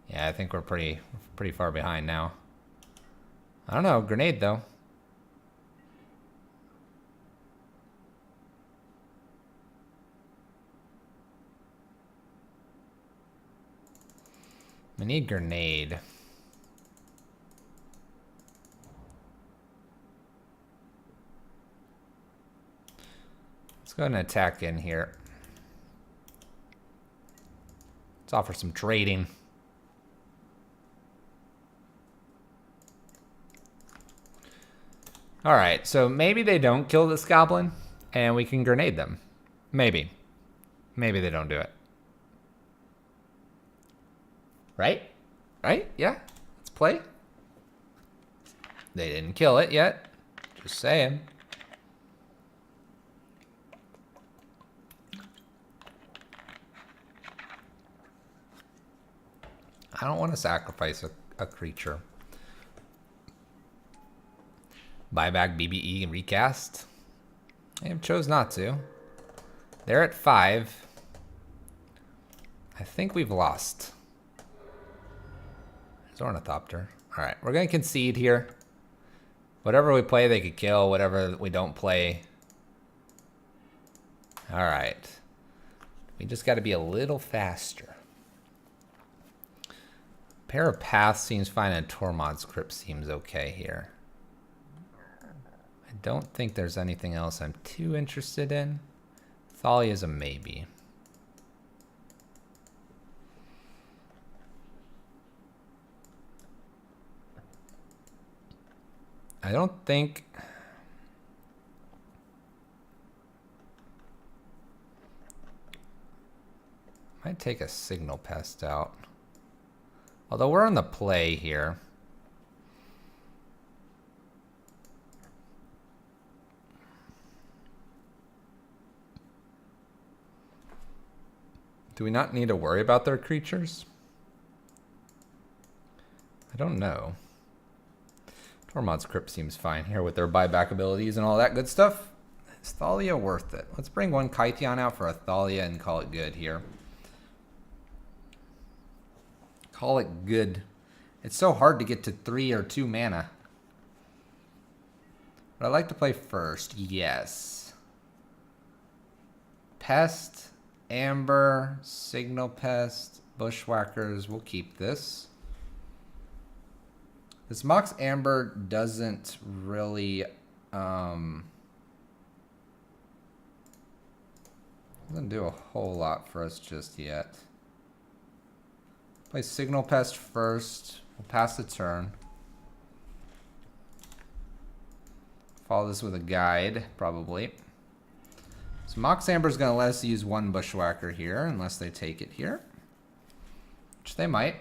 Yeah, I think we're pretty far behind now. I don't know. Grenade, though. We need grenade. Let's go ahead and attack in here. Let's offer some trading. Alright, so maybe they don't kill this goblin, and we can grenade them. Maybe. Maybe they don't do it. Right? Right? Yeah? Let's play. They didn't kill it yet. Just saying. I don't want to sacrifice a creature. Buy back BBE and recast. I chose not to. They're at 5. I think we've lost. There's Ornithopter. Alright, we're going to concede here. Whatever we play, they could kill. Whatever we don't play. Alright. We just got to be a little faster. Pair of Paths seems fine, and Tormod's Crypt seems okay here. I don't think there's anything else I'm too interested in. Thalia's a maybe. I don't think... Might take a Signal Pest out. Although we're on the play here. Do we not need to worry about their creatures? I don't know. Tormod's Crypt seems fine here with their buyback abilities and all that good stuff. Is Thalia worth it? Let's bring one Kytheon out for a Thalia and call it good here. Call it good. It's so hard to get to 3 or 2 mana. Would I like to play first? Yes. Pest, Amber, Signal Pest, Bushwhackers. We'll keep this. This Mox Amber doesn't really doesn't do a whole lot for us just yet. Play Signal Pest first. We'll pass the turn. Follow this with a guide, probably. So Mox Amber's going to let us use one Bushwhacker here, unless they take it here. Which they might.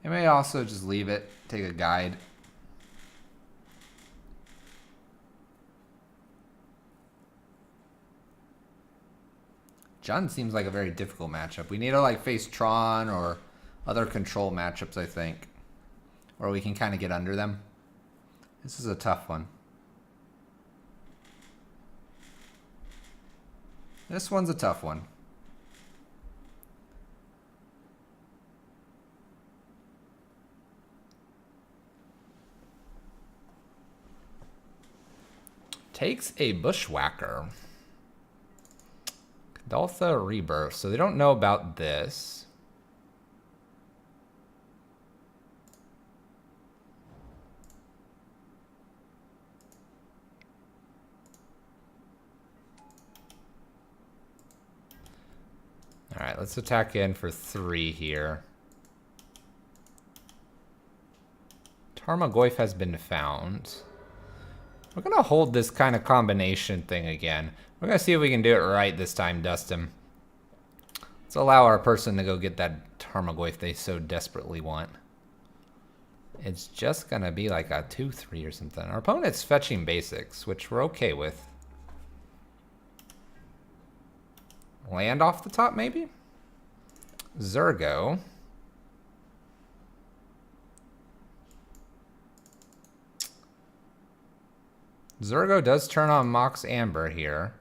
They may also just leave it, take a guide. Jund seems like a very difficult matchup. We need to like face Tron or other control matchups, I think. Or we can kind of get under them. This is a tough one. This one's a tough one. Takes a Bushwhacker. Kadaltha Rebirth. So they don't know about this. Alright, let's attack in for 3 here. Tarmogoyf has been found. We're going to hold this kind of combination thing again. We're going to see if we can do it right this time, Dustin. Let's allow our person to go get that Tarmogoyf they so desperately want. It's just going to be like a 2-3 or something. Our opponent's fetching basics, which we're okay with. Land off the top, maybe? Zergo. Zergo does turn on Mox Amber here.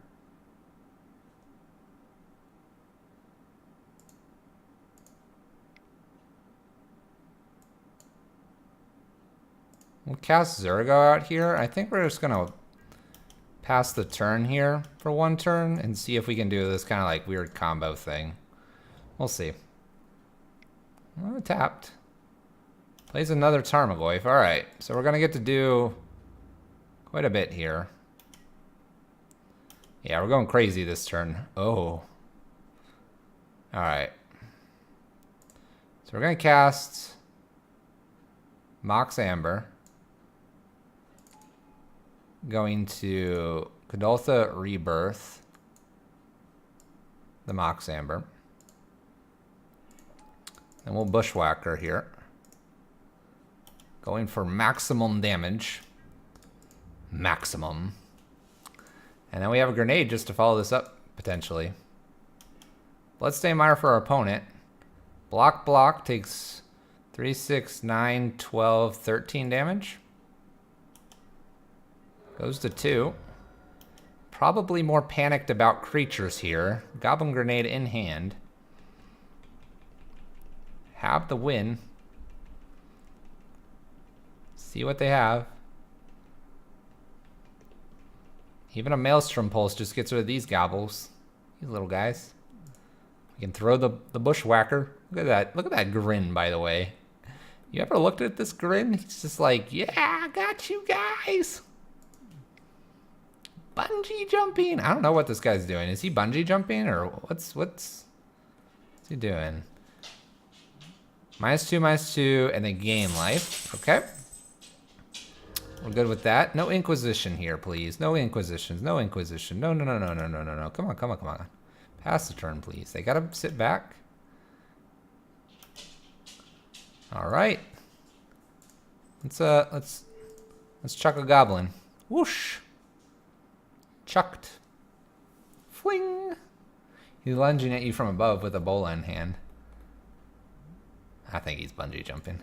We'll cast Zergo out here. I think we're just going to pass the turn here for one turn and see if we can do this kind of like weird combo thing. We'll see. Oh, tapped. Plays another Tarmogoyf. All right, so we're going to get to do quite a bit here. Yeah, we're going crazy this turn. Oh. All right. So we're going to cast Mox Amber. Going to Kadoltha Rebirth. The Mox Amber. And we'll Bushwhacker here. Going for maximum damage. Maximum. And then we have a grenade just to follow this up, potentially. Bloodstained Mire for our opponent. Block takes 3, 6, 9, 12, 13 damage. Goes to 2. Probably more panicked about creatures here. Goblin Grenade in hand. Have the win. See what they have. Even a Maelstrom Pulse just gets rid of these gobbles. These little guys. We can throw the Bushwhacker. Look at that. Look at that grin, by the way. You ever looked at this grin? He's just like, yeah, I got you guys. Bungee jumping. I don't know what this guy's doing. Is he bungee jumping or what's he doing? -2/-2, and then gain life. Okay. We're good with that. No Inquisition here, please. No Inquisitions. No Inquisition. No. Come on. Pass the turn, please. They gotta sit back. All right. Let's chuck a goblin. Whoosh. Chucked. Fling. He's lunging at you from above with a bola in hand. I think he's bungee jumping.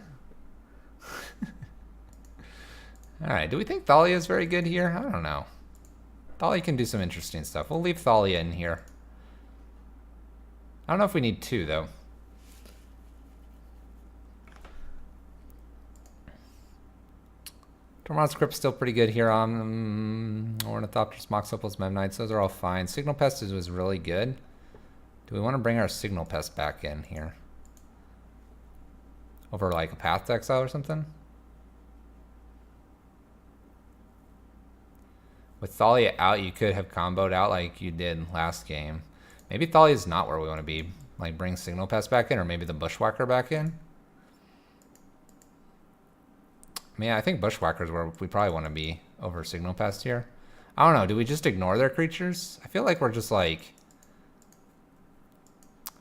Alright, do we think Thalia is very good here? I don't know. Thalia can do some interesting stuff. We'll leave Thalia in here. I don't know if we need 2, though. Tormod's Crypt's still pretty good here on Ornithopter's, Mox Opals, Memnites. Those are all fine. Signal Pest was really good. Do we want to bring our Signal Pest back in here? Over like a Path to Exile or something? With Thalia out, you could have comboed out like you did last game. Maybe Thalia's not where we want to be. Like bring Signal Pest back in, or maybe the Bushwhacker back in. I mean, I think Bushwhacker's where we probably want to be over Signal Pest here. I don't know. Do we just ignore their creatures? I feel like we're just like...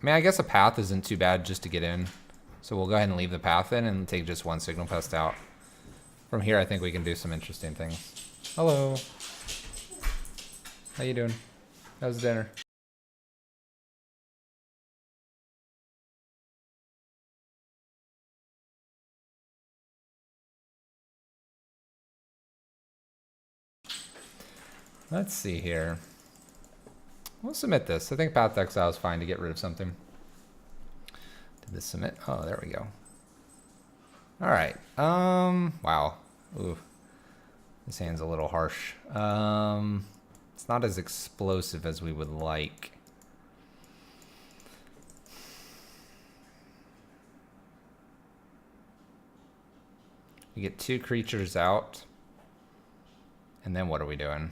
I mean, I guess a Path isn't too bad just to get in. So we'll go ahead and leave the Path in and take just one Signal Pest out. From here, I think we can do some interesting things. Hello. How you doing? How's dinner? Let's see here. We'll submit this. I think Path to Exile is fine to get rid of something. Did this submit? Oh, there we go. All right. Wow. Ooh. This hand's a little harsh. It's not as explosive as we would like. We get 2 creatures out. And then what are we doing?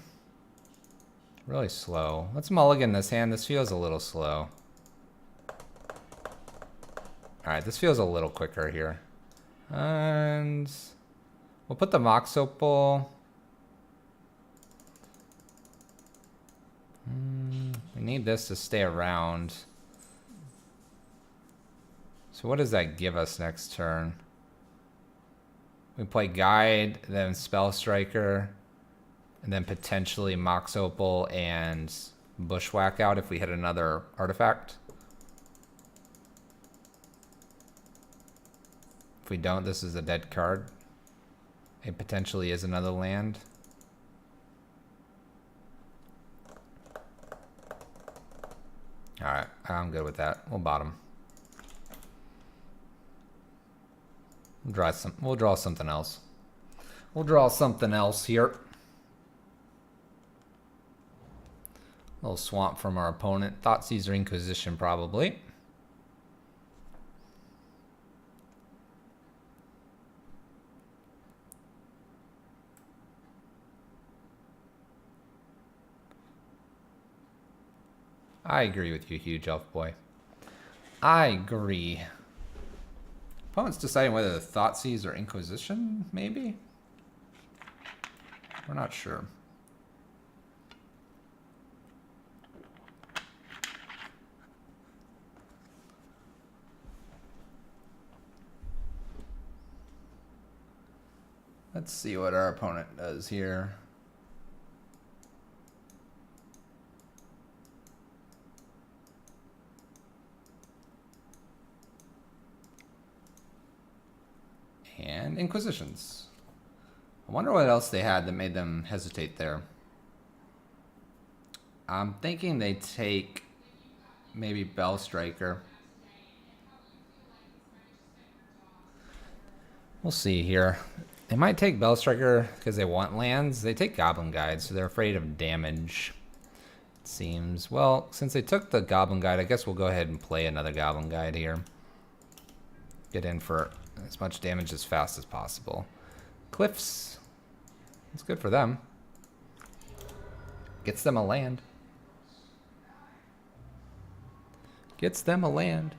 Really slow. Let's mulligan this hand. This feels a little slow. Alright, this feels a little quicker here. And we'll put the Mox Opal need this to stay around. So what does that give us next turn? We play Guide, then Spell Striker, and then potentially Mox Opal and Bushwhack out if we hit another artifact. If we don't, this is a dead card. It potentially is another land. Alright, I'm good with that. We'll bottom. We'll draw something else. We'll draw something else here. A little swamp from our opponent. Thoughtseize or Inquisition, probably. I agree with you, Huge Elf Boy. I agree. Opponent's deciding whether the Thoughtseize or Inquisition, maybe? We're not sure. Let's see what our opponent does here. And Inquisitions. I wonder what else they had that made them hesitate there. I'm thinking they take maybe Bell Striker. We'll see here. They might take Bell Striker because they want lands. They take Goblin Guide, so they're afraid of damage, it seems. Well, since they took the Goblin Guide, I guess we'll go ahead and play another Goblin Guide here. Get in for as much damage as fast as possible. Cliffs. It's good for them. Gets them a land. Gets them a land.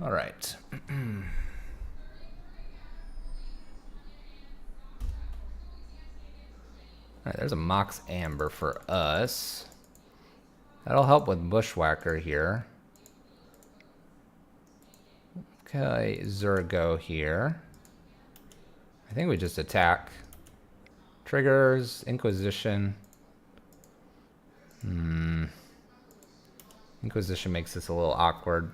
All right. Alright, there's a Mox Amber for us. That'll help with Bushwhacker here. Okay, Zurgo here. I think we just attack. Triggers, Inquisition. Inquisition makes this a little awkward.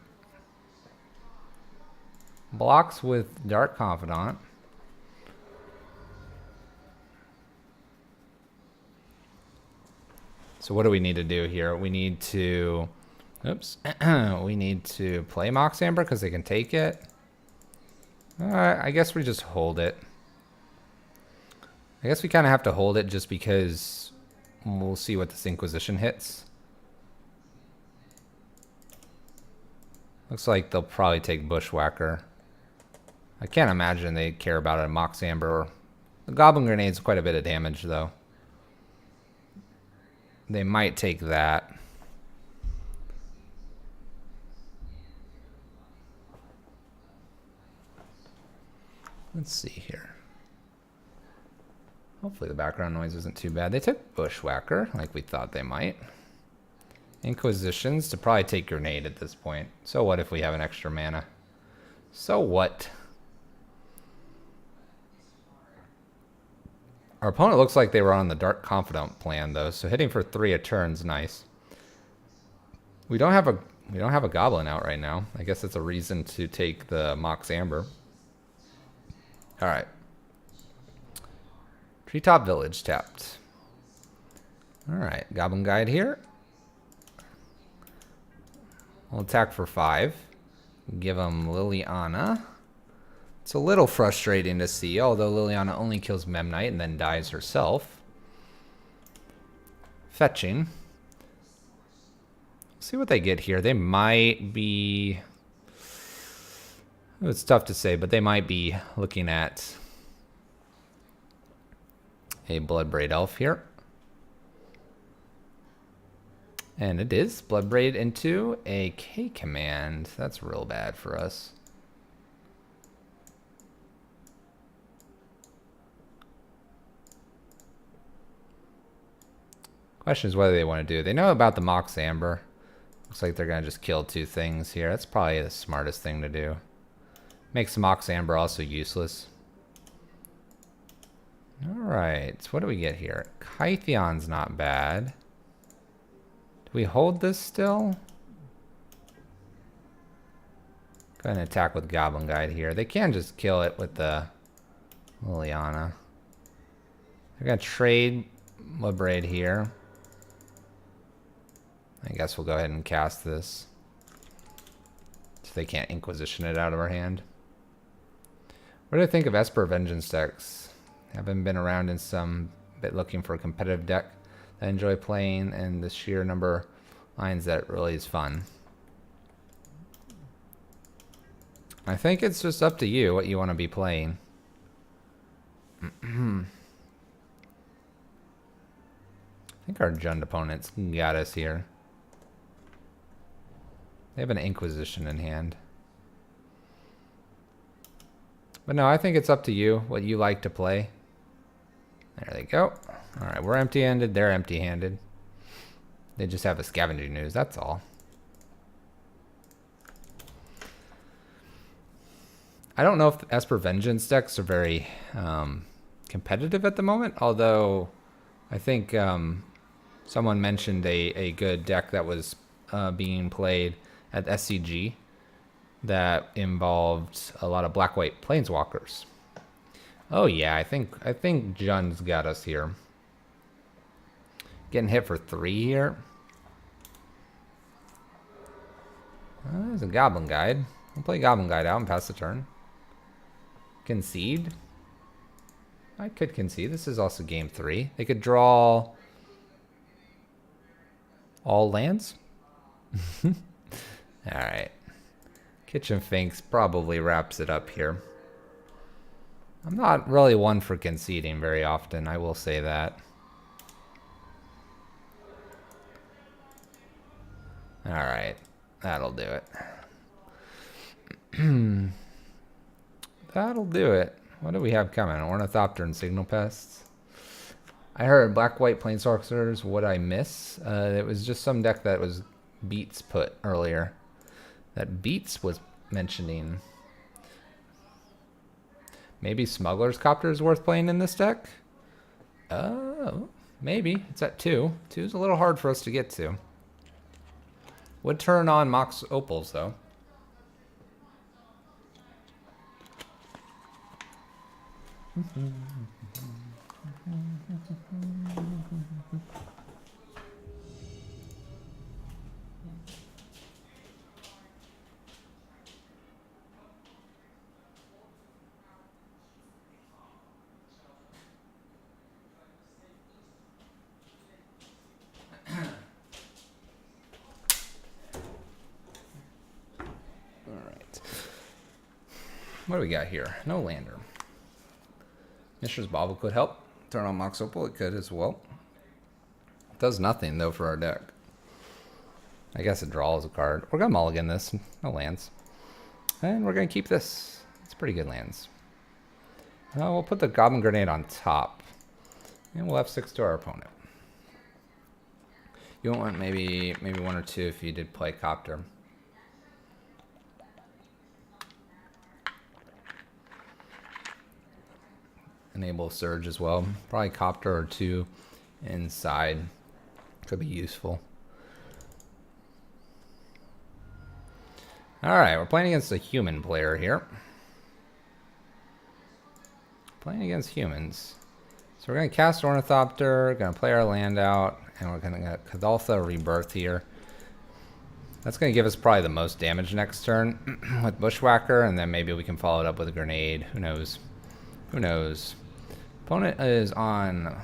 Blocks with Dark Confidant. So what do we need to do here? We need to, oops, we need to play Mox Amber because they can take it. I guess we just hold it. I guess we kind of have to hold it just because we'll see what this Inquisition hits. Looks like they'll probably take Bushwhacker. I can't imagine they care about a Mox Amber. The Goblin Grenade's quite a bit of damage though. They might take that. Let's see here. Hopefully the background noise isn't too bad. They took Bushwhacker, like we thought they might. Inquisitions to probably take Grenade at this point. So what if we have an extra mana? So what? Our opponent looks like they were on the Dark Confidant plan though, so hitting for 3 a turn's nice. We don't have a Goblin out right now. I guess it's a reason to take the Mox Amber. All right. Treetop Village tapped. All right, Goblin Guide here. We'll attack for 5. Give them Liliana. It's a little frustrating to see, although Liliana only kills Memnite and then dies herself. Fetching. See what they get here. They might be... It's tough to say, but they might be looking at a Bloodbraid Elf here. And it is Bloodbraid into a K command. That's real bad for us. Question is whether they want to do. They know about the Mox Amber. Looks like they're going to just kill 2 things here. That's probably the smartest thing to do. Makes the Mox Amber also useless. Alright, so what do we get here? Kytheon's not bad. Do we hold this still? Go ahead and attack with Goblin Guide here. They can just kill it with the Liliana. They're going to trade Liberate here. I guess we'll go ahead and cast this. So they can't Inquisition it out of our hand. What do I think of Esper Vengeance decks? Haven't been around in some bit looking for a competitive deck that I enjoy playing and the sheer number of lines that really is fun. I think it's just up to you what you want to be playing. I think our Jund opponents got us here. They have an Inquisition in hand. But no, I think it's up to you what you like to play. There they go. Alright, we're empty-handed, they're empty-handed. They just have a Scavenging Ooze, that's all. I don't know if the Esper Vengeance decks are very competitive at the moment, although I think someone mentioned a good deck that was being played at SCG that involved a lot of black-white planeswalkers. Oh yeah, I think Jund's got us here. Getting hit for 3 here. There's a Goblin Guide. We'll play Goblin Guide out and pass the turn. Concede. I could concede. This is also game 3. They could draw all lands. Alright. Kitchen Finks probably wraps it up here. I'm not really one for conceding very often, I will say that. Alright, that'll do it. That'll do it. What do we have coming? Ornithopter and Signal Pests. I heard black-white planeswalkers. What I miss? It was just some deck that was Beats put earlier. That Beats was mentioning. Maybe Smuggler's Copter is worth playing in this deck? Oh, maybe. It's at 2. 2 is a little hard for us to get to. Would turn on Mox Opals, though. What do we got here? No lander. Mishra's Bauble could help. Turn on Mox Opal, it could as well. It does nothing, though, for our deck. I guess it draws a card. We're going to mulligan this. No lands. And we're going to keep this. It's pretty good lands. We'll put the Goblin Grenade on top. And we'll F6 to our opponent. You want maybe 1 or 2 if you did play Copter. Enable Surge as well. Probably Copter or 2 inside. Could be useful. Alright, we're playing against a human player here. Playing against humans. So we're going to cast Ornithopter, going to play our land out, and we're going to get Kadaltha Rebirth here. That's going to give us probably the most damage next turn with Bushwhacker, and then maybe we can follow it up with a grenade. Who knows? Who knows? Opponent is on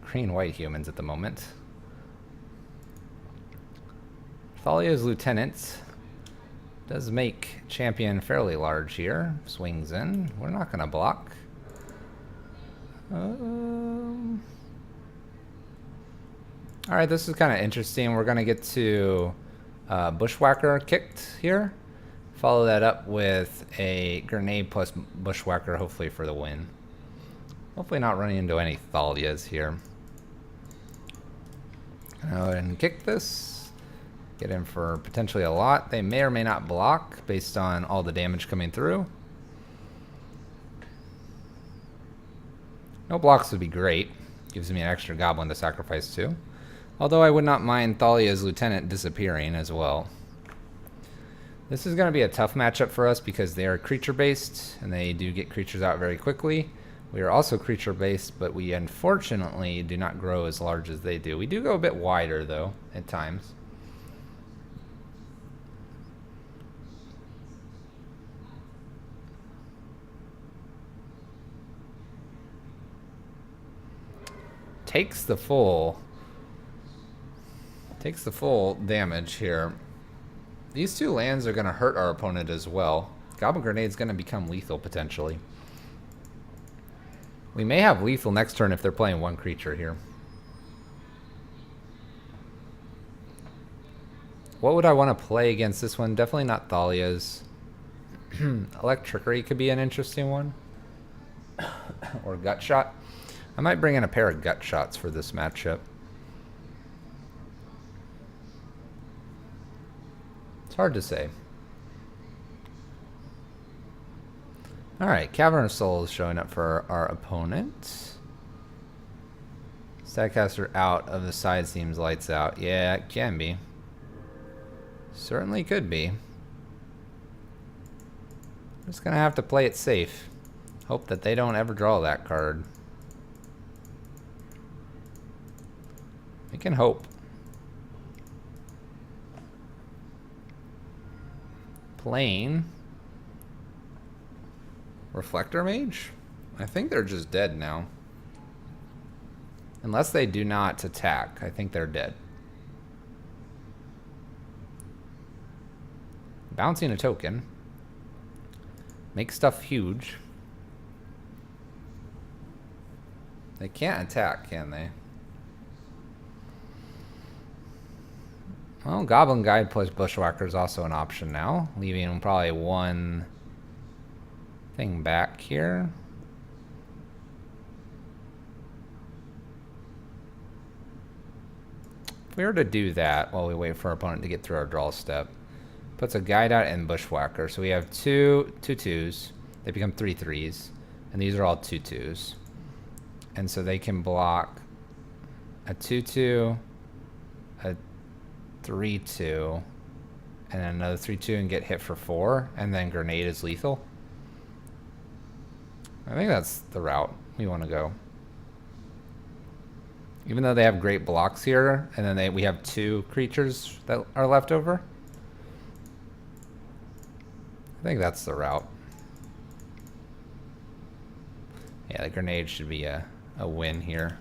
green-white humans at the moment. Thalia's Lieutenant does make champion fairly large here. Swings in. We're not going to block. Alright, this is kind of interesting. We're going to get to Bushwhacker kicked here. Follow that up with a grenade plus Bushwhacker, hopefully for the win. Hopefully not running into any Thalias here. Go ahead and kick this. Get in for potentially a lot. They may or may not block based on all the damage coming through. No blocks would be great. Gives me an extra goblin to sacrifice to. Although I would not mind Thalia's lieutenant disappearing as well. This is going to be a tough matchup for us because they are creature-based, and they do get creatures out very quickly. We are also creature-based, but we unfortunately do not grow as large as they do. We do go a bit wider, though, at times. Takes the full damage here. These two lands are going to hurt our opponent as well. Goblin Grenade's going to become lethal potentially. We may have lethal next turn if they're playing one creature here. What would I want to play against this one? Definitely not Thalia's. Electrickery could be an interesting one. Or Gut Shot. I might bring in a pair of Gut Shots for this matchup. It's hard to say. Alright, Cavern of Souls showing up for our opponent. Statcaster out of the side seems lights out. Yeah, it can be. Certainly could be. Just gonna have to play it safe. Hope that they don't ever draw that card. We can hope. Playing Reflector Mage? I think they're just dead now. Unless they do not attack, I think they're dead. Bouncing a token. Make stuff huge. They can't attack, can they? Well, Goblin Guide plus Bushwhacker is also an option now, leaving probably one thing back here. If we were to do that while we wait for our opponent to get through our draw step, puts a Guide out and Bushwhacker. So we have two 2/2s. They become 3/3s, and these are all 2/2s. And so they can block a 2/2, a 3/2, and then another 3/2 and get hit for 4, and then Grenade is lethal. I think that's the route we want to go. Even though they have great blocks here, and then we have 2 creatures that are left over. I think that's the route. Yeah, the Grenade should be a win here.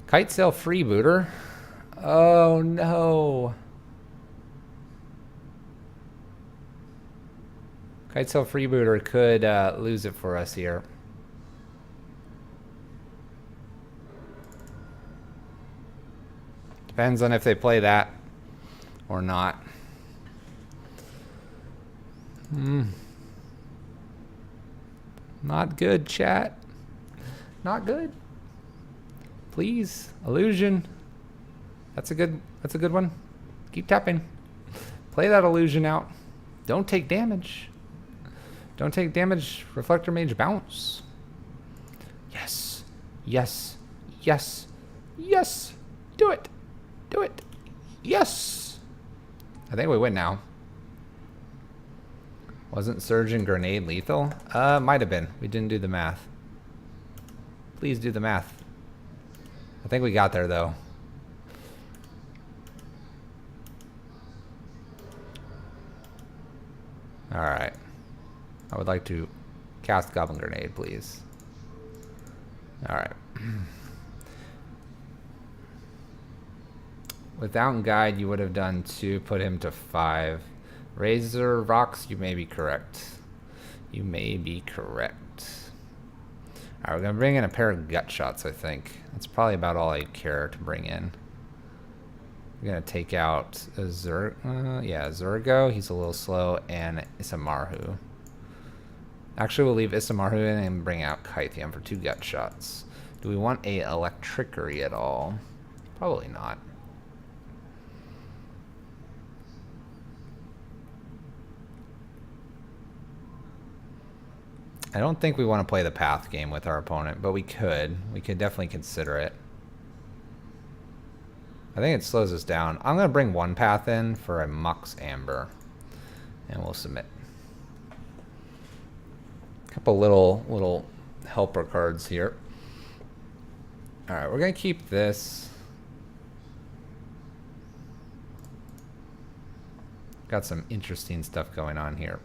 Kitesail Freebooter. Oh no. Kitesail Freebooter could lose it for us here. Depends on if they play that or not. Not good, chat. Not good. Please, illusion. That's a good one. Keep tapping. Play that illusion out. Don't take damage. Don't take damage. Reflector Mage bounce. Yes. Yes. Yes. Yes. Do it. Do it. Yes. I think we win now. Wasn't Surge and Grenade lethal? Might have been. We didn't do the math. Please do the math. I think we got there though. Alright. I would like to cast Goblin Grenade, please. Alright. Without Guide, you would have done 2, put him to 5. Razor Rocks, you may be correct. You may be correct. Alright, we're going to bring in a pair of Gut Shots, I think. That's probably about all I care to bring in. We're going to take out a Zergo. He's a little slow, and it's a Marhu. Actually, we'll leave Isamaru in and bring out Kytheon for 2 gut shots. Do we want a Electrickery at all? Probably not. I don't think we want to play the path game with our opponent, but we could. We could definitely consider it. I think it slows us down. I'm going to bring 1 path in for a Mox Amber. And we'll submit. Couple little helper cards here. Alright, we're going to keep this. Got some interesting stuff going on here.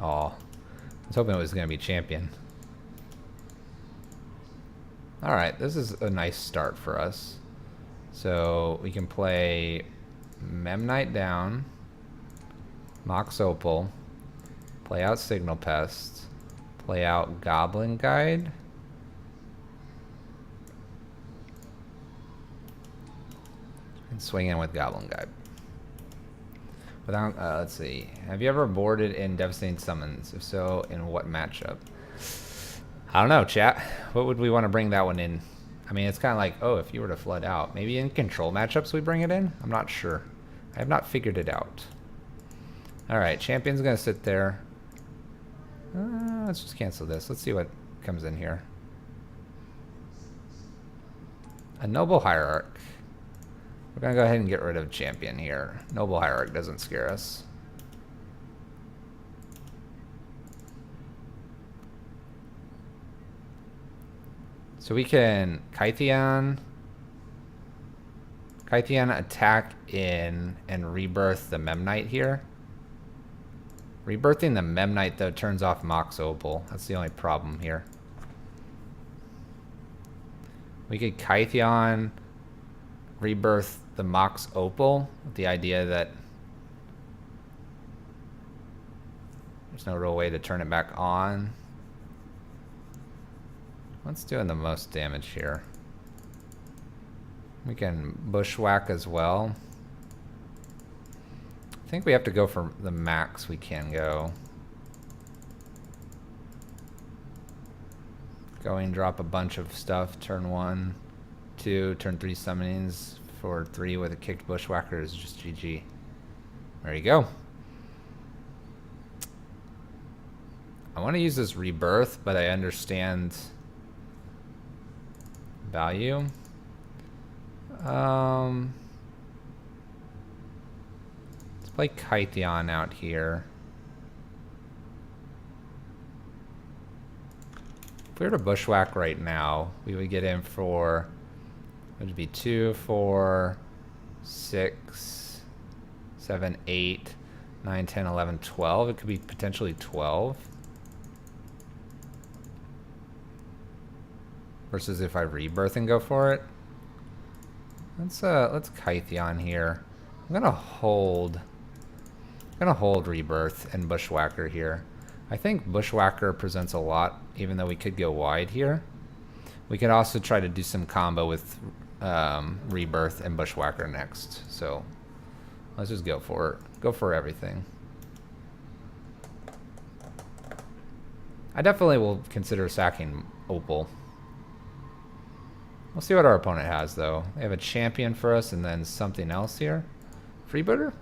Oh, I was hoping it was going to be champion. Alright, this is a nice start for us. So we can play Memnite down, Mox Opal, play out Signal Pest, play out Goblin Guide, and swing in with Goblin Guide. Without, let's see. Have you ever boarded in Devastating Summons? If so, in what matchup? I don't know, chat. What would we want to bring that one in? I mean, it's kind of like, oh, if you were to flood out. Maybe in control matchups we bring it in? I'm not sure. I have not figured it out. Alright, champion's going to sit there. Let's just cancel this. Let's see what comes in here. A Noble Hierarch. We're going to go ahead and get rid of champion here. Noble Hierarch doesn't scare us. So we can Kytheon attack in and rebirth the Memnite here. Rebirthing the Memnite though turns off Mox Opal. That's the only problem here. We could Kytheon rebirth the Mox Opal with the idea that there's no real way to turn it back on. What's doing the most damage here? We can bushwhack as well. I think we have to go for the max we can go. Going, drop a bunch of stuff. Turn 1, 2, turn 3 summonings for 3 with a kicked bushwhacker is just GG. There you go. I want to use this rebirth, but I understand value. Let's play Kytheon out here. If we were to bushwhack right now, we would get in for, it would be 2, 4, 6, 7, 8, 9, 10, 11, 12. It could be potentially 12. Versus if I rebirth and go for it. Let's Kytheon here. I'm gonna hold rebirth and bushwhacker here. I think bushwhacker presents a lot, even though we could go wide here. We could also try to do some combo with rebirth and bushwhacker next. So let's just go for it. Go for everything. I definitely will consider sacking Opal. We'll see what our opponent has, though. They have a champion for us and then something else here. Freebooter?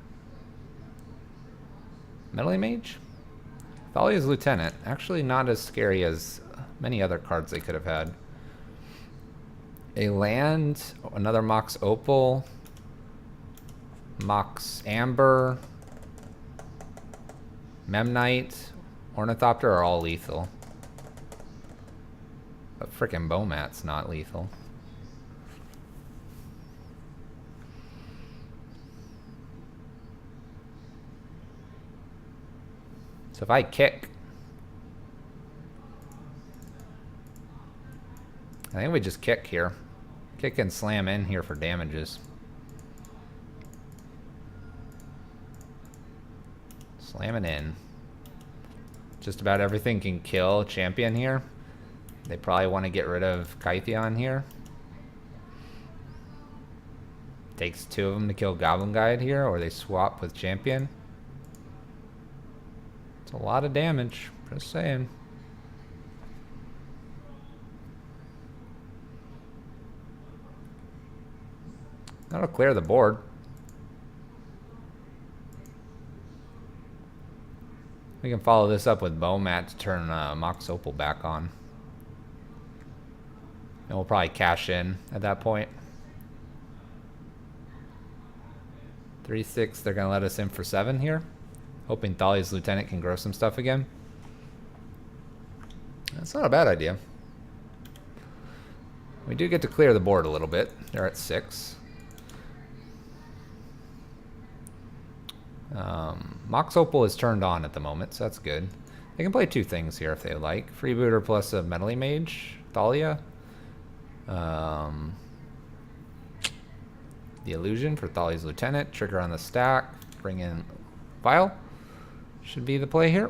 Melee Mage? Thalia's Lieutenant. Actually not as scary as many other cards they could have had. A land, another Mox Opal, Mox Amber, Memnite, Ornithopter are all lethal. But frickin' Bomat's not lethal. So if I kick, I think we just kick here. Kick and slam in here for damages. Slamming in. Just about everything can kill champion here. They probably want to get rid of Kytheon here. Takes 2 of them to kill Goblin Guide here, or they swap with Champion. It's a lot of damage, just saying. That'll clear the board. We can follow this up with Bowmat to turn Mox Opal back on. And we'll probably cash in at that point. 3-6, they're going to let us in for 7 here. Hoping Thalia's Lieutenant can grow some stuff again. That's not a bad idea. We do get to clear the board a little bit. They're at 6. Mox Opal is turned on at the moment, so that's good. They can play 2 things here if they like. Freebooter plus a Meddly Mage, Thalia. The Illusion for Thalia's Lieutenant. Trigger on the stack. Bring in Vial. Should be the play here.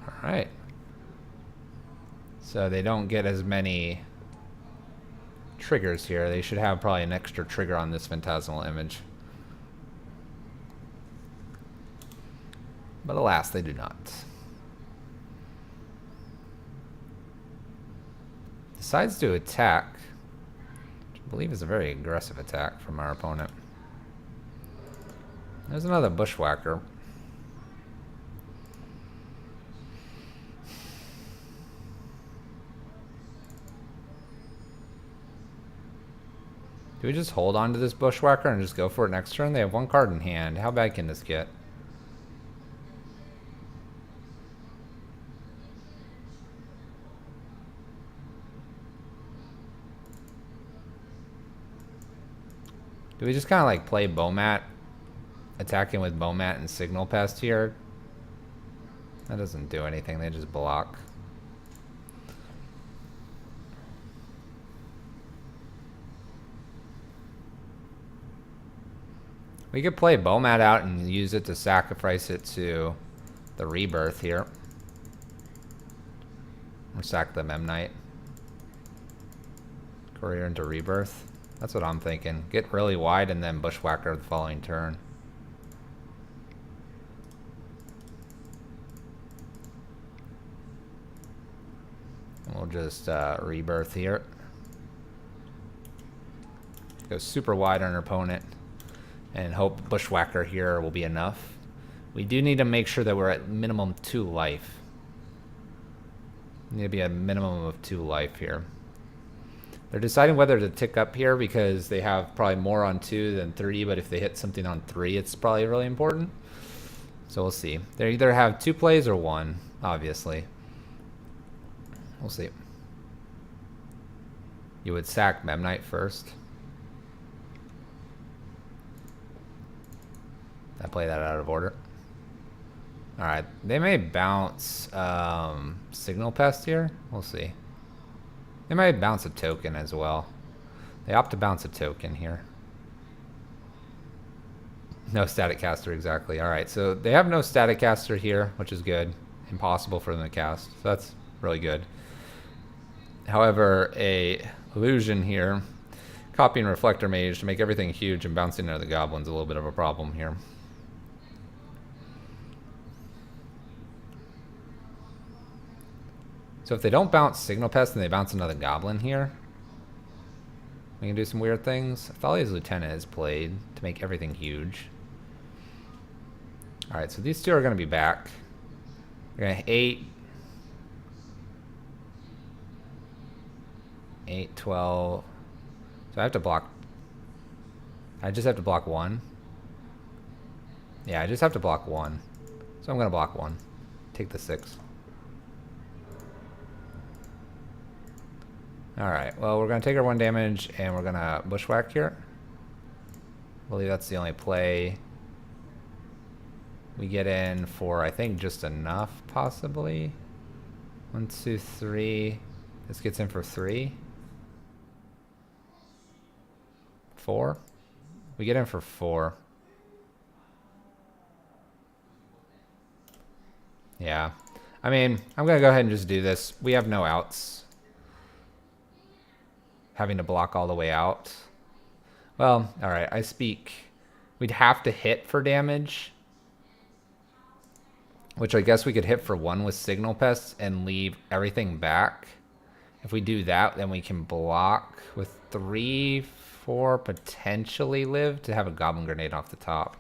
Alright. So they don't get as many triggers here. They should have probably an extra trigger on this Phantasmal Image. But alas, they do not. Decides to attack, which I believe is a very aggressive attack from our opponent. There's another Bushwhacker. Do we just hold on to this Bushwhacker and just go for it next turn? They have 1 card in hand. How bad can this get? Do we just kind of like play Bowmat? Attacking with Bowmat and Signal Pest here? That doesn't do anything, they just block. We could play Bowmat out and use it to sacrifice it to the Rebirth here. Or sack the Memnite. Courier into Rebirth. That's what I'm thinking. Get really wide and then Bushwhacker the following turn. And we'll just Rebirth here. Go super wide on our opponent. And hope Bushwhacker here will be enough. We do need to make sure that we're at minimum 2 life. We need to be at a minimum of 2 life here. They're deciding whether to tick up here because they have probably more on 2 than 3, but if they hit something on 3, it's probably really important. So we'll see. They either have 2 plays or 1, obviously. We'll see. You would sack Memnite first. I play that out of order. Alright, they may bounce Signal Pest here. We'll see. They might bounce a token as well. They opt to bounce a token here. No Static Caster, exactly. Alright, so they have no Static Caster here, which is good. Impossible for them to cast. So that's really good. However, a Illusion here. Copying Reflector Mage to make everything huge and bouncing into the Goblins a little bit of a problem here. So if they don't bounce Signal Pest and they bounce another Goblin here, we can do some weird things. Thalia's Lieutenant is played to make everything huge. Alright, so these 2 are going to be back. We're going to 8. 8, 12. So I have to block. I just have to block 1. Yeah, I just have to block 1. So I'm going to block 1. Take the 6. Alright, well, we're going to take our 1 damage, and we're going to Bushwhack here. I believe that's the only play. We get in for, I think, just enough, possibly. 1, 2, 3. This gets in for 3. 4. We get in for 4. Yeah. I mean, I'm going to go ahead and just do this. We have no outs. Having to block all the way out. Well, alright, I speak. We'd have to hit for damage. Which I guess we could hit for 1 with Signal Pests and leave everything back. If we do that, then we can block with 3, 4, potentially live to have a Goblin Grenade off the top.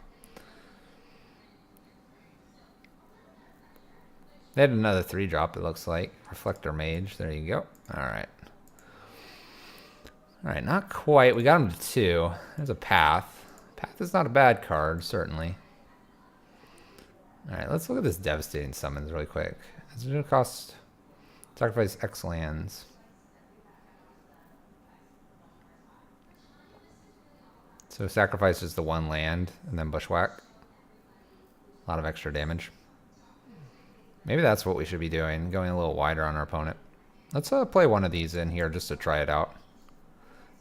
They had another 3-drop, it looks like. Reflector Mage, there you go. Alright. Alright, not quite. We got him to 2. There's a Path. Path is not a bad card, certainly. Alright, let's look at this Devastating Summons really quick. It's going to cost... Sacrifice X lands. So sacrifices the 1 land, and then Bushwhack. A lot of extra damage. Maybe that's what we should be doing, going a little wider on our opponent. Let's play one of these in here just to try it out.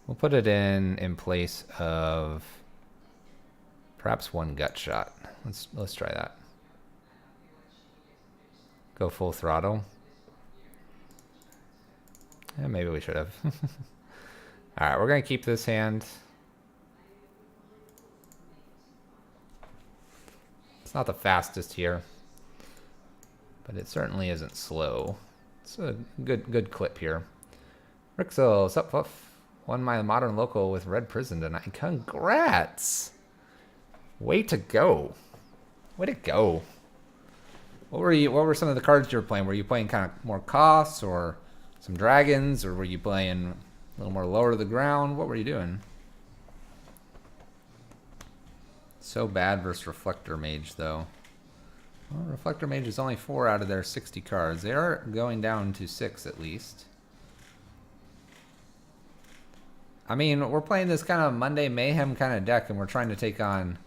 We'll put it in place of perhaps 1 Gut Shot. Let's try that. Go full throttle. Yeah, maybe we should have. Alright, we're going to keep this hand. It's not the fastest here, but it certainly isn't slow. It's a good clip here. Rixel, sup, Fluff? Won my modern local with Red Prison tonight. Congrats! Way to go. Way to go. What were some of the cards you were playing? Were you playing kind of more costs or some dragons, or were you playing a little more lower to the ground? What were you doing? So bad versus Reflector Mage, though. Well, Reflector Mage is only 4 out of their 60 cards. They are going down to 6 at least. I mean, we're playing this kind of Monday Mayhem kind of deck, and we're trying to take on,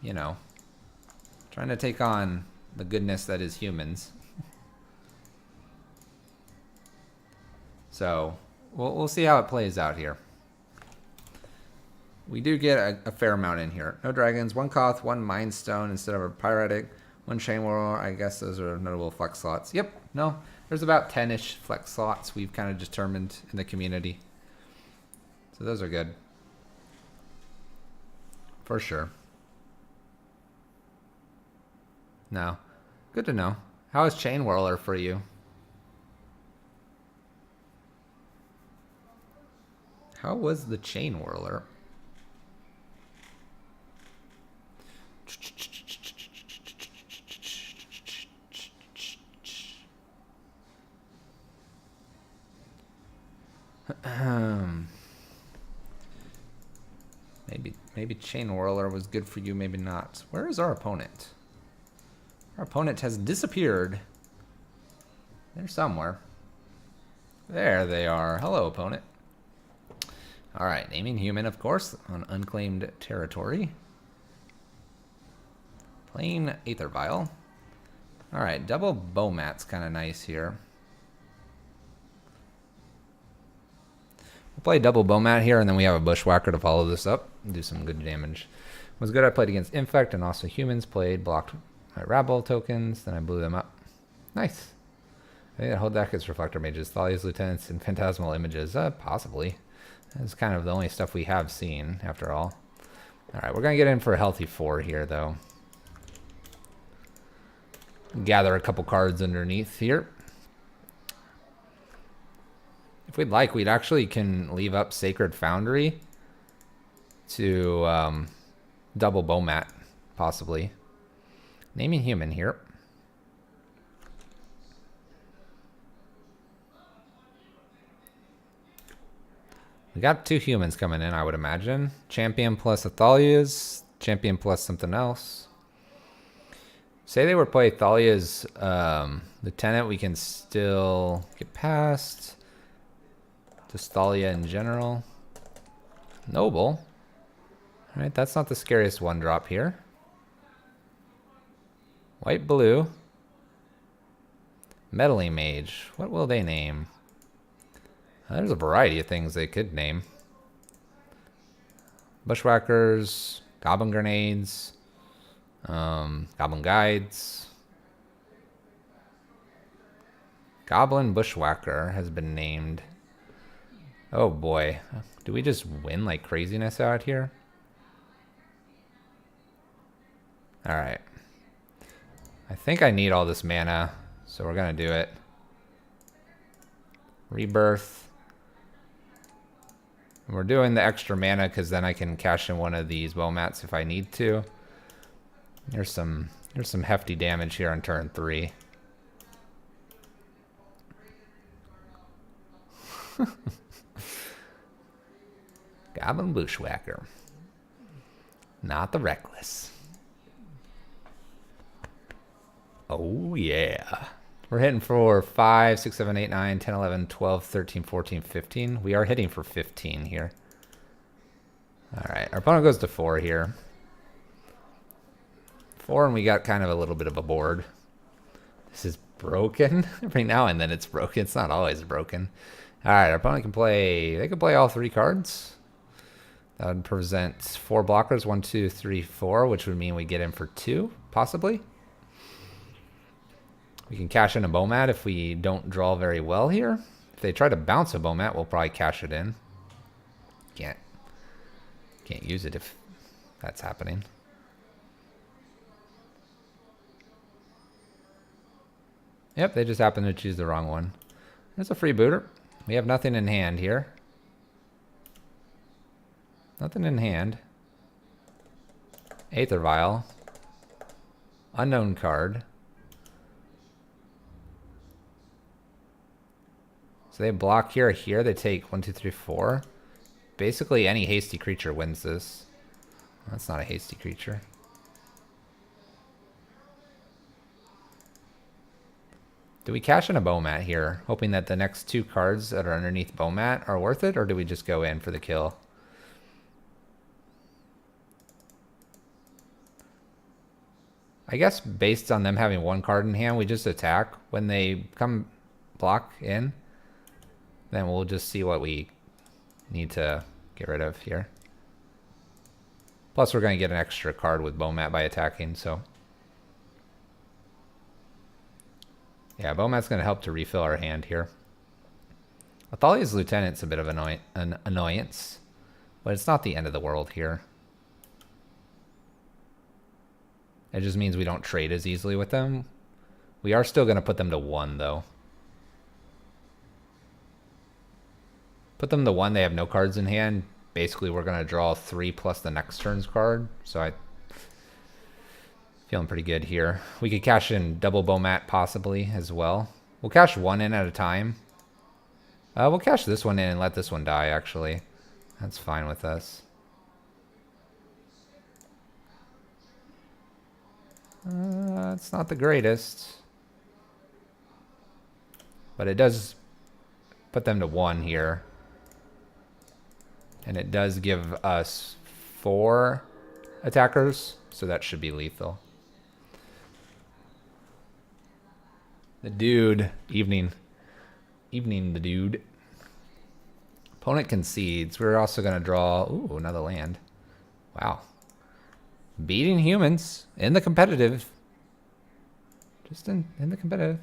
you know, trying to take on the goodness that is humans. So, we'll see how it plays out here. We do get a fair amount in here. No dragons, 1 Koth, 1 Mind Stone instead of a Pyretic, 1 Chain Whirler. I guess those are notable flex slots. Yep, no, there's about 10-ish flex slots we've kind of determined in the community. So those are good. For sure. No. Good to know. How is Chain Whirler for you? How was the Chain Whirler? Maybe Chain Whirler was good for you, maybe not. Where is our opponent? Our opponent has disappeared. They're somewhere. There they are. Hello, opponent. Alright, naming human, of course, on unclaimed territory. Plain Aether Vial. Alright, double Bowmat's kind of nice here. We'll play double Bowmat here, and then we have a Bushwhacker to follow this up and do some good damage. Was good I played against Infect, and also humans played, blocked my Rabble tokens, then I blew them up. Nice. I think that whole deck is Reflector Mages, Thalia's Lieutenants, and Phantasmal Images. Possibly. That's kind of the only stuff we have seen, after all. Alright, we're going to get in for a healthy 4 here, though. Gather a couple cards underneath here. If we'd like, we'd actually can leave up Sacred Foundry to double Bowmat, possibly. Naming human here. We got 2 humans coming in, I would imagine. Champion plus Athalia's, champion plus something else. Say they were play Thalia's Lieutenant, we can still get past. Just Thalia in general. Noble. Alright, that's not the scariest 1-drop here. White blue. Meddling Mage. What will they name? There's a variety of things they could name. Bushwhackers, Goblin Grenades, Goblin Guides. Goblin Bushwhacker has been named. Oh boy. Do we just win like craziness out here? Alright. I think I need all this mana, so we're gonna do it. Rebirth. And we're doing the extra mana because then I can cash in one of these Womats if I need to. There's some hefty damage here on turn 3. Goblin Bushwhacker. Not the Reckless. Oh yeah. We're hitting for 5, 6, 7, 8, 9, 10, 11, 12, 13, 14, 15. We are hitting for 15 here. Alright, our opponent goes to 4 here. 4, and we got kind of a little bit of a board. This is broken. Every now and then it's broken. It's not always broken. Alright, our opponent can play... They can play all 3 cards. That would present 4 blockers. 1, 2, 3, 4, which would mean we get in for 2, possibly. We can cash in a Bomat if we don't draw very well here. If they try to bounce a Bomat, we'll probably cash it in. Can't use it if that's happening. Yep, they just happen to choose the wrong one. There's a freebooter. We have nothing in hand here. Nothing in hand. Aether Vial. Unknown card. So they block here, here. They take 1, 2, 3, 4. Basically, any hasty creature wins this. That's not a hasty creature. Do we cash in a Bomat here, hoping that the next 2 cards that are underneath Bomat are worth it, or do we just go in for the kill? I guess based on them having 1 card in hand, we just attack. When they come block in, then we'll just see what we need to get rid of here. Plus, we're going to get an extra card with Bomat by attacking, so... Yeah, Bomat's going to help to refill our hand here. Athalia's Lieutenant's a bit of an annoyance, but it's not the end of the world here. It just means we don't trade as easily with them. We are still going to put them to 1, though. Put them to 1, they have no cards in hand. Basically, we're going to draw 3 plus the next turn's card, so I'm feeling pretty good here. We could cash in double Bomat possibly as well. We'll cash 1 in at a time. We'll cash this one in and let this one die, actually. That's fine with us. It's not the greatest. But it does put them to 1 here. And it does give us 4 attackers, so that should be lethal. The dude. Evening. Evening, the dude. Opponent concedes. We're also going to draw... Ooh, another land. Wow. Beating humans in the competitive. Just in the competitive.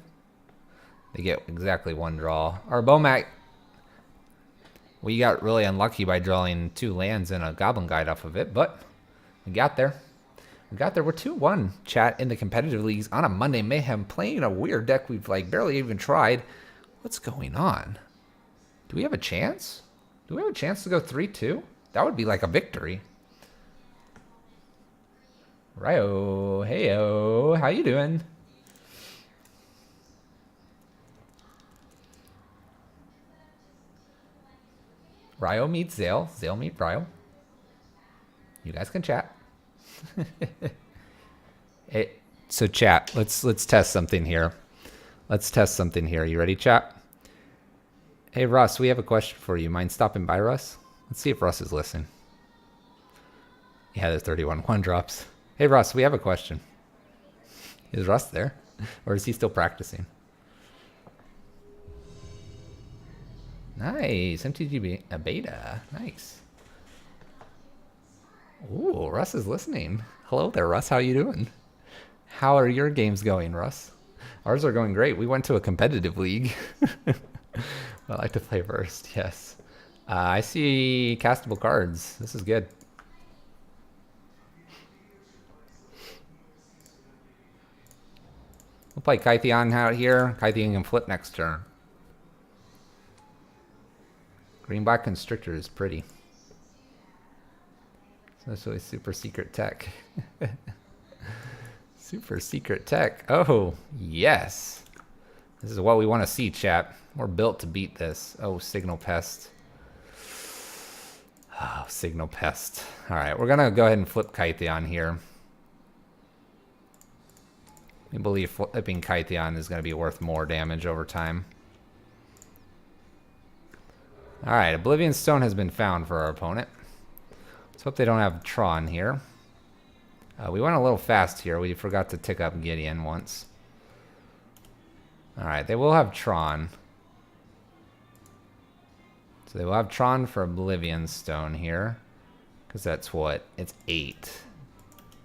They get exactly 1 draw. Our Bomat... We got really unlucky by drawing 2 lands and a Goblin Guide off of it, but we got there. We got there. We're 2-1, chat, in the competitive leagues on a Monday Mayhem, playing a weird deck we've like barely even tried. What's going on? Do we have a chance? Do we have a chance to go 3-2? That would be like a victory. Ryo, heyo, how you doing? Ryo meets Zale. Zale meet Ryo. You guys can chat. So chat, let's test something here. Let's test something here. You ready, chat? Hey Russ, we have a question for you. Mind stopping by, Russ? Let's see if Russ is listening. Yeah, the 31-1 drops. Hey Russ, we have a question. Is Russ there? Or is he still practicing? Nice. MTGB a beta. Nice. Ooh, Russ is listening. Hello there, Russ. How you doing? How are your games going, Russ? Ours are going great. We went to a competitive league. I like to play first, yes. I see castable cards. This is good. We'll play Kytheon out here. Kytheon can flip next turn. Green-black Constrictor is pretty. Especially super secret tech. Super secret tech. Oh, yes. This is what we want to see, chat. We're built to beat this. Oh, Signal Pest. Oh, Signal Pest. All right, we're going to go ahead and flip Kytheon here. We believe flipping Kytheon is going to be worth more damage over time. All right, Oblivion Stone has been found for our opponent. Let's hope they don't have Tron here. We went a little fast here. We forgot to tick up Gideon once. All right, they will have Tron. So they will have Tron for Oblivion Stone here. Because that's what? It's 8.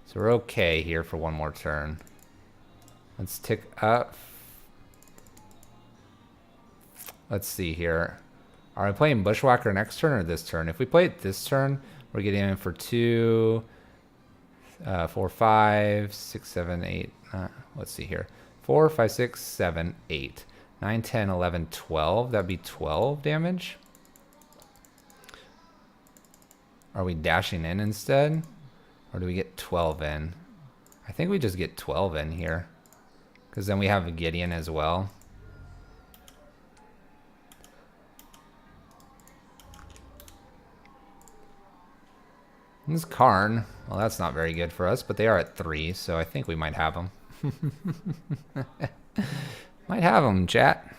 So we're okay here for one more turn. Let's tick up. Let's see here. Are we playing Bushwhacker next turn or this turn? If we play it this turn, we're getting in for 2, 4, 5, 6, 7, 8. Let's see here. 4, 5, 6, 7, 8. 9, 10, 11, 12. That'd be 12 damage. Are we dashing in instead? Or do we get 12 in? I think we just get 12 in here. Because then we have a Gideon as well. This is Karn. Well, that's not very good for us, but they are at 3, so I think we might have them. Might have them, chat.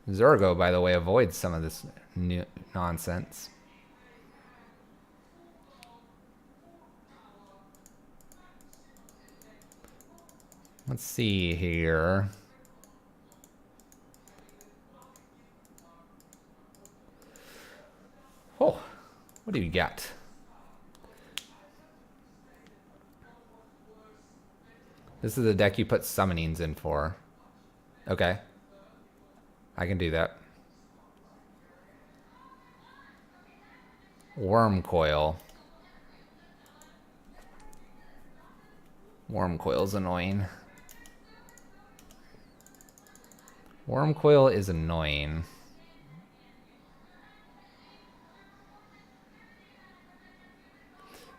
Zurgo, by the way, avoids some of this new nonsense. Let's see here. Oh, what do you got? This is the deck you put summonings in for. Okay. I can do that. Worm Coil. Worm Coil's annoying. Worm Coil is annoying.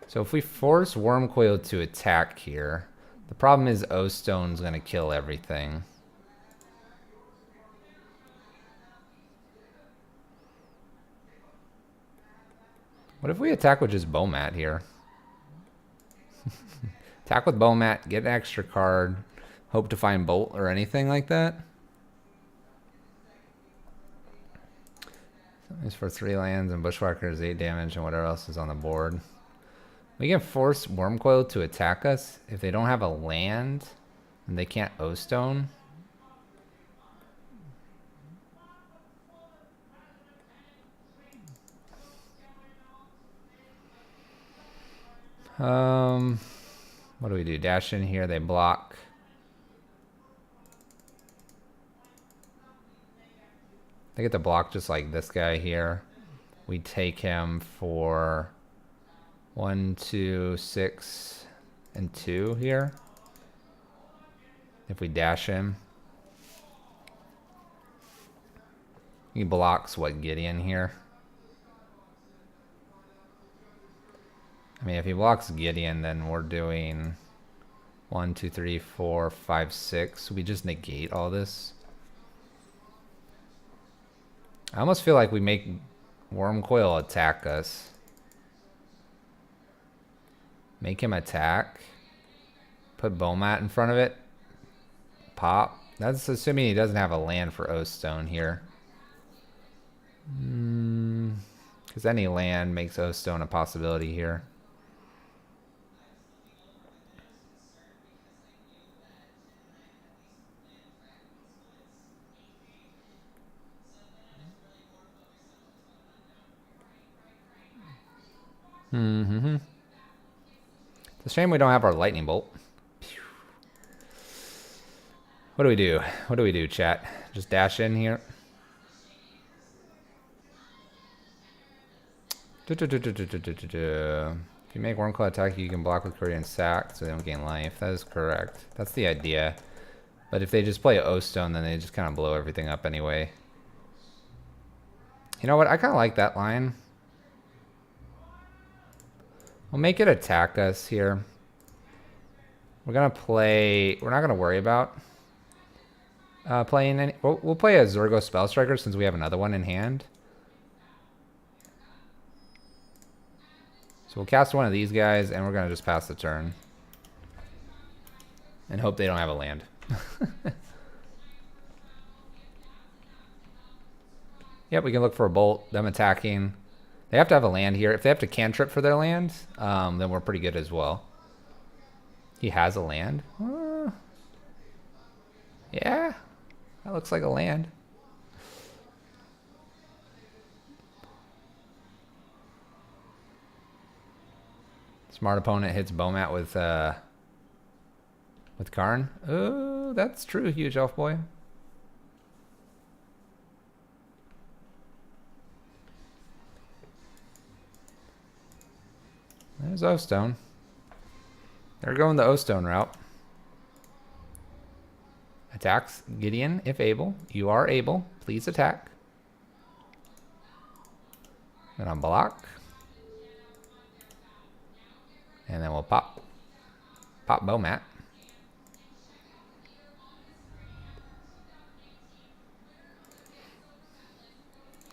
So if we force Worm Coil to attack here, the problem is O-Stone's going to kill everything. What if we attack with just Bomat here? Attack with Bomat, get an extra card, hope to find Bolt or anything like that. It's for 3 lands and Bushwhacker is 8 damage and whatever else is on the board. We can force Wormcoil to attack us. If they don't have a land, and they can't O-Stone. What do we do? Dash in here, they block. They get to block just like this guy here. We take him for 1, 2, 6, and 2 here. If we dash him. He blocks what, Gideon here? I mean, if he blocks Gideon, then we're doing 1, 2, 3, 4, 5, 6. We just negate all this. I almost feel like we make Wormcoil attack us. Make him attack. Put Bomat in front of it. Pop. That's assuming he doesn't have a land for O-Stone here. Because any land makes O-Stone a possibility here. It's a shame we don't have our lightning bolt. What do we do? What do we do, chat? Just dash in here. If you make Wormclaw attack, you can block with Courier and sack, so they don't gain life. That is correct. That's the idea. But if they just play O-Stone, then they just kind of blow everything up anyway. You know what? I kind of like that line. We'll make it attack us here. We're gonna play. We're not gonna worry about playing any. We'll play a Zurgo Spell Striker since we have another one in hand. So we'll cast one of these guys, and we're gonna just pass the turn and hope they don't have a land. Yep, we can look for a bolt. Them attacking. They have to have a land here. If they have to cantrip for their land, then we're pretty good as well. He has a land. Yeah, that looks like a land. Smart opponent hits Bomat with Karn. Oh, that's true, huge elf boy. There's O-Stone. They're going the O-Stone route. Attacks Gideon if able. You are able. Please attack. Then I'll block. And then we'll pop Bomat.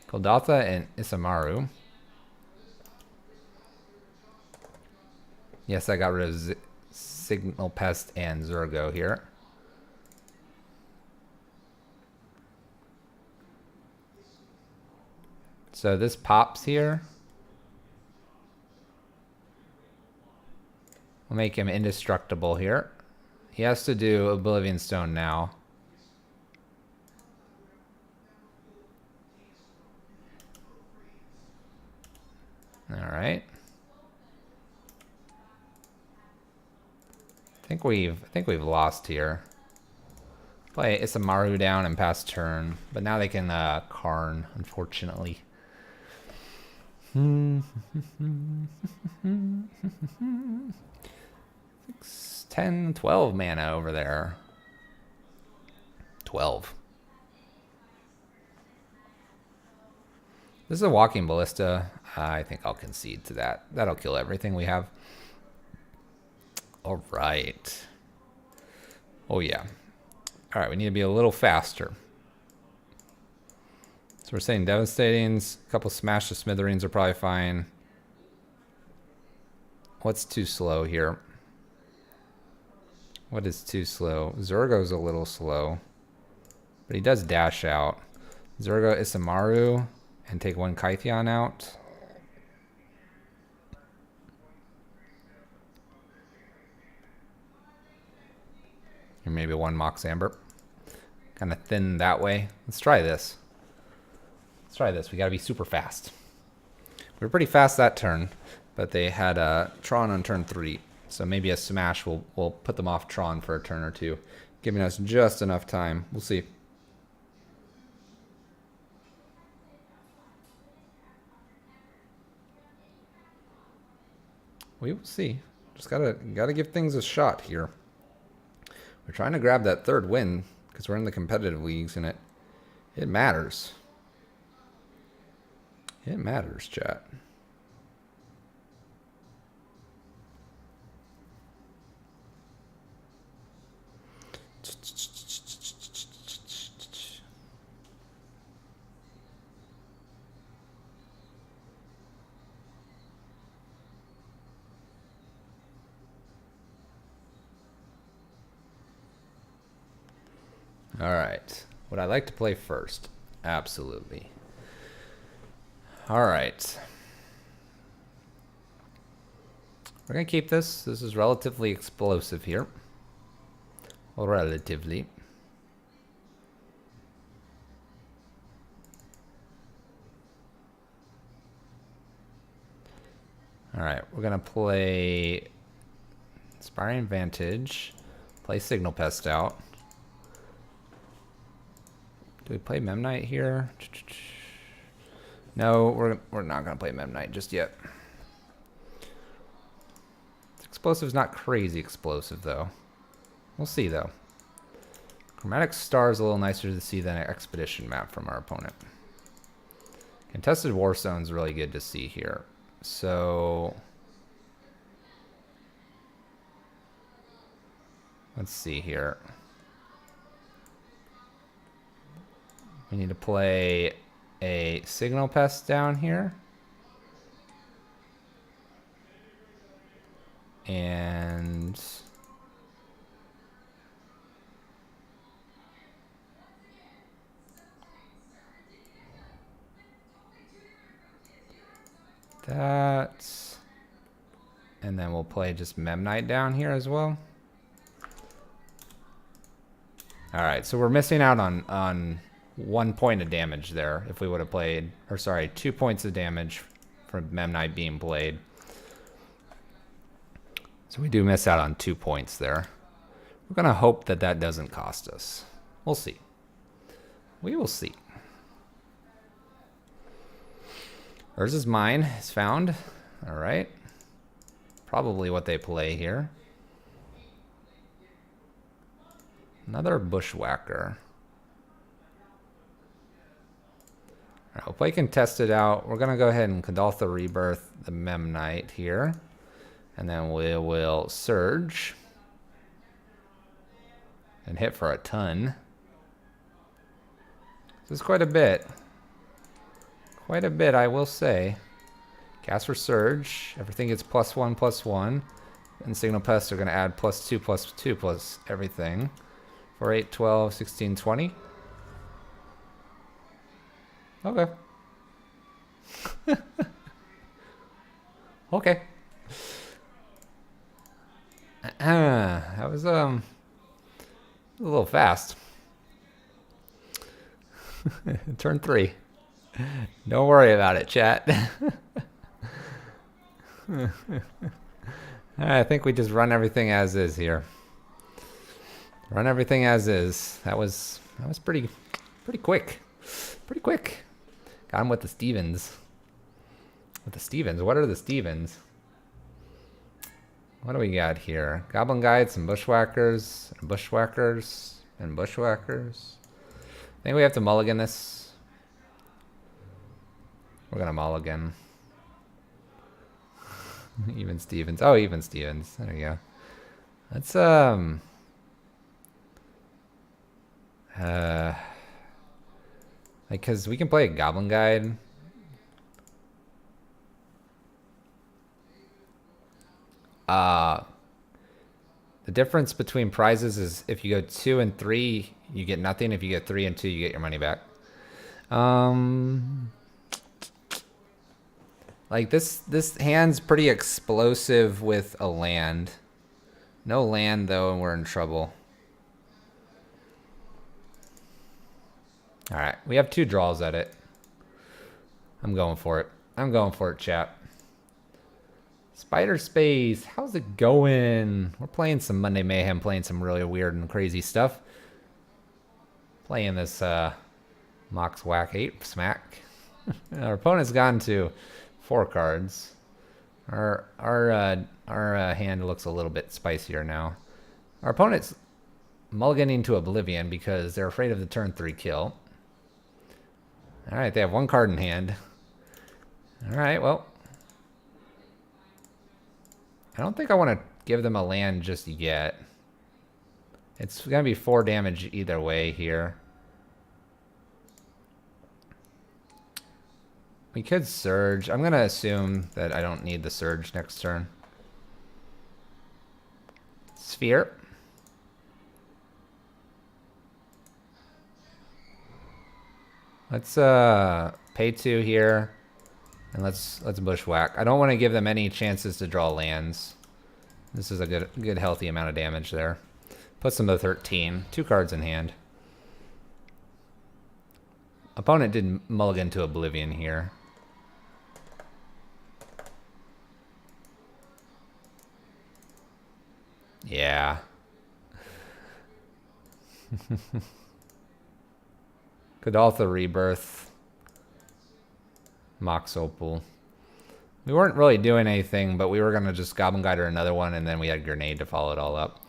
Goldatha and Isamaru. Yes, I got rid of Signal Pest and Zurgo here. So this pops here. We'll make him indestructible here. He has to do Oblivion Stone now. All right. I think we've lost here. Play Isamaru down and pass turn, but now they can Karn, unfortunately. 6, 10, 12 mana over there. 12. This is a walking ballista. I think I'll concede to that. That'll kill everything we have. All right. Oh, yeah. All right, we need to be a little faster. So we're saying Devastatings, a couple Smash to Smithereens are probably fine. What's too slow here? What is too slow? Zurgo's a little slow, but he does dash out. Zurgo Isamaru and take one Kytheon out. Or maybe one Mox Amber. Kind of thin that way. Let's try this. Let's try this. We got to be super fast. We were pretty fast that turn, but they had Tron on turn 3. So maybe a Smash will put them off Tron for a turn or two, giving us just enough time. We'll see. We will see. Just gotta give things a shot here. We're trying to grab that third win because we're in the competitive leagues and it matters. It matters, chat. All right. Would I like to play first? Absolutely. All right. We're going to keep this. This is relatively explosive here. Well, relatively. All right. We're going to play Inspiring Vantage. Play Signal Pest out. Do we play Memnite here? No, we're not gonna play Memnite just yet. Explosive's not crazy explosive though. We'll see though. Chromatic Star is a little nicer to see than an Expedition map from our opponent. Contested War Zone's really good to see here. So let's see here. We need to play a Signal Pest down here. And that, and then we'll play just Memnite down here as well. All right, so we're missing out on 1 point of damage there if we would have played, or sorry, 2 points of damage from Memnite being played. So we do miss out on 2 points there. We're gonna hope that that doesn't cost us. We'll see. We will see. Hers is mine. Is found. All right. Probably what they play here. Another Bushwhacker. All right, we'll play Contested out. We're going to go ahead and Kadaltha Rebirth the Memnite here. And then we will Surge. And hit for a ton. This is quite a bit. Quite a bit, I will say. Cast for Surge. Everything gets +1/+1. And Signal Pests are going to add +2/+2 plus everything. 4, 8, 12, 16, 20. Okay. Okay. That was a little fast. Turn 3. Don't worry about it, chat. I think we just run everything as is here. Run everything as is. That was pretty quick. Pretty quick. Got him with the Stevens. With the Stevens. What are the Stevens? What do we got here? Goblin Guides, some Bushwhackers, and Bushwhackers, and Bushwhackers. I think we have to mulligan this. We're gonna mulligan. Even Stevens. Oh, even Stevens. There you go. Let's like, cause we can play a Goblin Guide. The difference between prizes is if you go 2 and 3, you get nothing. If you get 3 and 2, you get your money back. Like this hand's pretty explosive with a land. No land though, and we're in trouble. All right, we have 2 draws at it. I'm going for it. I'm going for it, chap. Spider Space, how's it going? We're playing some Monday Mayhem, playing some really weird and crazy stuff. Playing this Mox Whack 8 smack. Our opponent's gone to 4 cards. Our hand looks a little bit spicier now. Our opponent's mulliganing to Oblivion because they're afraid of the turn 3 kill. All right, they have 1 card in hand. All right, well. I don't think I want to give them a land just yet. It's going to be 4 damage either way here. We could Surge. I'm going to assume that I don't need the Surge next turn. Sphere. Let's pay 2 here. And let's Bushwhack. I don't want to give them any chances to draw lands. This is a good healthy amount of damage there. Puts them to 13. 2 cards in hand. Opponent did mulligan to Oblivion here. Yeah. Godaltha Rebirth. Mox Opal. We weren't really doing anything, but we were gonna just Goblin Guider another one, and then we had Grenade to follow it all up.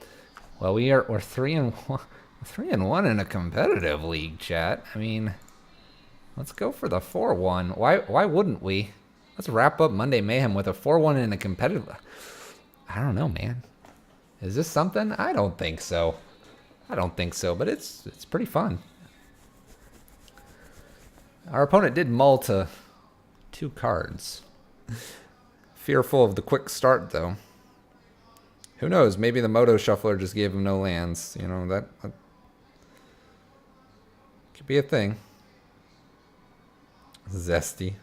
Well, we're 3-1, 3-1 in a competitive league, chat. I mean, let's go for the 4-1. Why wouldn't we? Let's wrap up Monday Mayhem with a 4-1 in a competitive. I don't know, man. Is this something? I don't think so. I don't think so, but it's pretty fun. Our opponent did mull to 2 cards. Fearful of the quick start, though. Who knows? Maybe the Moto Shuffler just gave him no lands. You know, that could be a thing. Zesty.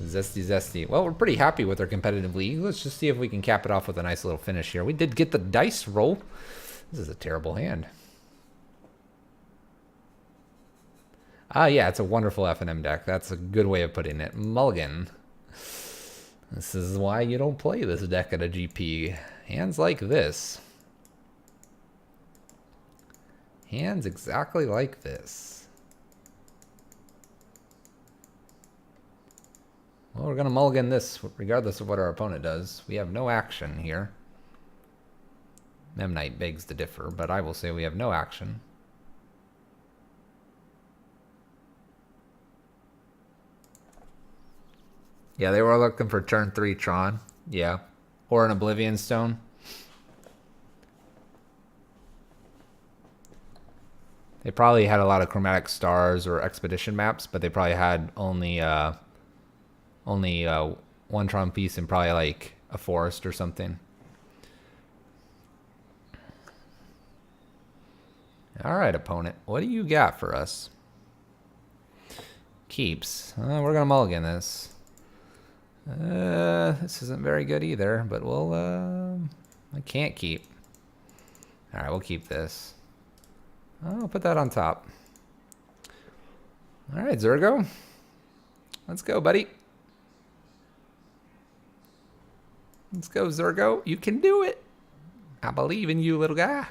Zesty. Well, we're pretty happy with our competitive league. Let's just see if we can cap it off with a nice little finish here. We did get the dice roll. This is a terrible hand. Ah, yeah, it's a wonderful F&M deck. That's a good way of putting it. Mulligan. This is why you don't play this deck at a GP. Hands like this. Hands exactly like this. Well, we're going to mulligan this regardless of what our opponent does. We have no action here. Memnite begs to differ, but I will say we have no action. Yeah, they were looking for turn 3 Tron. Yeah. Or an Oblivion Stone. They probably had a lot of Chromatic Stars or Expedition maps, but they probably had only one Tron piece and probably like a forest or something. All right, opponent. What do you got for us? Keeps. We're going to mulligan this. This isn't very good either, but we'll, I can't keep. All right, we'll keep this. I'll put that on top. All right, Zergo. Let's go, buddy. Let's go, Zergo. You can do it. I believe in you, little guy.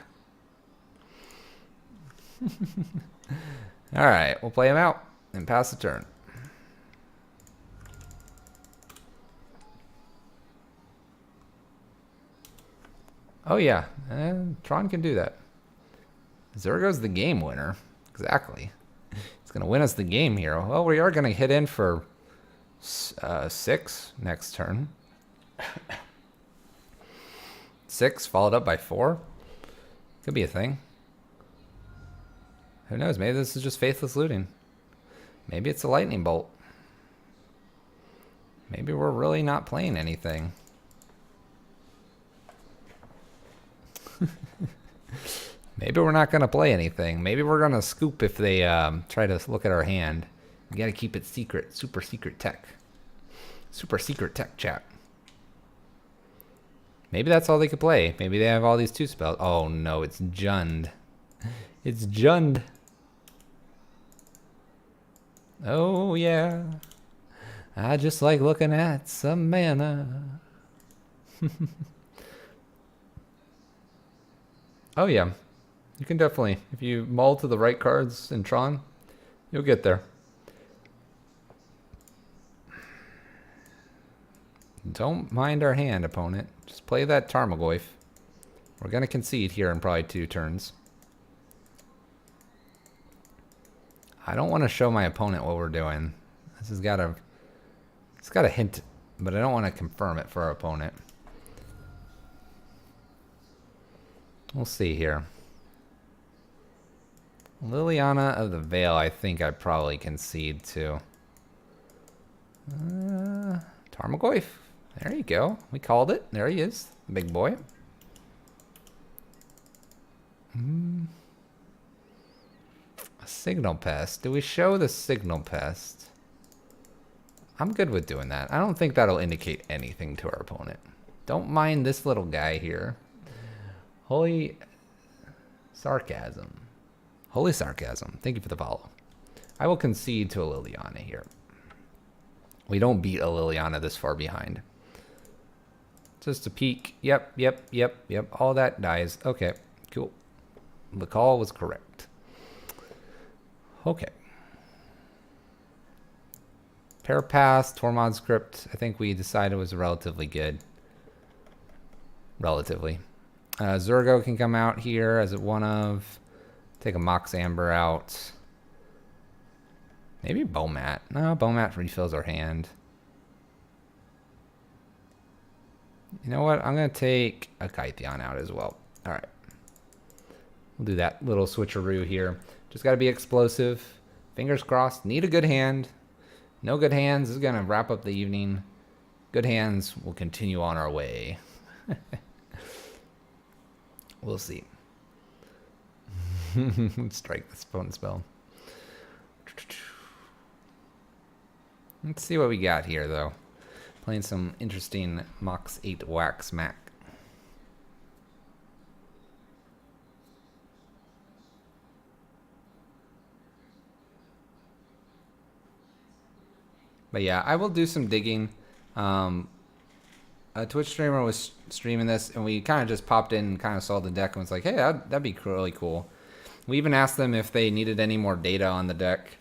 All right, we'll play him out and pass the turn. Oh yeah, Tron can do that. Zergo's the game winner. Exactly. He's going to win us the game here. Well, we are going to hit in for 6 next turn. 6 followed up by 4. Could be a thing. Who knows? Maybe this is just faithless looting. Maybe it's a lightning bolt. Maybe we're really not playing anything. Maybe we're not going to play anything. Maybe we're going to scoop if they try to look at our hand. We got to keep it secret. Super secret tech. Super secret tech, chat. Maybe that's all they could play. Maybe they have all these 2 spells. Oh no, it's Jund. It's Jund. Oh yeah. I just like looking at some mana. Oh yeah. You can definitely, if you mull to the right cards in Tron, you'll get there. Don't mind our hand, opponent. Just play that Tarmogoyf. We're going to concede here in probably 2 turns. I don't want to show my opponent what we're doing. This has got a, it's got a hint, but I don't want to confirm it for our opponent. We'll see here. Liliana of the Veil, I think I probably concede to. Tarmogoyf. There you go. We called it. There he is. Big boy. A Signal Pest. Do we show the Signal Pest? I'm good with doing that. I don't think that'll indicate anything to our opponent. Don't mind this little guy here. Holy Sarcasm. Holy Sarcasm. Thank you for the follow. I will concede to a Liliana here. We don't beat a Liliana this far behind. Just a peek. Yep. All that dies. Okay, cool. The call was correct. Okay. Parapass, Tormod script, I think we decided was relatively good. Relatively. Zurgo can come out here as one of. Take a Mox Amber out. Maybe Bomat. No, Bomat refills our hand. You know what? I'm going to take a Kytheon out as well. All right. We'll do that little switcheroo here. Just got to be explosive. Fingers crossed. Need a good hand. No good hands. This is going to wrap up the evening. Good hands. We'll continue on our way. We'll see. Strike this opponent's spell. Let's see what we got here, though. Playing some interesting Mox 8 whack smack. But yeah, I will do some digging. A Twitch streamer was streaming this, and we kind of just popped in and kind of saw the deck and was like, hey, that'd be really cool. We even asked them if they needed any more data on the deck.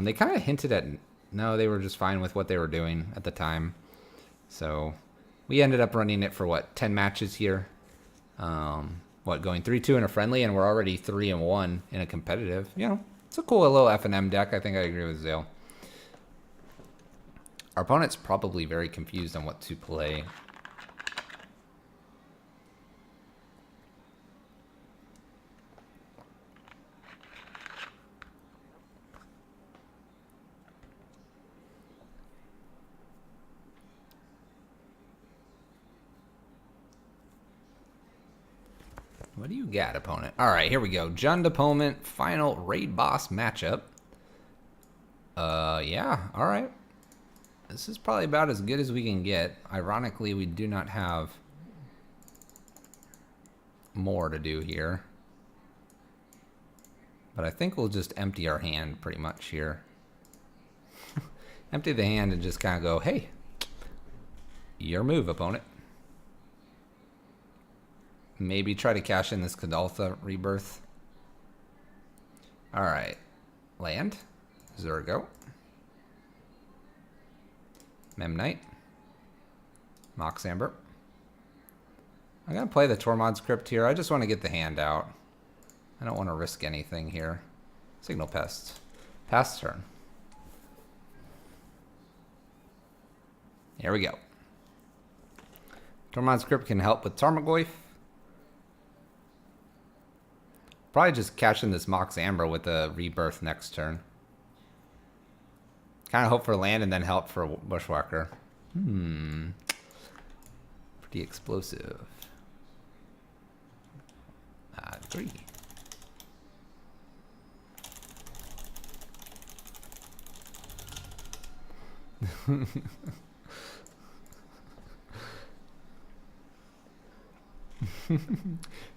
They kind of hinted at no, they were just fine with what they were doing at the time. So we ended up running it for, what, 10 matches here? Going 3-2 in a friendly, and we're already 3-1 in a competitive. You know, it's a cool little F&M deck. I think I agree with Zale. Our opponent's probably very confused on what to play. What do you got, opponent? All right, here we go. Jund opponent, final raid boss matchup. Yeah, all right. This is probably about as good as we can get. Ironically, we do not have more to do here. But I think we'll just empty our hand pretty much here. Empty the hand and just kind of go, hey, your move, opponent. Maybe try to cash in this Kadaltha rebirth. All right. Land. Zurgo. Memnite. Mox Amber. I'm going to play the Tormod script here. I just want to get the hand out. I don't want to risk anything here. Signal Pest. Pass turn. Here we go. Tormod script can help with Tarmogoyf. Probably just cash in this Mox Amber with a rebirth next turn. Kind of hope for land and then help for Bushwhacker. Pretty explosive. I agree.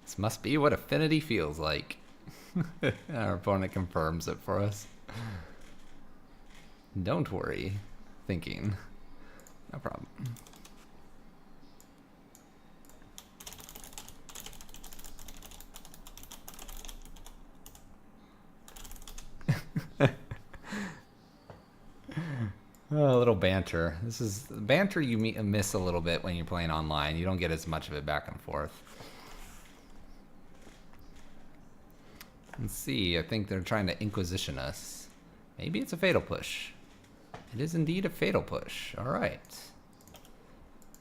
This must be what affinity feels like. Our opponent confirms it for us. Don't worry. Thinking. No problem. Oh, a little banter. This is banter you miss a little bit when you're playing online. You don't get as much of it back and forth. Let's see. I think they're trying to Inquisition us. Maybe it's a Fatal Push. It is indeed a Fatal Push. All right.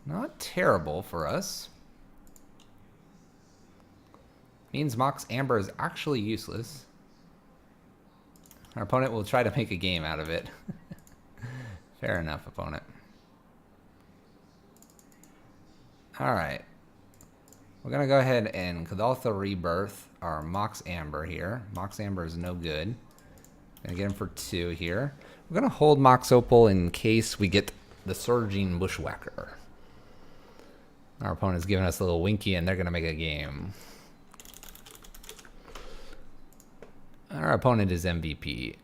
Not terrible for us. Means Mox Amber is actually useless. Our opponent will try to make a game out of it. Fair enough, opponent. Alright. We're going to go ahead and Kadaltha rebirth our Mox Amber here. Mox Amber is no good. Gonna get him for 2 here. We're going to hold Mox Opal in case we get the Surging Bushwhacker. Our opponent's giving us a little winky and they're going to make a game. Our opponent is MVP.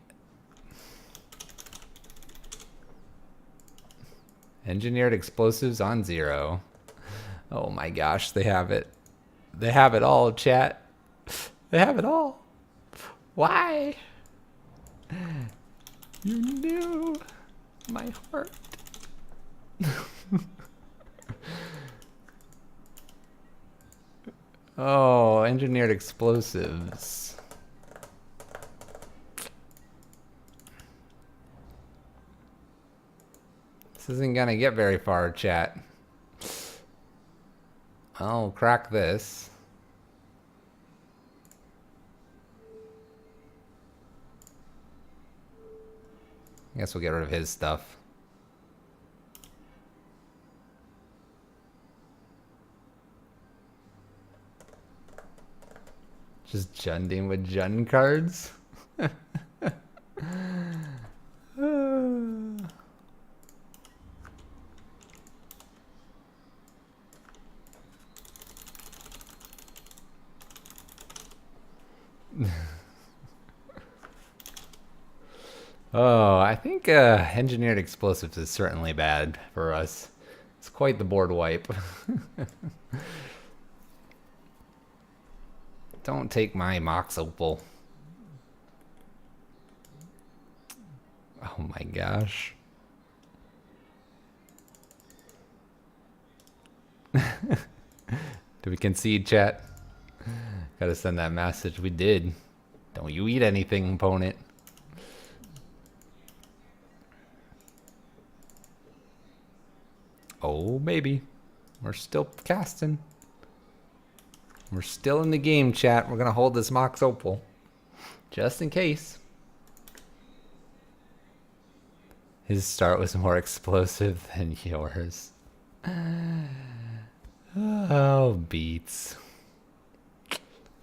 Engineered explosives on 0. Oh my gosh, they have it. They have it all, chat. They have it all. Why? You knew my heart. Oh, engineered explosives. This isn't gonna get very far, chat. I'll crack this. I guess we'll get rid of his stuff. Just Junding with Jund cards. Oh, I think engineered explosives is certainly bad for us. It's quite the board wipe. Don't take my Mox Opal. Oh my gosh. Do we concede, chat? Gotta send that message. We did. Don't you eat anything, opponent. Oh, baby. We're still casting. We're still in the game, chat. We're gonna hold this Mox Opal. Just in case. His start was more explosive than yours. Oh, beats.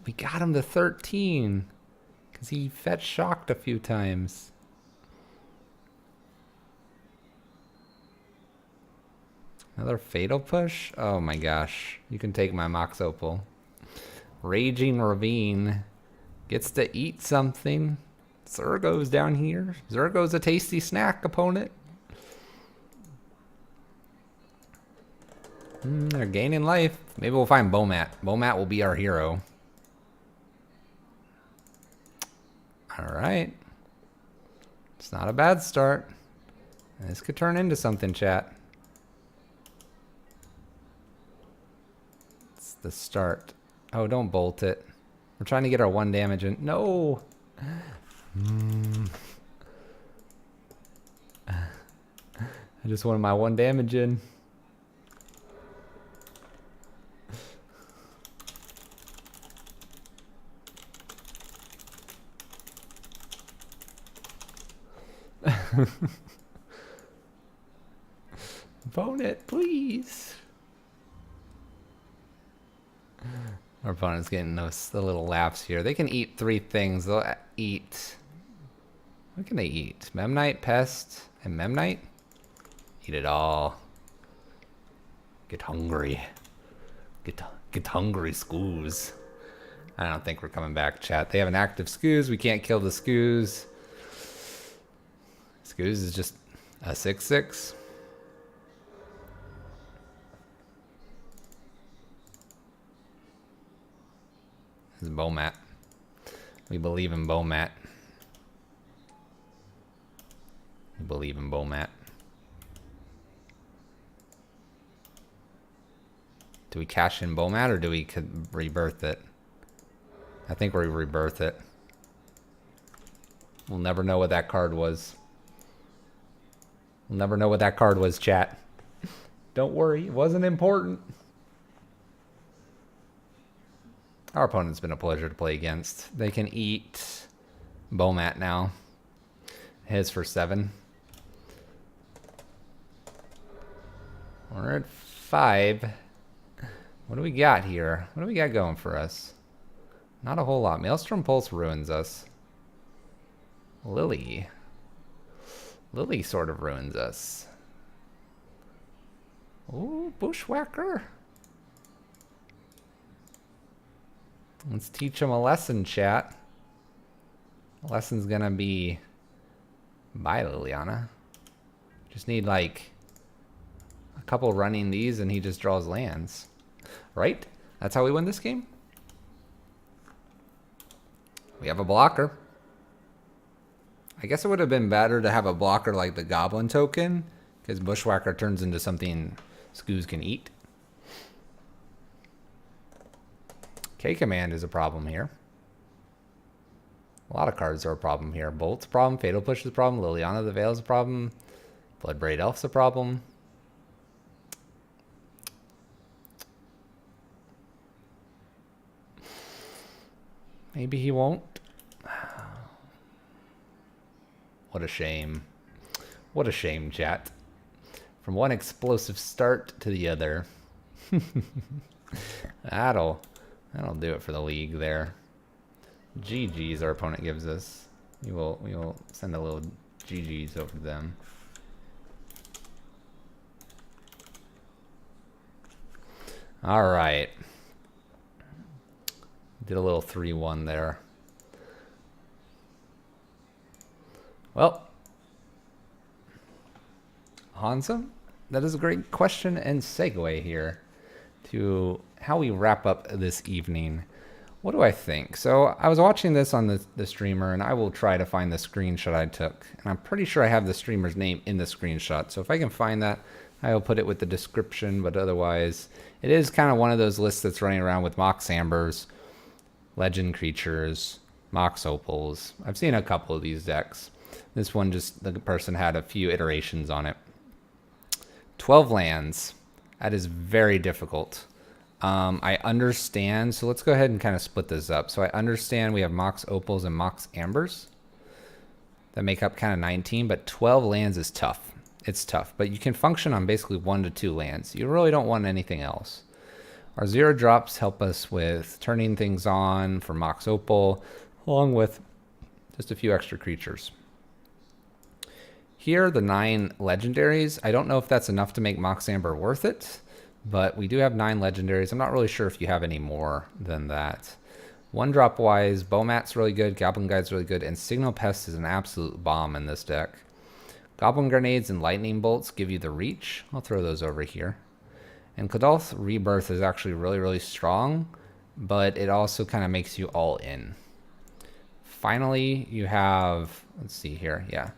We got him to 13. Because he fetch shocked a few times. Another fatal push? Oh my gosh. You can take my Mox Opal. Raging Ravine gets to eat something. Zergo's down here. Zergo's a tasty snack, opponent. They're gaining life. Maybe we'll find Bomat. Bomat will be our hero. Alright. It's not a bad start. This could turn into something, chat. It's the start. Oh, don't bolt it. We're trying to get our 1 damage in. No! I just wanted my 1 damage in. Bone it, please. Our opponent's getting those the little laps here. They can eat 3 things. They'll eat. What can they eat? Memnite, Pest, and Memnite? Eat it all. Get hungry. Get hungry, Scoos. I don't think we're coming back, chat. They have an active Scoos. We can't kill the Scoos. Scoos is just a 6/6. This is Bomat. We believe in Bomat. We believe in Bomat. Do we cash in Bomat or do we rebirth it? I think we rebirth it. We'll never know what that card was. We'll never know what that card was, chat. Don't worry, it wasn't important. Our opponent's been a pleasure to play against. They can eat Bomat now. His for 7. We're at 5. What do we got here? What do we got going for us? Not a whole lot. Maelstrom Pulse ruins us. Lily. Lily sort of ruins us. Ooh, Bushwhacker. Let's teach him a lesson, chat. The lesson's gonna be... Bye, Liliana. Just need, like, a couple running these and he just draws lands. Right? That's how we win this game? We have a blocker. I guess it would have been better to have a blocker like the Goblin token, because Bushwhacker turns into something Skoos can eat. K-Command is a problem here. A lot of cards are a problem here. Bolt's a problem. Fatal Push is a problem. Liliana the Veil is a problem. Bloodbraid Elf's a problem. Maybe he won't. What a shame. What a shame, chat. From one explosive start to the other. That'll do it for the league there. GG's our opponent gives us. We will send a little GG's over to them. All right. Did a little 3-1 there. Well, Hansa, that is a great question and segue here to how we wrap up this evening. What do I think? So I was watching this on the streamer, and I will try to find the screenshot I took. And I'm pretty sure I have the streamer's name in the screenshot. So if I can find that, I will put it with the description. But otherwise, it is kind of one of those lists that's running around with Mox Ambers, Legend Creatures, Mox Opals. I've seen a couple of these decks. This one just, the person had a few iterations on it. 12 lands. That is very difficult. I understand, so let's go ahead and kind of split this up. So I understand we have Mox Opals and Mox Ambers that make up kind of 19, but 12 lands is tough. It's tough, but you can function on basically 1 to 2 lands. You really don't want anything else. Our 0 drops help us with turning things on for Mox Opal, along with just a few extra creatures. Here, the 9 legendaries. I don't know if that's enough to make Mox Amber worth it, but we do have 9 legendaries. I'm not really sure if you have any more than that. 1-drop wise, Bomat's really good, Goblin Guide's really good, and Signal Pest is an absolute bomb in this deck. Goblin Grenades and Lightning Bolts give you the reach. I'll throw those over here. And Kadalth Rebirth is actually really, really strong, but it also kind of makes you all in. Finally, you have, let's see here, yeah.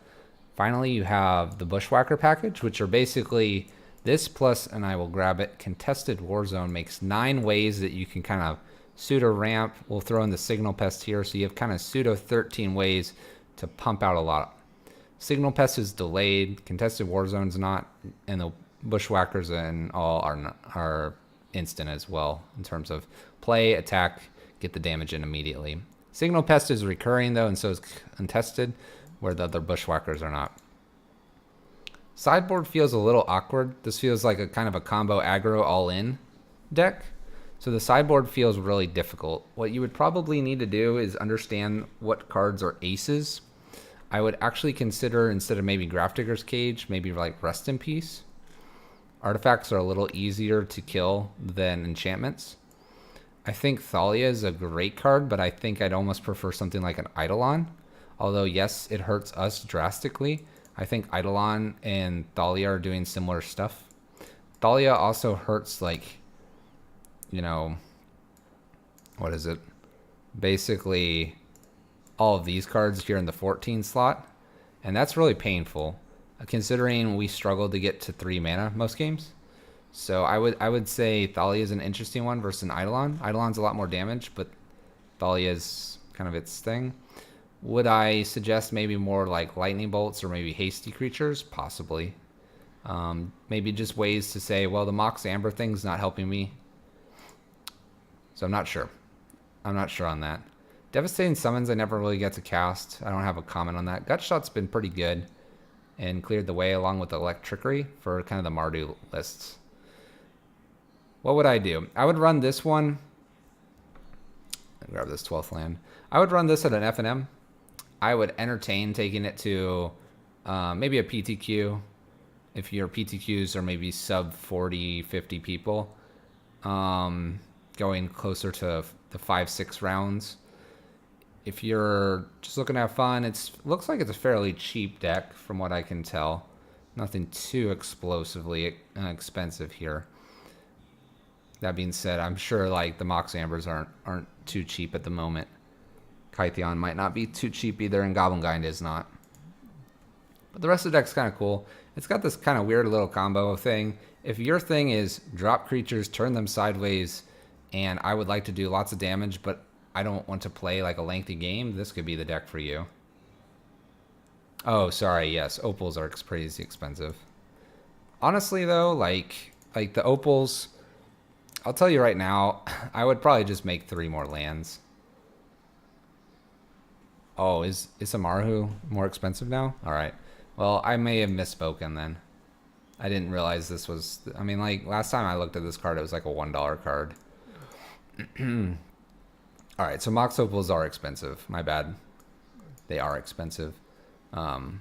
Finally, you have the Bushwhacker package, which are basically this plus, and I will grab it, Contested Warzone makes 9 ways that you can kind of pseudo ramp. We'll throw in the Signal Pest here, so you have kind of pseudo 13 ways to pump out a lot. Signal Pest is delayed, Contested Warzone's not, and the Bushwhackers and all are instant as well in terms of play, attack, get the damage in immediately. Signal Pest is recurring though, and so is Contested, where the other Bushwhackers are not. Sideboard feels a little awkward. This feels like a kind of a combo aggro all-in deck. So the sideboard feels really difficult. What you would probably need to do is understand what cards are aces. I would actually consider, instead of maybe Grafdigger's Cage, maybe like Rest in Peace. Artifacts are a little easier to kill than enchantments. I think Thalia is a great card, but I think I'd almost prefer something like an Eidolon. Although, yes, it hurts us drastically. I think Eidolon and Thalia are doing similar stuff. Thalia also hurts, like, you know, what is it? Basically, all of these cards here in the 14 slot. And that's really painful, considering we struggled to get to 3 mana most games. So I would say Thalia is an interesting one versus an Eidolon. Eidolon's a lot more damage, but Thalia is kind of its thing. Would I suggest maybe more like Lightning Bolts or maybe Hasty Creatures? Possibly. Maybe just ways to say, well, the Mox Amber thing's not helping me. So I'm not sure. I'm not sure on that. Devastating Summons I never really get to cast. I don't have a comment on that. Gutshot's been pretty good and cleared the way along with Electrickery for kind of the Mardu lists. What would I do? I would run this one. Grab this 12th land. I would run this at an FNM. I would entertain taking it to maybe a PTQ if your PTQs are maybe sub 40, 50 people. Going closer to the 5-6 rounds. If you're just looking to have fun, looks like it's a fairly cheap deck from what I can tell. Nothing too explosively expensive here. That being said, I'm sure like the Mox Ambers aren't too cheap at the moment. Kytheon might not be too cheap either, and Goblin Guide is not. But the rest of the deck's kind of cool. It's got this kind of weird little combo thing. If your thing is drop creatures, turn them sideways, and I would like to do lots of damage, but I don't want to play like a lengthy game, this could be the deck for you. Oh, sorry, yes, opals are crazy expensive. Honestly, though, like the opals, I'll tell you right now, I would probably just make 3 more lands. Oh, is Isamaru more expensive now? All right. Well, I may have misspoken then. I didn't realize this was... I mean, like, last time I looked at this card, it was like a $1 card. All right, so Mox Opals are expensive. My bad. They are expensive. You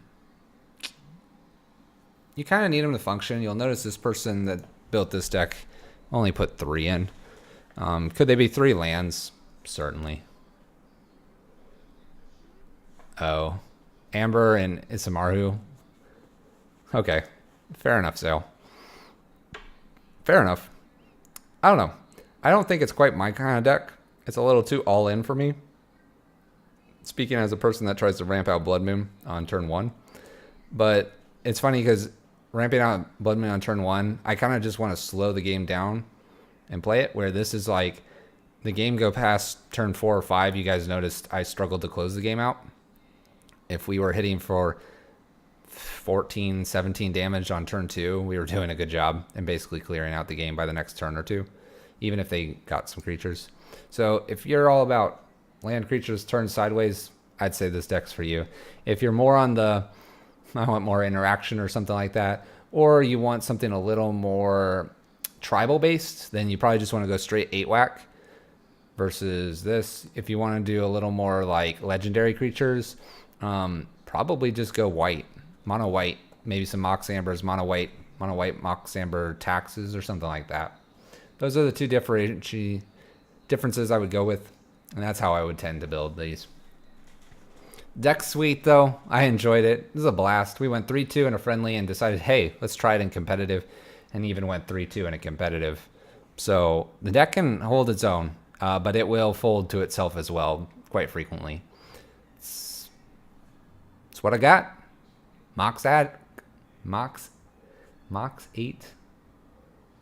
kind of need them to function. You'll notice this person that built this deck only put 3 in. Could they be 3 lands? Certainly. Oh. Amber and Isamaru. Okay. Fair enough, Sale. Fair enough. I don't know. I don't think it's quite my kind of deck. It's a little too all-in for me. Speaking as a person that tries to ramp out Blood Moon on turn 1. But it's funny because ramping out Blood Moon on turn 1, I kind of just want to slow the game down and play it, where this is like the game go past turn 4 or 5. You guys noticed I struggled to close the game out. If we were hitting for 14, 17 damage on turn 2, we were doing a good job and basically clearing out the game by the next turn or 2, even if they got some creatures. So if you're all about land creatures turn sideways, I'd say this deck's for you. If you're more on the, I want more interaction or something like that, or you want something a little more tribal based, then you probably just want to go straight 8-whack versus this. If you want to do a little more like legendary creatures, probably just go white, mono white, maybe some Mox Ambers, mono white, Mox Amber taxes or something like that. Those are the 2 differences I would go with, and that's how I would tend to build these. Deck's sweet though. I enjoyed it. This is a blast. We went 3-2 in a friendly and decided, hey, let's try it in competitive, and even went 3-2 in a competitive. So the deck can hold its own, but it will fold to itself as well quite frequently. It's what I got. Mox 8.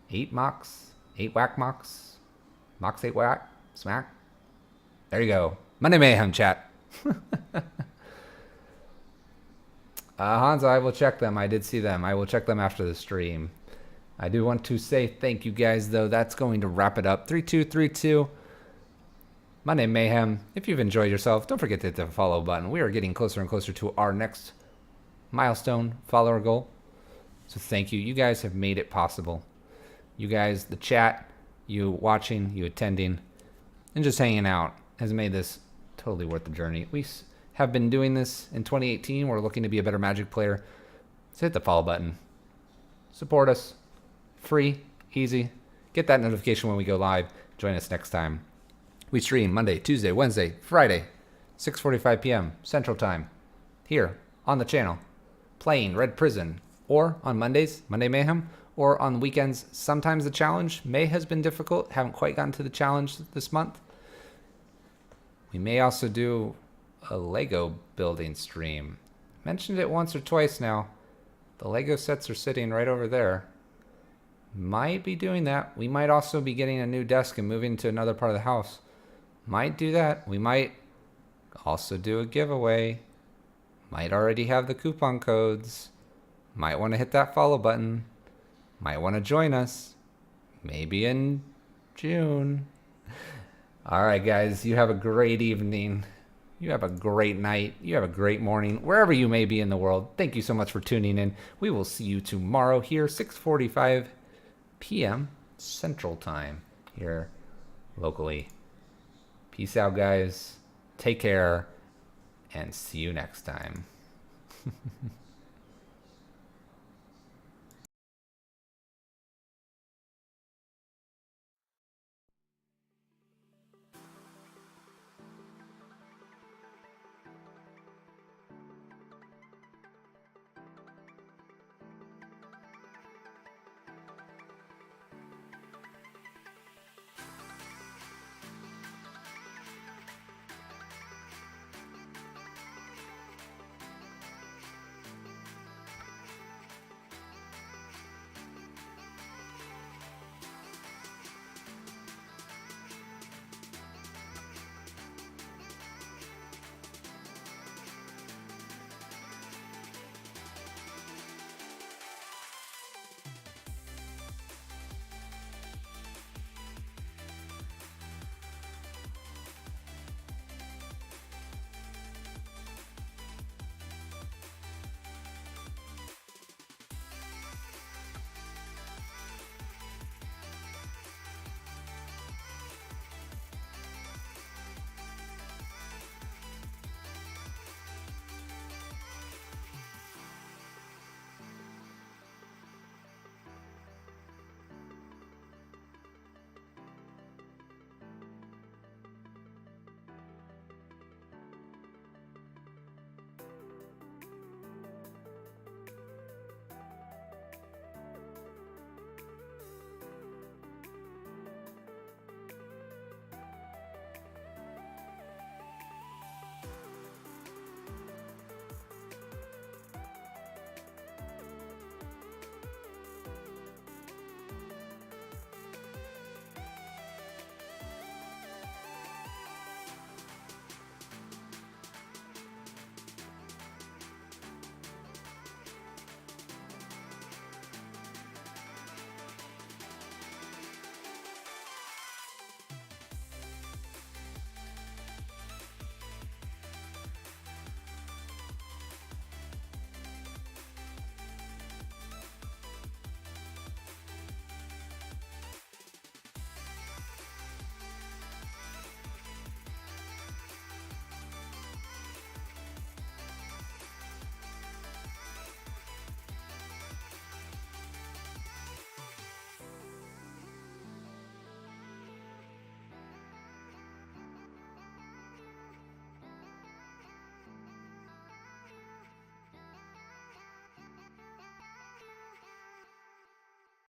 8 Mox. 8-whack Mox. Mox 8-whack. Smack. There you go. Monday Mayhem chat. Hansa, I will check them. I did see them. I will check them after the stream. I do want to say thank you guys, though. That's going to wrap it up. 3-2-3-2. Monday Mayhem. If you've enjoyed yourself, don't forget to hit the follow button. We are getting closer and closer to our next milestone follower goal. So thank you. You guys have made it possible. You guys, the chat, you watching, you attending, and just hanging out has made this totally worth the journey. We have been doing this in 2018. We're looking to be a better Magic player. So hit the follow button. Support us. Free, easy. Get that notification when we go live. Join us next time. We stream Monday, Tuesday, Wednesday, Friday, 6:45 p.m. Central Time, here on the channel, playing Red Prison, or on Mondays, Monday Mayhem, or on weekends, sometimes the challenge. May has been difficult. Haven't quite gotten to the challenge this month. We may also do a Lego building stream. Mentioned it once or twice now. The Lego sets are sitting right over there. Might be doing that. We might also be getting a new desk and moving to another part of the house. Might do that. We might also do a giveaway. Might already have the coupon codes. Might want to hit that follow button. Might want to join us. Maybe in June. All right, guys. You have a great evening. You have a great night. You have a great morning. Wherever you may be in the world. Thank you so much for tuning in. We will see you tomorrow here, 6:45 p.m. Central Time here locally. Peace out, guys. Take care, and see you next time.